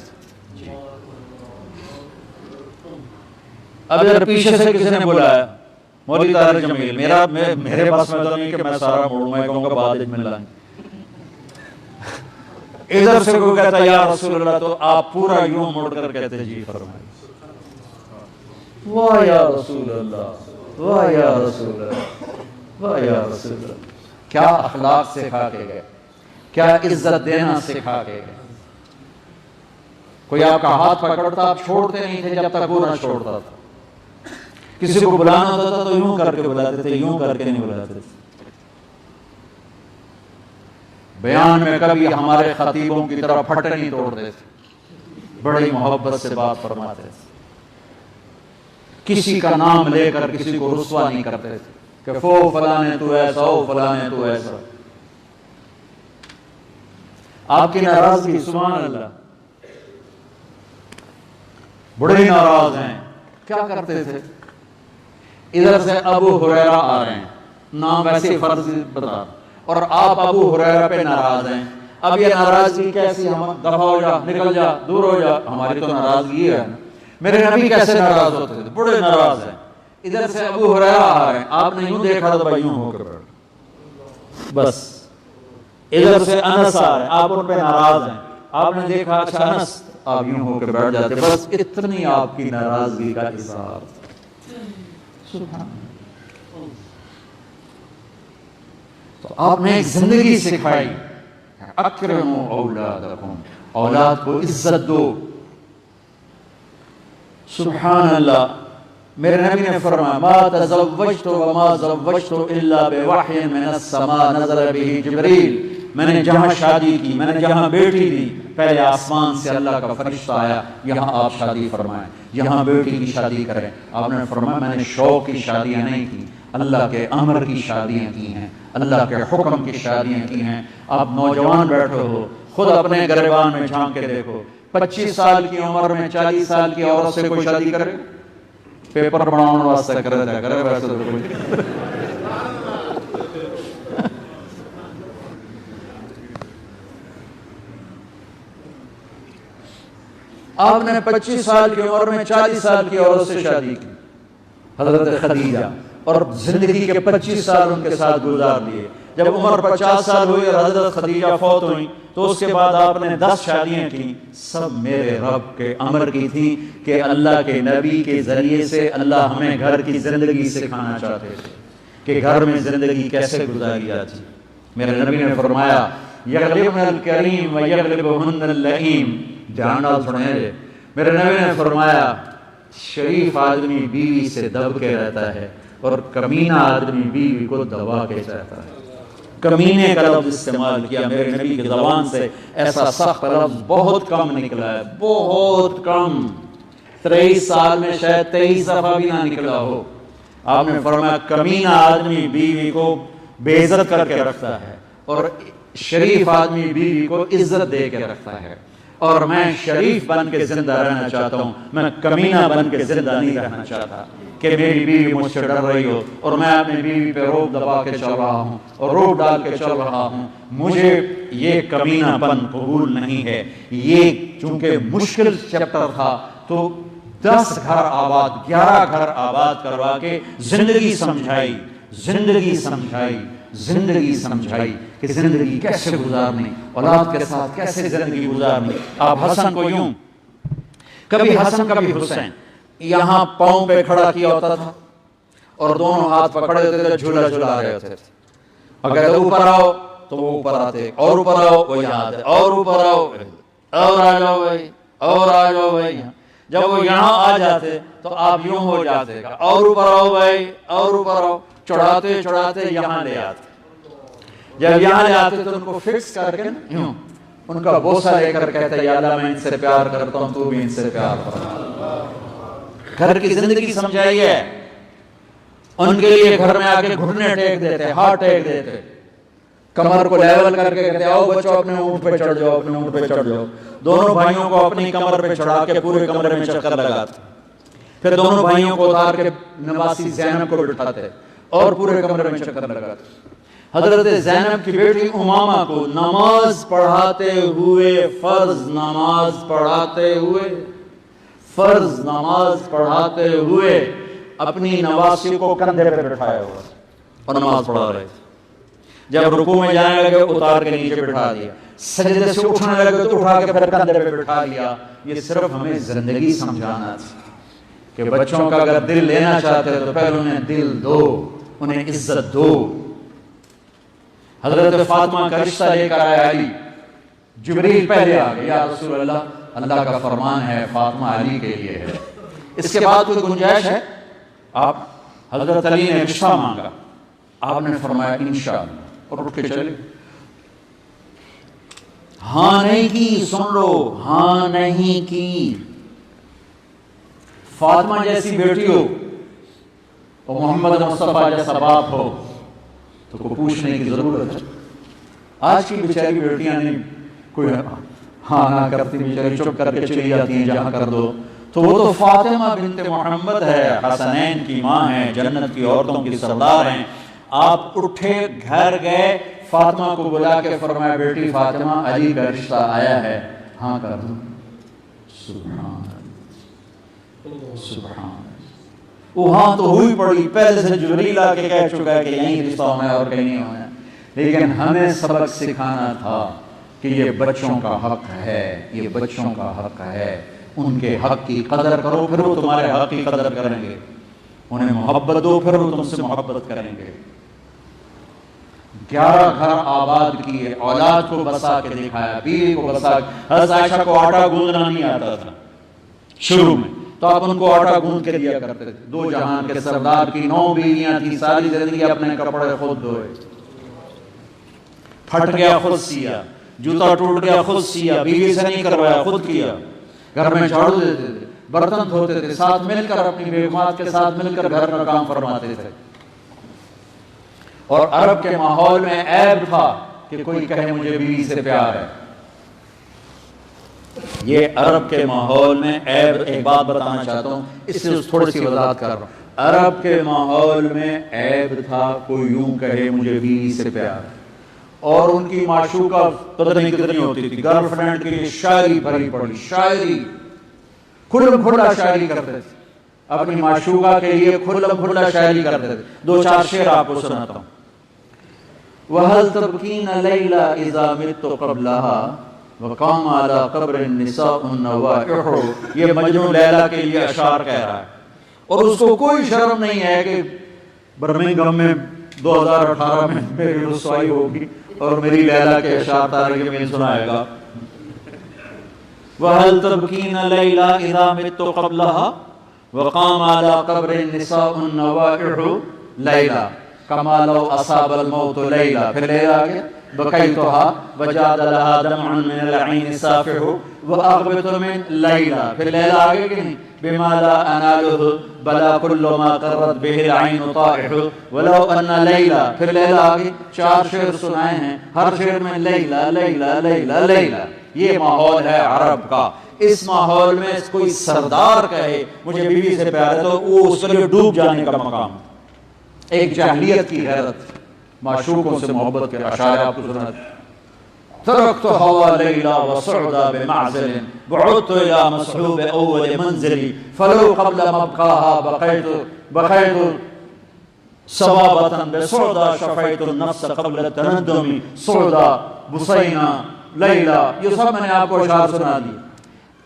اب ادھر پیچھے سے کسی نے بلایا، مولوی طارق جمیل، میرے پاس میں تو نہیں کہ میں سارا موڑوں، میں کہوں گا بعد میں لائیں. ادھر سے کوئی کہتا یا رسول اللہ، تو آپ پورا یوں موڑ کر کہتے جی فرمائیے. واہ یا رسول اللہ، واہ یا رسول اللہ، واہ یا رسول اللہ. کیا اخلاق سکھا کے گئے، کیا عزت دینا سکھا کے گئے. کوئی آپ کا ہاتھ پکڑتا، آپ چھوڑتے نہیں تھے جب تک وہ نہ چھوڑتا تھا. کسی کو بلانا ہوتا تھا تو یوں کر کے بلاتے تھے، یوں کر کے نہیں بلاتے تھے. بیان میں کبھی ہمارے خطیبوں کی طرح پھٹے نہیں توڑتے تھے، بڑی محبت سے بات فرماتے تھے. کسی کا نام لے کر کسی کو رسوا نہیں کرتے تھے کہ فو فلاں تو ایسا، او فلاں تو ایسا. آپ کی ناراضگی، سبحان اللہ، بڑے ناراض ہیں. کیا کرتے تھے؟ ادھر سے ابو ہریرہ آ رہے ہیں، نام ویسے فرض بتا، اور آپ ابو ہریرہ پہ ناراض ہیں. اب یہ ناراضگی کیسی، ہم دفع ہو جا، نکل جا، دور ہو جا. ہماری تو ناراضگی ہے. میرے نبی کیسے ناراض ہوتے تھے؟ بڑے ناراض ہیں. ادھر سے ابو ہریرہ آ رہے ہیں، آپ نے یوں دیکھا تو بھائی یوں ہو کر بیٹھ، بس. ادھر سے انس آ رہے ہیں، آپ ان پہ ناراض ہیں، آپ نے دیکھا اچھا انس، آپ یوں ہو کے بیٹھ جاتے. بس اتنی آپ کی ناراضگی کا اظہار. تو آپ نے ایک زندگی سکھائی، اکرموا اولادکم، اولاد کو عزت دو. سبحان اللہ. میرے نبی نے فرمایا ما تزوجت وما زوجت الا بوحی من السماء نزل به جبریل. میں نے جہاں شادی کی، میں نے جہاں بیٹی دی، پہلے آسمان سے اللہ کا فرشتہ آیا، یہاں آپ شادی فرمائیں، یہاں بیٹی کی شادی کریں. آپ نے فرمایا میں نے شوق کی شادیاں نہیں کی، اللہ کے امر کی شادیاں کی ہیں، اللہ کے حکم کی شادیاں کی ہیں. آپ نوجوان بیٹھے ہو، خود اپنے گریبان میں جھانک کے دیکھو. 25 سال کی عمر میں 40 سال کی عورت سے کوئی شادی کرے؟ پیپر بناؤن واسطے کرے ویسے تو کوئی. آپ نے 25 سال کی عمر میں 40 سال کی عورت سے شادی کی، حضرت خدیجہ، اور زندگی کے 25 سال ان کے ساتھ گزار دیے. جب عمر 50 سال ہوئی اور حضرت خدیجہ فوت ہوئی تو اس کے بعد آپ نے 10 شادیاں کی. سب میرے رب کے امر کی تھی کہ اللہ کے نبی کے ذریعے سے اللہ ہمیں گھر کی زندگی سکھانا چاہتے تھے کہ گھر میں زندگی کیسے گزاری جاتی. میرے نبی نے فرمایا یغلبن الکریم و یغلبہن اللئیم. دھیان ڈال سنیں، میرے نبی نے فرمایا شریف آدمی بیوی سے دب کے رہتا ہے اور کمینہ آدمی بیوی کو دبا کے رہتا ہے. کمینے کا لفظ استعمال کیا. میرے نبی کی زبان سے ایسا سخت لفظ بہت کم نکلا ہے، بہت کم. 23 سال میں شاید 23 دفعہ بھی نہ نکلا ہو. آپ نے فرمایا کمینہ آدمی بیوی کو بے عزت کر کے رکھتا ہے اور شریف آدمی بیوی کو عزت دے کے رکھتا ہے. اور میں شریف بن کے زندہ رہنا چاہتا ہوں، میں کمینہ بن کے زندہ نہیں رہنا چاہتا کہ میری بیوی مجھ سے ڈر رہی ہو اور میں اپنی بیوی پہ روب دبا کے چل رہا ہوں اور روب ڈال کے چل رہا ہوں۔ مجھے یہ کمینہ پن قبول نہیں ہے۔ یہ چونکہ مشکل چیپٹر تھا تو 10 گھر آباد 11 گھر آباد کروا کے زندگی سمجھائی کہ زندگی کیسے گزارنی، اولاد کے ساتھ کیسے زندگی گزارنی۔ آپ حسن کو یوں، کبھی حسن کبھی حسین، یہاں پاؤں پہ کھڑا کیا ہوتا تھا اور دونوں ہاتھ پکڑے ہوتے تھے، جھولا جھلا رہے ہوتے تھے۔ اگر اوپر آؤ تو وہ اوپر آتے، اور اوپر آؤ وہ یہاں آتے، اور اوپر آؤ اور آ جاؤ بھائی، اور آ جاؤ بھائی۔ جب وہ یہاں آ جاتے تو آپ یوں ہو جاتے، اور اوپر آؤ بھائی، اور اوپر آؤ، چڑھاتے چڑھاتے یہاں لے آتے۔ جب یہاں لے آتے تو ان کو فکس کر کے یوں ان کا بوسہ لے کر کہتے یا اللہ میں ان سے پیار کرتا ہوں، تو بھی ان سے پیار کرتا۔ گھر کی زندگی سمجھائی ہے۔ ان کے لیے گھر میں آ کے گھٹنے ٹیک دیتے، ہاتھ ٹیک دیتے، کمر کو لیول کر کے کہتے آؤ بچوں اپنے اونٹ پہ چڑھ جاؤ، اپنے اونٹ پہ چڑھ جاؤ۔ دونوں بھائیوں کو اپنی کمر پہ چڑھا کے پورے کمرے میں چکر لگاتے، پھر دونوں بھائیوں کو اتار کے نواسی زینب کو بٹھاتے اور پورے کمرے میں چکر لگاتے۔ حضرت زینب کی بیٹی امامہ کو نماز پڑھاتے ہوئے، فرض نماز پڑھاتے ہوئے اپنی نواسی کو کندھے پہ بٹھایا ہوا اور نماز پڑھا رہے تھے۔ جب رکوع میں جانے لگے اتار کے نیچے بٹھا دیا، سجدے سے اٹھنے لگے تو اٹھا کے پھر کندھے پہ بٹھا دیا۔ یہ صرف ہمیں زندگی سمجھانا تھا کہ بچوں کا اگر دل لینا چاہتے تو پہلے انہیں دل دو، انہیں عزت دو۔ حضرت فاطمہ کا رشتہ لے کر آیا علی، جبریل پہلے آ گئے، یا رسول اللہ، اللہ کا فرمان ہے فاطمہ علی کے لیے ہے، اس کے بعد کوئی گنجائش ہے؟ آپ حضرت علی نے رشتہ مانگا، آپ نے فرمایا انشاءاللہ، اور اٹھ کے چلے۔ ہاں نہیں کی، سن لو، ہاں نہیں کی۔ فاطمہ جیسی بیٹی ہو اور محمد مصطفیٰ جیسا باپ ہو تو کو پوچھنے کی ضرورت ہے۔ آج کی بیچاری بیٹیاں نہیں کوئی ہاں نہ کرتی، بیچاری چپ کر کے چلی جاتی ہیں جہاں کر دو۔ تو وہ تو فاطمہ بنت محمد ہے، حسنین کی ماں ہے، جنت کی عورتوں کی سردار ہیں۔ آپ اٹھے، گھر گئے، فاطمہ کو بلا کے فرمایا بیٹی فاطمہ علی کا رشتہ آیا ہے، ہاں کر دو۔ سبحان سبحان، وہاں تو ہوئی پڑی، پہلے سے جبریل آ کے کہہ چکا ہے کہ یہیں رشتہ ہونا ہے اور کہیں نہیں ہونا ہے، لیکن ہمیں سبق سکھانا تھا کہ یہ بچوں کا حق ہے، یہ بچوں کا حق ہے، ان کے حق کی قدر کرو پھر وہ تمہارے حق کی قدر کریں گے، انہیں محبت دو پھر وہ تم سے محبت کریں گے۔ 11 گھر آباد کیے، اولاد کو بسا کے دکھایا، بیوی کو بسا کے۔ حضرت عائشہ کو آٹا گوندنا نہیں آتا تھا شروع میں، تو آپ ان کو آٹا گوند کے دیا کرتے تھے۔ 2 جہان کے سردار کی 9 بیویاں تھیں، ساری زندگی اپنے کپڑے خود دھوئے، پھٹ گیا خود سیا، جوتا ٹوٹ گیا خود سیا، بیوی سے نہیں کروایا خود کیا، گھر میں جھاڑو دیتے تھے، برتن دھوتے تھے، ساتھ مل کر اپنی بیگمات کے ساتھ مل کر گھر کا کام فرماتے تھے۔ اور عرب کے ماحول میں عیب تھا کہ کوئی کہے مجھے بیوی سے پیار ہے، یہ عرب کے ماحول میں عیب۔ ایک بات بتانا چاہتا ہوں، اس سے تھوڑی سی وضاحت کر رہا ہوں۔ عرب کے ماحول میں عیب تھا کوئی یوں کہے مجھے بیوی سے پیار ہے، اور ان کی معشوقہ قدر نہیں کتنی ہوتی تھی، گرل فرینڈ کے لیے شاعری بھری پڑی، شاعری کھلم کھلا شاعری کرتے تھے، اپنی معشوقہ کے لیے کھلم کھلا شاعری کرتے تھے۔ 2-4 شعر آپ کو سناتا ہوں۔ وَهَلْ تَبْكِينَ لَيْلَا إِذَا مِتُّ قَبْلَهَا وَقَامَ عَلَى قَبْرِ النِّسَاءُ النَّوَائِحُ۔ یہ مجنون لیلا کے لیے اشعار کہہ رہا ہے، اور اس کو کوئی شرم نہیں ہے کہ برمنگھم میں 2018 میں میری رسوائی ہوگی اور میری لیلا کے اشعار طارق میں سنائے گا۔ وَهَلْ تَبْكِينَ لَيْلَا إِذَا مِتُّ قَبْلَهَا وَقَامَ عَلَى قَبْرِ النِّسَاءُ النَّوَائِحُ لَيْلَا كَمَا لَوْ أَصَابَ الْمَوْتُ لَيْلَا۔ پھر لیلا آگے بَكَيْتُهَا وَجَادَ لَهَا دَمْعٌ مِّنَ الْعَيْنِ سَافِحُ وَأَغْبِطُ مِنْ لَيْلَا۔ پھر لیلا آگے کہ نہیں بِمَا لَا أَنَالُهُ بَلَا كُلُّ مَا قَرَّتْ بِهِ الْعَيْنُ طَائِحُ وَلَوْ أَنَّ لَيْلَا۔ پھر لیلا آگے 4 شعر سنائے ہیں، ہر شعر میں لیلا لیلا لیلا لیلا، یہ ماحول ہے عرب کا. اس ماحول میں کوئی سردار کہے مجھے بیوی سے پیار ہے تو وہ اس کے لیے ڈوب جانے کا مقام. ایک جاہلیت کی غیرت, معشوقوں سے محبت کے اشعار آپ کو سنا. تركت هوى ليلى وصعدا بمعزل بعدت إلى مصحوب أول منزلي فلو قبل مبقاها بقيت صبابة بصعدا شفيت النفس قبل التندم صعدا بصينا ليلى. یہ سب میں نے آپ کو اشعار سنا دی.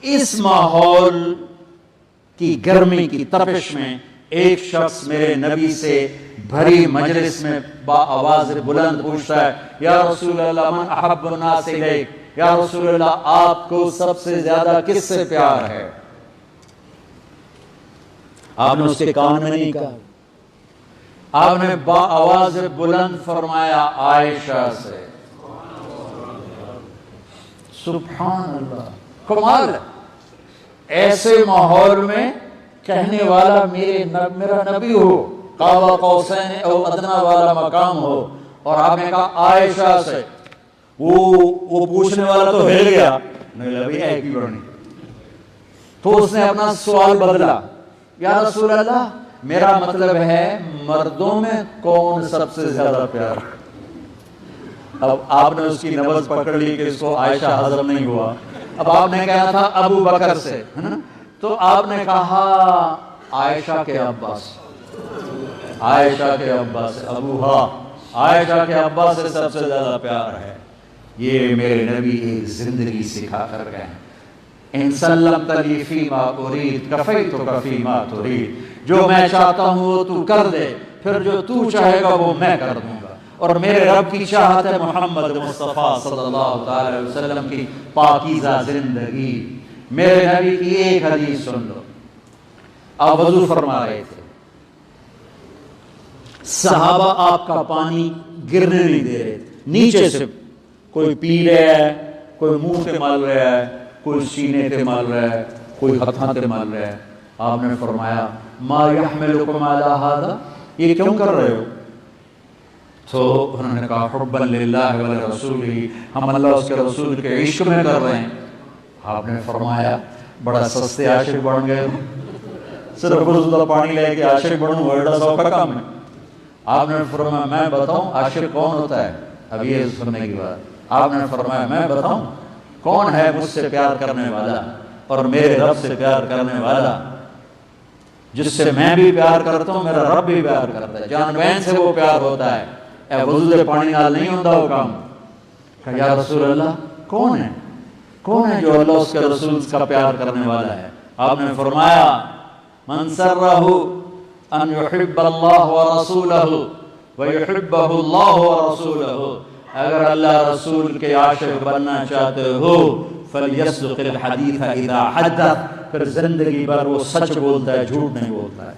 اس ماحول کی گرمی کی تپش میں ایک شخص میرے نبی سے بھری مجلس میں با آواز بلند پوچھتا ہے, یا رسول اللہ من احب الناس الیک, یا رسول اللہ آپ کو سب سے زیادہ کس سے پیار ہے؟ آپ نے اس کے کان میں نہیں کہا, آپ نے با آواز بلند فرمایا عائشہ سے. سبحان اللہ, کمال ہے. ایسے ماحول میں کہنے والا میرا نبی ہو, قاب قوسین او ادنا والا مقام ہو, اور آپ نے کہا عائشہ سے. وہ پوچھنے والا تو ہل گیا, نبی ہے کی بڑھنی, تو اس نے اپنا سوال بدلا, یا رسول اللہ میرا مطلب ہے مردوں میں کون سب سے زیادہ پیار. اب آپ نے اس کی نبض پکڑ لی کہ اس کو عائشہ ہضم نہیں ہوا. اب آپ نے کہا تھا ابو بکر سے, ہے نا, تو آپ نے کہا عائشہ کے ابا سے. عائشہ کے ابا سے, ابوہا عائشہ کے ابا سے سب سے زیادہ پیار ہے. یہ میرے نبی ایک زندگی سکھا کر گئے. ان سلمت لی فیما ارید کفیتک فیما ترید, جو میں چاہتا ہوں وہ تو کر دے, پھر جو تو چاہے گا وہ میں کر دوں گا. اور میرے رب کی چاہت ہے محمد مصطفیٰ صلی اللہ تعالی وسلم کی پاکیزہ زندگی. میرے نبی کی ایک حدیث سن لو. آپ وضو فرما رہے تھے, صحابہ آپ کا پانی گرنے نہیں دے رہے تھے, نیچے سے کوئی پی رہا ہے, کوئی منہ سے مل رہا ہے, کوئی سینے سے مل رہا ہے, کوئی ہتھاں سے مل رہا ہے. آپ نے فرمایا ما یحملکم علی ھذا, یہ کیوں کر رہے ہو؟ تو انہوں نے کہا حبا للہ ولرسولہ, ہم اللہ اس کے رسول کے عشق میں کر رہے ہیں. آپ نے فرمایا بڑا سستے عاشق بن گئے, صرف رسول پانی لے کے عاشق بنوں بڑا سوکھا کام ہے. آپ نے فرمایا میں بتاؤں عاشق کون ہوتا ہے؟ اب یہ سننے کی بات. آپ نے فرمایا میں بتاؤں کون ہے مجھ سے پیار کرنے والا اور میرے رب سے پیار کرنے والا, جس سے میں بھی پیار کرتا ہوں میرا رب بھی پیار کرتا ہے, جان بہن سے وہ پیار ہوتا ہے. اے وضو پانی نال نہیں ہوتا وہ کام. کہ یا رسول اللہ کون ہے, کون ہے جو اللہ اس کے رسول کا پیار کرنے والا ہے؟ آپ نے فرمایا من سرہ ان یحب اللہ ورسولہ ویحبہ اللہ ورسولہ, اگر اللہ رسول کے عاشق بننا چاہتے ہو فلیصدق الحدیث اذا حدث, پھر زندگی بھر وہ سچ بولتا ہے, جھوٹ نہیں بولتا ہے.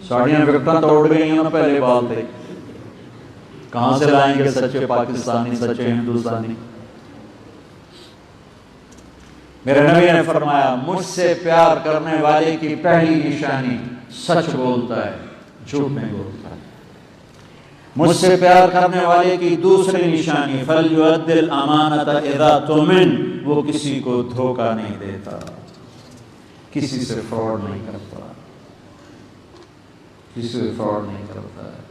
ساڑیاں وکٹاں توڑ گئی ہیں, پہلے بال تھے, کہاں سے لائیں گے سچے پاکستانی, سچے ہندوستانی؟ میرے نبی نے فرمایا مجھ سے پیار کرنے والے کی پہلی نشانی سچ بولتا ہے, جھوٹ نہیں بولتا ہے. مجھ سے پیار کرنے والے کی دوسری نشانی فَلْيُؤَدِّ الْأَمَانَةَ إِذَا تُؤْمِنَ, وہ کسی کو دھوکہ نہیں دیتا, کسی سے فراڈ نہیں کرتا, کسی سے فراڈ نہیں کرتا ہے.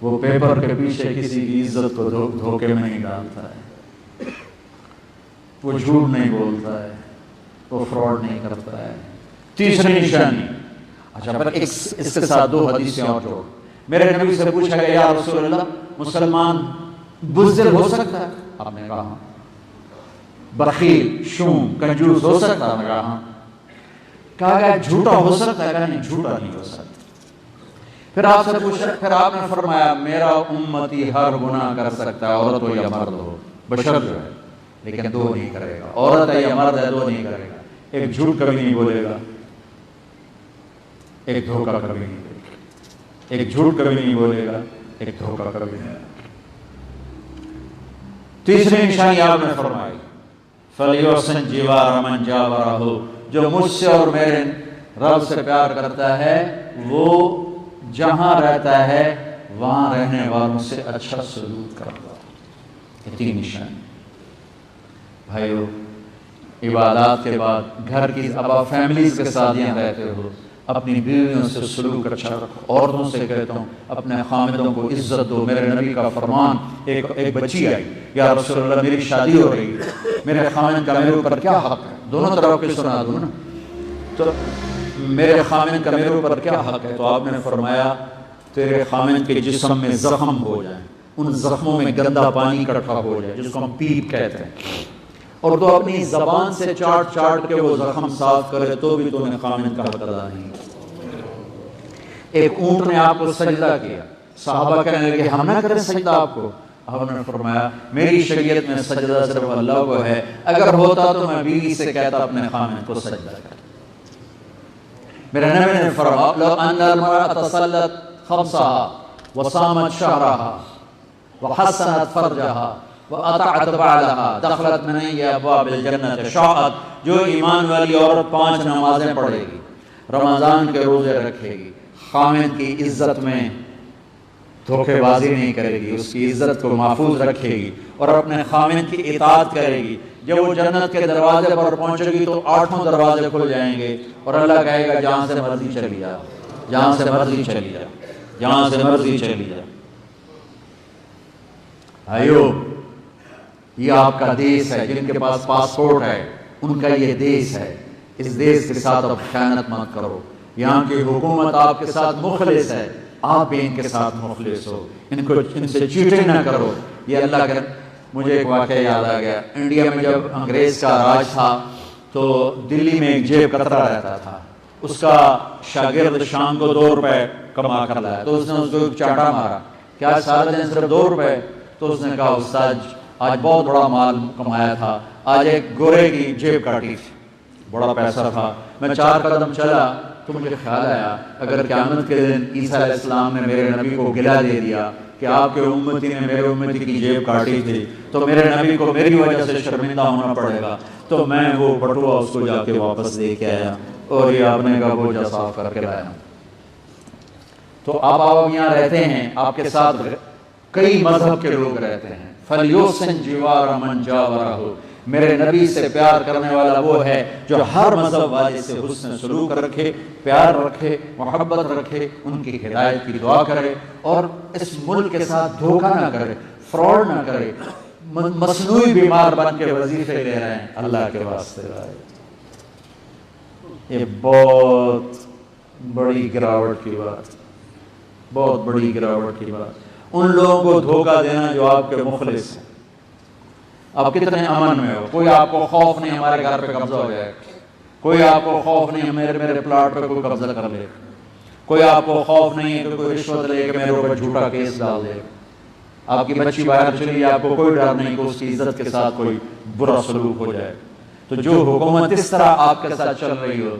وہ پیپر کے پیچھے کسی کی عزت کو دھوکے میں نہیں ڈالتا ہے, وہ جھوٹ نہیں بولتا ہے, وہ فراڈ نہیں کرتا ہے. تیسری نشانی, اچھا پھر اس کے ساتھ دو حدیثیں اور جوڑ. میرے نبی سے پوچھا گیا یا رسول اللہ مسلمان بزدل ہو سکتا ہے؟ آپ نے کہا ہاں. بخیل شوم کنجوس ہو سکتا ہے؟ کہا ہاں. کہا گیا جھوٹا ہو سکتا ہے؟ کہا نہیں جھوٹا نہیں ہو سکتا. پھر آپ سے پوچھا, پھر آپ نے فرمایا میرا امتی ہر گناہ کر سکتا ہے, عورت ہو یا مرد ہو, بشر جو ہے, لیکن دو نہیں کرے گا. عورت ہے یا مرد ہے دو نہیں کرے گا. ایک جھوٹ کبھی نہیں بولے گا, ایک دھوکہ کبھی نہیں دے گا. ایک جھوٹ کبھی نہیں بولے گا, ایک دھوکہ کبھی نہیں. تیسری نشانی آپ نے فرمائی فَلْيُحْسِنْ جِوَارَ مَنْ جَاوَرَهُ, جو مجھ سے اور میرے رب سے پیار کرتا ہے وہ جہاں رہتا ہے وہاں رہنے والوں سے اچھا سلوک کرتا ہے. یہ تین نشانی. بھائیو عبادات کے بعد گھر کی اب آپ فیملیز کے ساتھ یہاں رہتے ہو، اپنی بیویوں سے سلوک اچھا رکھو۔ عورتوں سے کہتا ہوں اپنے خامدوں کو عزت دو۔ میرے نبی کا فرمان، ایک بچی آئی، یا رسول اللہ میری شادی ہو رہی ہے، میرے خامد کا میرے اوپر کیا حق ہے؟ دونوں طرف کی سنا دوں نا، تو میرے خامد کا میرے اوپر کیا حق ہے؟ تو آپ نے فرمایا تیرے خامد کے جسم میں زخم ہو جائیں، ان زخموں میں گندا پانی اکٹھا ہو جائے جس کو ہم پیپ کہتے ہیں، اور تو اپنی زبان سے چاٹ چاٹ کے وہ زخم صاف کرے تو بھی تو نے خامد کا حق ادا نہیں۔ ایک اونٹ نے آپ کو سجدہ کیا، صحابہ کہنے لگے ہم نہ کریں سجدہ آپ کو؟ آپ نے فرمایا میری شریعت میں سجدہ صرف اللہ کو ہے، اگر ہوتا تو میں بیوی سے کہتا اپنے خامد کو سجدہ کر۔ میرے نبی نے فرمایا لو ان المرأة صلت خمسها وصامت شهرها وحسنت فرجها وأطاعت بعلها دخلت من أي أبواب الجنة شاءت۔ جو ایمان والی عورت 5 نمازیں پڑھے گی، رمضان کے روزے رکھے گی، خامد کی عزت میں دھوکے بازی نہیں کرے گی، اس کی عزت کو محفوظ رکھے گی اور اپنے خامد کی اطاعت کرے گی، جب وہ جنت کے دروازے پر پہنچے گی تو 8 دروازے کھل جائیں گے اور اللہ کہے گا جہاں سے مرضی چلی جا، جہاں سے مرضی چلی جا، جہاں سے مرضی چلی جا۔ بھائیو یہ آپ کا دیس ہے، جن کے پاس پاسپورٹ ہے ان کا یہ دیس ہے، اس دیس کے ساتھ اب خیانت مت کرو۔ یہاں کی حکومت آپ کے ساتھ مخلص ہے، آپ بھی ان کے ساتھ مخلص ہو، ان سے چیٹنگ نہ کرو۔ یہ اللہ کے مجھے ایک واقعہ یاد آ گیا، انڈیا میں جب انگریز کا راج تھا تو دلی میں ایک جیب کترا رہتا تھا، اس کا شاگرد شام کو 2 روپے کما کر لایا تو اس نے اس کو ایک چاٹا مارا کہ آج سارے دن صرف 2 روپے۔ تو اس نے کہا استاد آج بہت بڑا مال کمایا تھا، آج ایک گورے کی جیب کاٹی تھی، بڑا پیسہ تھا۔ میں 4 قدم چلا تو مجھے خیال آیا اگر قیامت کے دن عیسیٰ علیہ السلام نے میرے نبی کو گلہ دے دیا کہ آپ کے امتی نے میرے امتی کی جیب کاٹی تھی تو میرے نبی کو میری وجہ سے شرمندہ ہونا پڑے گا، تو میں وہ بٹوا اس کو جا کے واپس دے کے آیا اور یہ آپ نے کا بوجھا صاف کر کے لایا۔ تو آپ یہاں رہتے ہیں، آپ کے ساتھ کئی مذہب کے لوگ رہتے ہیں۔ فَلْيُحْسِنْ جِوَارَ مَنْ جَاوَرَهُ، میرے نبی سے پیار کرنے والا وہ ہے جو ہر مذہب والے سے حسن سلوک رکھے، پیار رکھے، محبت رکھے، ان کی ہدایت کی دعا کرے اور اس ملک کے ساتھ دھوکہ نہ کرے، فراڈ نہ کرے، مصنوعی بیمار بن کے وظیفے لے رہے ہیں اللہ کے واسطے۔ یہ بہت بڑی گراوٹ کی بات، بہت بڑی گراوٹ کی بات۔ ان لوگوں کو دھوکہ دینا جو آپ کے مخلص ہیں۔ آپ کتنے امن میں ہو، کوئی آپ کو خوف نہیں ہمارے گھر پہ قبضہ ہو جائے، کوئی آپ کو خوف نہیں میرے پلاٹ پہ کوئی قبضہ کر لے، کوئی آپ کو خوف نہیں ہے کہ کوئی رشوت لے کے میرے اوپر جھوٹا کیس ڈال دے۔ آپ کی بچی باہر چلی جائے، آپ کو کوئی ڈر نہیں کہ اس کی عزت کے ساتھ کوئی برا سلوک ہو جائے۔ تو جو حکومت اس طرح آپ کے ساتھ چل رہی ہو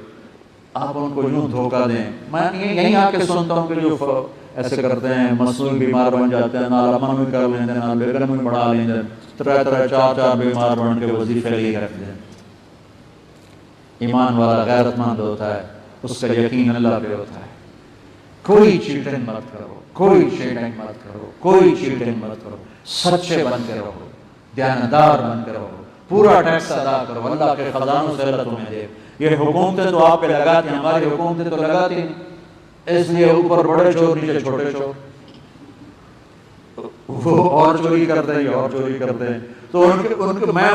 آپ ان کو یوں دھوکہ دیں۔ میں یہیں آ کے سنتا ہوں کہ جو ایسے کرتے ہیں مصنوعی بیمار بن جاتے ہیں، نہ امن بھی کر لیندے نہ بیگن بھی بڑھا لیندے، 3 بیمار بن کے وظیفے لیے رکھ دیں۔ ایمان والا غیرت مند ہوتا ہے، اس کا یقین اللہ پہ ہوتا ہے۔ کوئی چیٹنگ مت کرو، کوئی چیٹنگ مت کرو، کوئی چیٹنگ مت کرو، سچے بن کے رہو، دیانتدار بن کے رہو، پورا ٹیکس ادا کرو، اللہ کے خزانوں سے اللہ تمہیں دے۔ یہ حکومتیں تو آپ پہ لگاتی ہیں، ہماری حکومتیں تو لگاتی نہیں، اس لیے اوپر بڑے چور نیچے چھوٹے چور، وہ اور چوری کرتے ہیں اور چوری کرتے ہیں۔ تو ان کے میں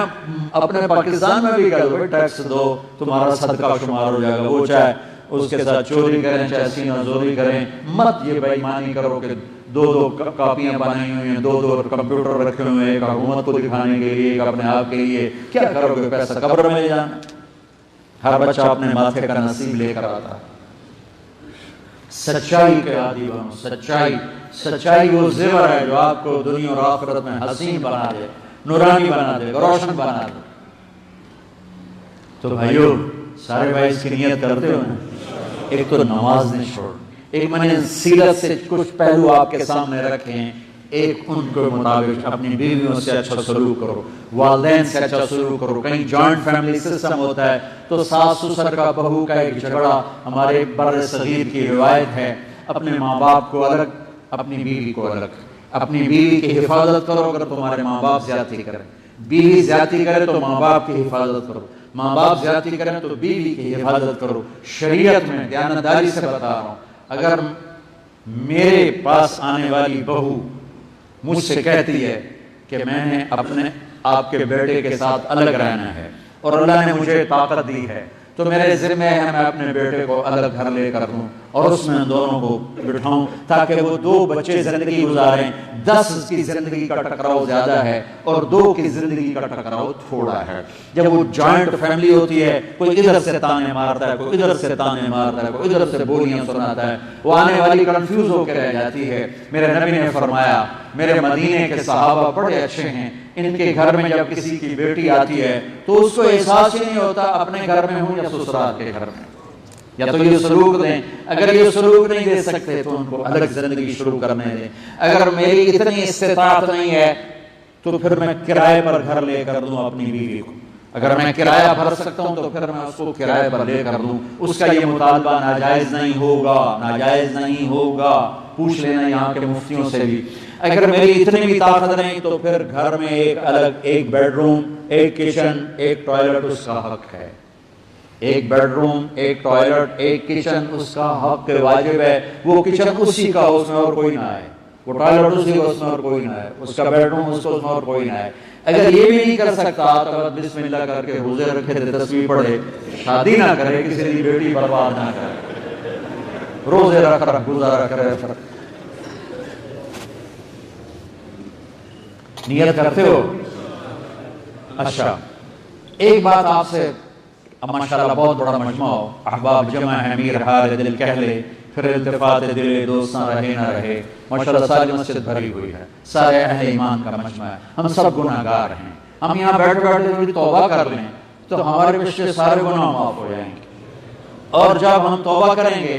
اپنے پاکستان میں بھی کہتا ہوں ٹیکس دو، تمہارا صدقہ شمار ہو جائے گا۔ وہ چاہے اس کے ساتھ چوری کریں چاہے سینہ زوری کریں، مت یہ بے ایمانی کرو کہ 2 کاپیاں بنائی ہوئی ہیں، 2 کمپیوٹر رکھے ہوئے ہیں، ایک حکومت کو دکھانے کے لیے، ایک اپنے آپ کے لیے۔ کیا کرو گے؟ پیسہ قبر میں لے جانا۔ ہر بچہ اپنے ماتھے کا نصیب لے کر آتا ہے۔ سچائی کے عادی بنو، سچائی وہ زیور ہے جو آپ کو دنیا اور آخرت میں حسین بنا دے، نورانی بنا دے، روشن بنا دے۔ تو بھائیو سارے بھائی اس کی نیت کرتے ہو نا؟ ایک تو نماز نہیں چھوڑ، ایک میں نے سیرت سے کچھ پہلو آپ کے سامنے رکھے ہیں، ایک ان کے مطابق اپنی بیویوں سے اچھا سلوک کرو، والدین سے اچھا سلوک کرو۔ کہیں جوائنٹ فیملی سسٹم ہوتا ہے تو ساس سسر کا بہو کا ایک جھگڑا ہمارے بر صغیر کی روایت ہے، اپنے ماں باپ کو الگ، اپنی بیوی کو الگ، اپنی بیوی کی حفاظت کرو اگر تمہارے ماں باپ زیادتی کریں، بیوی زیادتی کرے تو ماں باپ کی حفاظت کرو، ماں باپ زیادتی کریں تو بیوی کی حفاظت کرو. شریعت میں دیانتداری سے بتا رہا ہوں، اگر میرے پاس آنے والی بہو مجھ سے کہتی ہے کہ میں نے اپنے آپ کے بیٹے کے ساتھ الگ رہنا ہے اور اللہ نے مجھے طاقت دی ہے، تو میرے ذمہ ہے میں اپنے بیٹے کو الگ گھر لے کر دوں اور اس میں دونوں کو بٹھاؤں تاکہ وہ 2 بچے زندگی گزاریں. 10 کی زندگی کا ٹکراؤ زیادہ ہے اور 2 کی زندگی کا ٹکراؤ تھوڑا ہے. جب وہ جوائنٹ فیملی ہوتی ہے، کوئی ادھر سے تانے مارتا ہے، کوئی ادھر سے تانے مارتا ہے، کوئی ادھر سے بولیاں سناتا ہے، وہ آنے والی کنفیوز ہو کے رہ جاتی ہے. میرے نبی نے فرمایا میرے مدینے کے صحابہ بڑے اچھے ہیں، ان کے گھر میں جب کسی کی بیٹی آتی ہے تو اس کو احساس ہی نہیں ہوتا اپنے گھر میں ہوں یا سسرال کے گھر میں. یا تو یہ سلوک دیں، اگر یہ سلوک نہیں دے سکتے تو ان کو الگ زندگی شروع کرنے دیں. اگر میری اتنی استطاعت نہیں ہے تو پھر میں کرائے پر گھر لے کر دوں اپنی بیوی کو. اگر میں کرایہ بھر سکتا ہوں تو پھر میں اس کو کرائے پر لے کر دوں. اس کا یہ مطالبہ ناجائز نہیں ہوگا، ناجائز نہیں ہوگا. پوچھ لینا یہاں کے مفتیوں سے بھی. اگر میری اتنی بھی طاقت نہیں تو پھر گھر میں ایک بیڈ روم، ایک کچن، ایک ٹوائلٹ اس کا حق ہے. ایک بیڈ روم، ایک ٹوائلٹ، ایک کچن اس کا حق واجب ہے. وہ کچن اسی کا، اس میں اور کوئی نہ آئے. وہ ٹوائلٹ اسی کا، اس میں اور کوئی نہ آئے. اس کا بیڈ روم اس کو، اس میں اور کوئی نہ آئے. اگر یہ بھی نہیں کر سکتا تو بسم اللہ کر کے روزے رکھے، تسبیح پڑھے، شادی نہ کرے، کسی کی بیٹی برباد نہ کرے، روزے رکھ گزارا کرے. نیت کرتے ہو؟ اچھا، ایک بات آپ سے، اب ماشاءاللہ بہت بڑا مجمع ہو، احباب جمع ہے، میر حال دل کہہ لے، پھر التفات دل دوستاں رہے نہ رہے. ماشاءاللہ ساری مسجد بھری ہوئی ہے، سارے اہل ایمان کا مجمع ہے. ہم سب گناہ گار ہیں. ہم یہاں بیٹھ تھوڑی توبہ کر لیں تو ہمارے پچھلے سارے گناہ معاف ہو جائیں گے. اور جب ہم توبہ کریں گے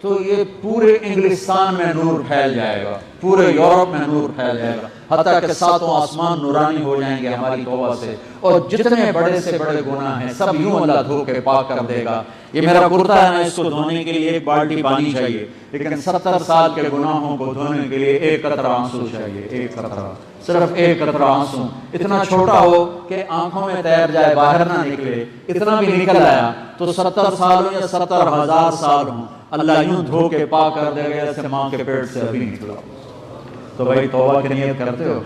تو یہ پورے انگلستان میں نور پھیل جائے گا، پورے یورپ میں نور پھیل جائے گا، حتیٰ کہ 7 آسمان نورانی ہو جائیں گے ہماری توبہ سے. اور جتنے بڑے سے بڑے گناہ ہیں سب یوں اللہ دھو کے پاک کر دے گا. یہ میرا کرتا ہے نا، اس کو دھونے کے لیے 1 بالٹی پانی چاہیے، لیکن 70 سال کے گناہوں کو دھونے کے لیے 1 قطرہ آنسو چاہیے. 1 قطرہ، صرف 1 قطرہ آنسو، اتنا چھوٹا ہو کہ آنکھوں میں تیر جائے، باہر نہ نکلے. اتنا بھی نکل آیا تو 70 سال ہو یا 70,000 سال ہوں، اللہ یوں دھو کے پاک کر دے گا جیسے ماں کے پیٹ سے ابھی نکلا. تو بھائی توبہ کی نیت کرتے ہو؟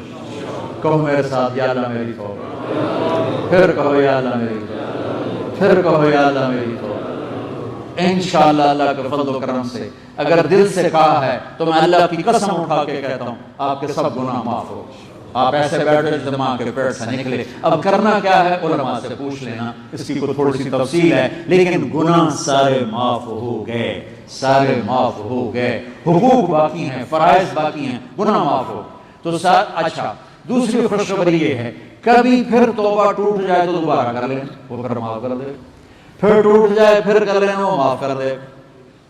کہو میرے ساتھ، یا اللہ میری توبہ. پھر کہو یا اللہ میری توبہ. پھر کہو یا اللہ میری توبہ. انشاءاللہ اللہ کے فضل و کرم سے اگر دل سے کہا ہے تو میں اللہ کی قسم اٹھا کے کہتا ہوں آپ کے سب گناہ معاف ہو. آپ ایسے بیٹھے جیسے ماں کے پیٹ سے نکلے. اب کرنا کیا ہے علماء سے پوچھ لینا، اس کی کوئی تھوڑی سی تفصیل ہے، لیکن گناہ سارے معاف ہو گئے، سارے معاف ہو گئے. حقوق باقی ہیں، فرائض باقی ہیں، گناہ معاف ہو تو اچھا. دوسری خوشخبری یہ ہے، کبھی پھر توبہ ٹوٹ جائے تو دوبارہ کر لیں، وہ پھر معاف کر دے. پھر ٹوٹ جائے پھر کر لینا، وہ معاف کر دے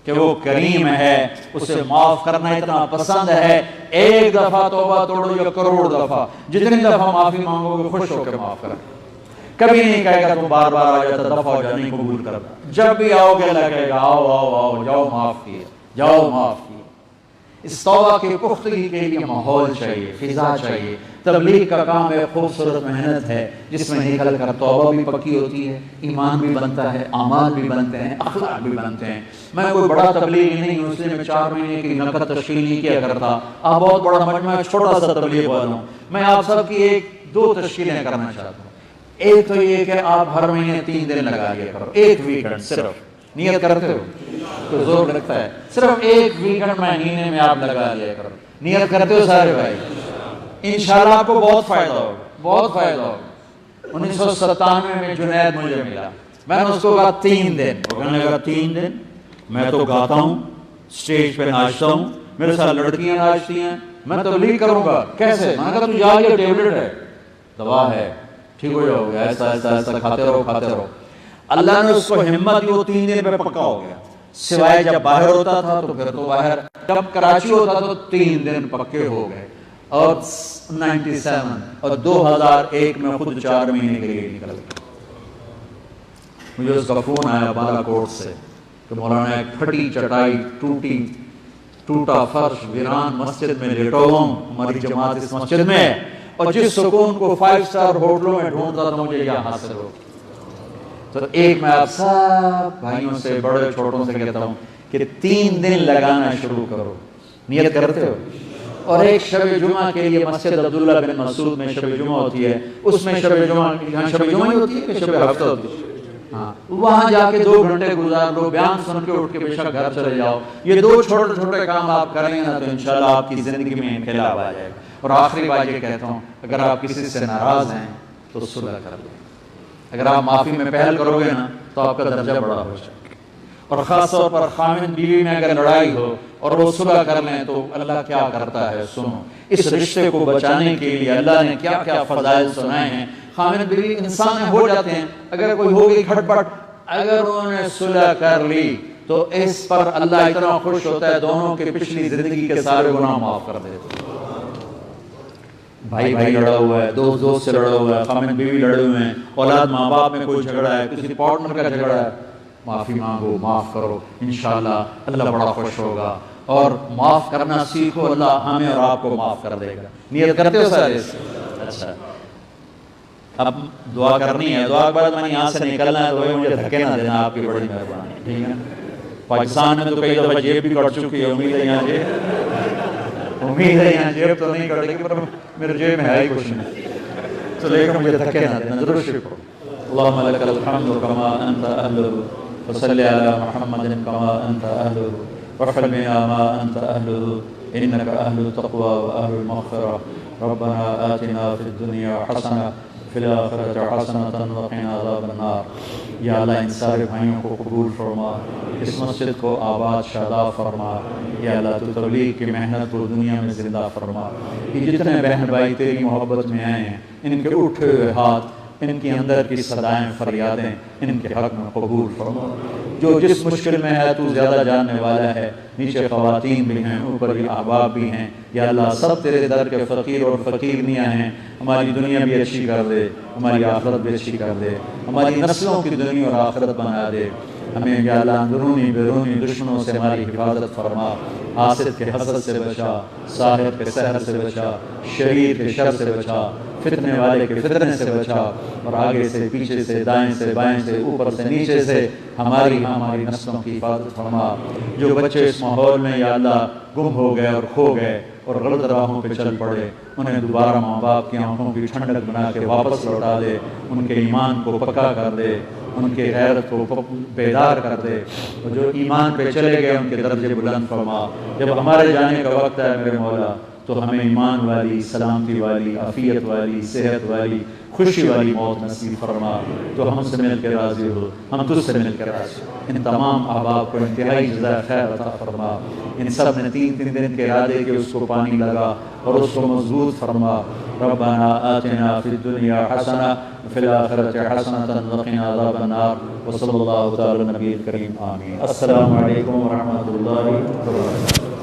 کہ وہ کریم ہے، اسے معاف کرنا اتنا پسند ہے. 1 دفعہ توبہ توڑو یا کروڑ دفعہ، جتنی دفعہ معافی مانگو گے خوش ہو کے معاف کر. کبھی نہیں کہے گا تم بار بار آ جاتا، دفعہ ہو جا، نہیں قبول کرتا. جب بھی آؤ گے اللہ کہے گا آؤ آؤ آؤ، جاؤ معاف کیے، جاؤ معاف کیے. اس توبہ کی پختگی کے لیے ماحول چاہیے، فضا چاہیے. تبلیغ کا کام ایک خوبصورت محنت ہے جس میں نکل کر توبہ بھی پکی ہوتی ہے، ایمان بھی بنتا ہے، اعمال بھی بنتے ہیں، اخلاق بھی بنتے ہیں. میں کوئی بڑا تبلیغ نہیں ہوں، اس لیے میں 4 مہینے کی نقد تشکیل نہیں کیا کرتا. آپ بہت بڑا مجمع، چھوٹا سا تبلیغ والا ہوں. میں آپ سب کی 1-2 تشکیلیں کرنا چاہتا ہوں. ایک تو یہ کہ آپ ہر مہینے 3 دن لگا لیا کرو، 1 ویکنڈ صرف. نیت کرتے ہو تو زور لگتا ہے، صرف 1 ویکنڈ مہینے میں آپ لگا لیا کرو. نیت کرتے ہو سارے بھائی؟ انشاءاللہ آپ کو بہت فائدہ ہوگا، بہت فائدہ ہوگا. 1997 میں جنید مجھے ملا، میں نے اس کو کہا 3 دن. وہ کہنے لگا 3 دن؟ میں تو گاتا ہوں، سٹیج پہ ناچتا ہوں، میرے ساتھ لڑکیاں ناچتی ہیں، میں تبلیغ کروں گا کیسے؟ میں نے کہا تو جا، یہ ٹیبلٹ ہے، دوا ہے، ٹھیک ہو جاؤ گے. ایسا ایسا ایسا کھاتے رہو کھاتے رہو. اللہ نے اس کو ہمت دی، وہ 3 دن پہ پکا ہو گیا. سوائے جب باہر ہوتا تھا تو پھر تو باہر، جب کراچی ہوتا تو 3 دن پکے ہو گئے. اور 97 اور 2001 میں خود 4 مہینے کے لیے نکل گیا. مجھے اس کا فون آیا بالا کوٹ سے کہ مولانا ایک پھٹی چٹائی، ٹوٹا فرش، ویران مسجد میں لیٹا ہوں، ہماری جماعت اس مسجد میں، اور جس سکون کو 5 اسٹار ہوٹلوں میں ڈھونڈتا تھا مجھے یہاں حاصل ہو. تو ایک میں آپ سب بھائیوں سے بڑے چھوٹوں سے کہتا ہوں کہ 3 دن لگانا شروع کرو. نیت کرتے ہو؟ اور ایک شب جمعہ کے لیے مسجد عبداللہ بن مسعود میں شب جمعہ ہوتی ہے، اس میں شب جمعہ یہاں شب جمعہ ہی ہوتی ہے کہ شب ہفتہ ہوتی ہے؟ ہاں، وہاں جا کے 2 گھنٹے گزار لو، بیان سن کے اٹھ کے بے شک گھر چلے جاؤ. یہ 2 چھوٹے چھوٹے کام آپ کریں گے نا تو انشاءاللہ آپ کی زندگی میں انقلاب آ جائے گا. اور آخری بات یہ کہتا ہوں، اگر آپ کسی سے ناراض ہیں تو صلح کر لیں. اگر آپ معافی میں پہل کرو گے نا تو آپ کا درجہ بڑا ہو جائے گا. اور خاص طور پر خاوند بیوی میں اگر لڑائی ہو اور وہ صلح کر لیں تو اللہ کیا کرتا ہے. سنو، اس رشتے کو بچانے کے لیے اللہ نے کیا کیا فضائل سنائے ہیں. خاوند بیوی انسان ہو جاتے ہیں، اگر کوئی ہو گئی کھٹ پٹ، اگر انہوں نے صلح کر لی تو اس پر اللہ اتنا خوش ہوتا ہے دونوں کے پچھلی زندگی کے سارے گناہ معاف کر دیتے. بھائی بھائی لڑا ہوا ہے، دوست دوست سے لڑا ہوا ہے، خاوند بیوی لڑے ہوئے ہیں، اولاد ماں باپ میں کوئی جھگڑا ہے، کسی پارٹنر کا جھگڑا ہے، معافی مانگو، معاف کرو، انشاءاللہ اللہ بڑا خوش ہوگا. اور معاف کرنا سیکھو، اللہ ہمیں اور آپ کو معاف کر دے گا. نیت کرتے ہو سارے؟ اچھا، اب دعا کرنی ہے. دعا کے بعد میں نے یہاں سے نکلنا ہے تو بھائی مجھے دھکے نہ دینا، آپ کی بڑی مہربانی. ٹھیک ہے؟ پاکستان میں تو کئی دفعہ جیب بھی کٹ چکی ہے، امید ہے یہاں جیب تو نہیں کٹے گی، پر میرے جیب میں ہے ہی کچھ نہیں. تو لیکن مجھے دھکے نہ دینا، ضرور شکر. اللهم لك الحمد كما أنت أهله وصل على محمد كما أنت أهله وارحم بنا ما أنت أهله إنك أهل التقوى وأهل المغفرة. ربنا آتنا في الدنيا حسنة وفي الآخرة حسنة وقنا عذاب النار. یا اللہ ان سارے بھائیوں کو قبول فرما، اس مسجد کو آباد شاداب فرما. یا اللہ تو تبلیغ کی محنت کو دنیا میں زندہ فرما. یہ جتنے بہن بھائی تیری محبت میں آئے ہیں، ان کے اٹھے ہوئے ہاتھ، ان کی اندر کی صدائیں فریادیں ان کے حق میں قبول فرما. جو جس مشکل میں ہے تو زیادہ جاننے والا ہے. نیچے خواتین بھی ہیں، اوپر یہ احباب بھی ہیں. یا اللہ سب تیرے در کے فقیر اور فقیرنیاں ہیں. ہماری دنیا بھی اچھی کر دے، ہماری آخرت بھی اچھی کر دے، ہماری نسلوں کی دنیا اور آخرت بنا دے. ہمیں یا اللہ اندرونی بیرونی دشمنوں سے ہماری حفاظت فرما. حاسد کے حسد سے بچا، ساحر کے سحر سے بچا، شریر کے شر سے بچا، فتنے والے کے فتنے سے بچا. اور آگے سے پیچھے سے دائیں سے بائیں سے اوپر سے نیچے سے ہماری نسلوں کی حفاظت فرما. جو بچے اس ماحول میں یا اللہ گم ہو گئے اور کھو گئے اور غلط راہوں پہ چل پڑے، انہیں دوبارہ ماں باپ کی آنکھوں کی ٹھنڈک بنا کے واپس لوٹا دے. ان کے ایمان کو پکا کر دے، ان کے غیرت کو بیدار کر دے. اور جو ایمان پہ چلے گئے ان کے درجے بلند فرما. جب ہمارے جانے کا وقت ہے میرے مولا تو ہمیں ایمان والی، سلامتی والی، عافیت والی، صحت والی، خوشی والی موت نصیب فرما. تو ہم سے مل کے راضی ہو، ہم تجھ سے مل کے راضی ہو. ان تمام احباب کو انتہائی جزائے خیر عطا فرما. ان سب نے 3 دن کے ارادے کے اس کو پانی لگا اور اس کو مضبوط فرما. ربنا آتنا فی الدنیا حسنہ وفی الآخرۃ حسنۃ وقنا عذاب النار. وصلی اللہ تعالی علی نبی الکریم. آمین. السلام علیکم ورحمۃ اللہ وبرکاتہ.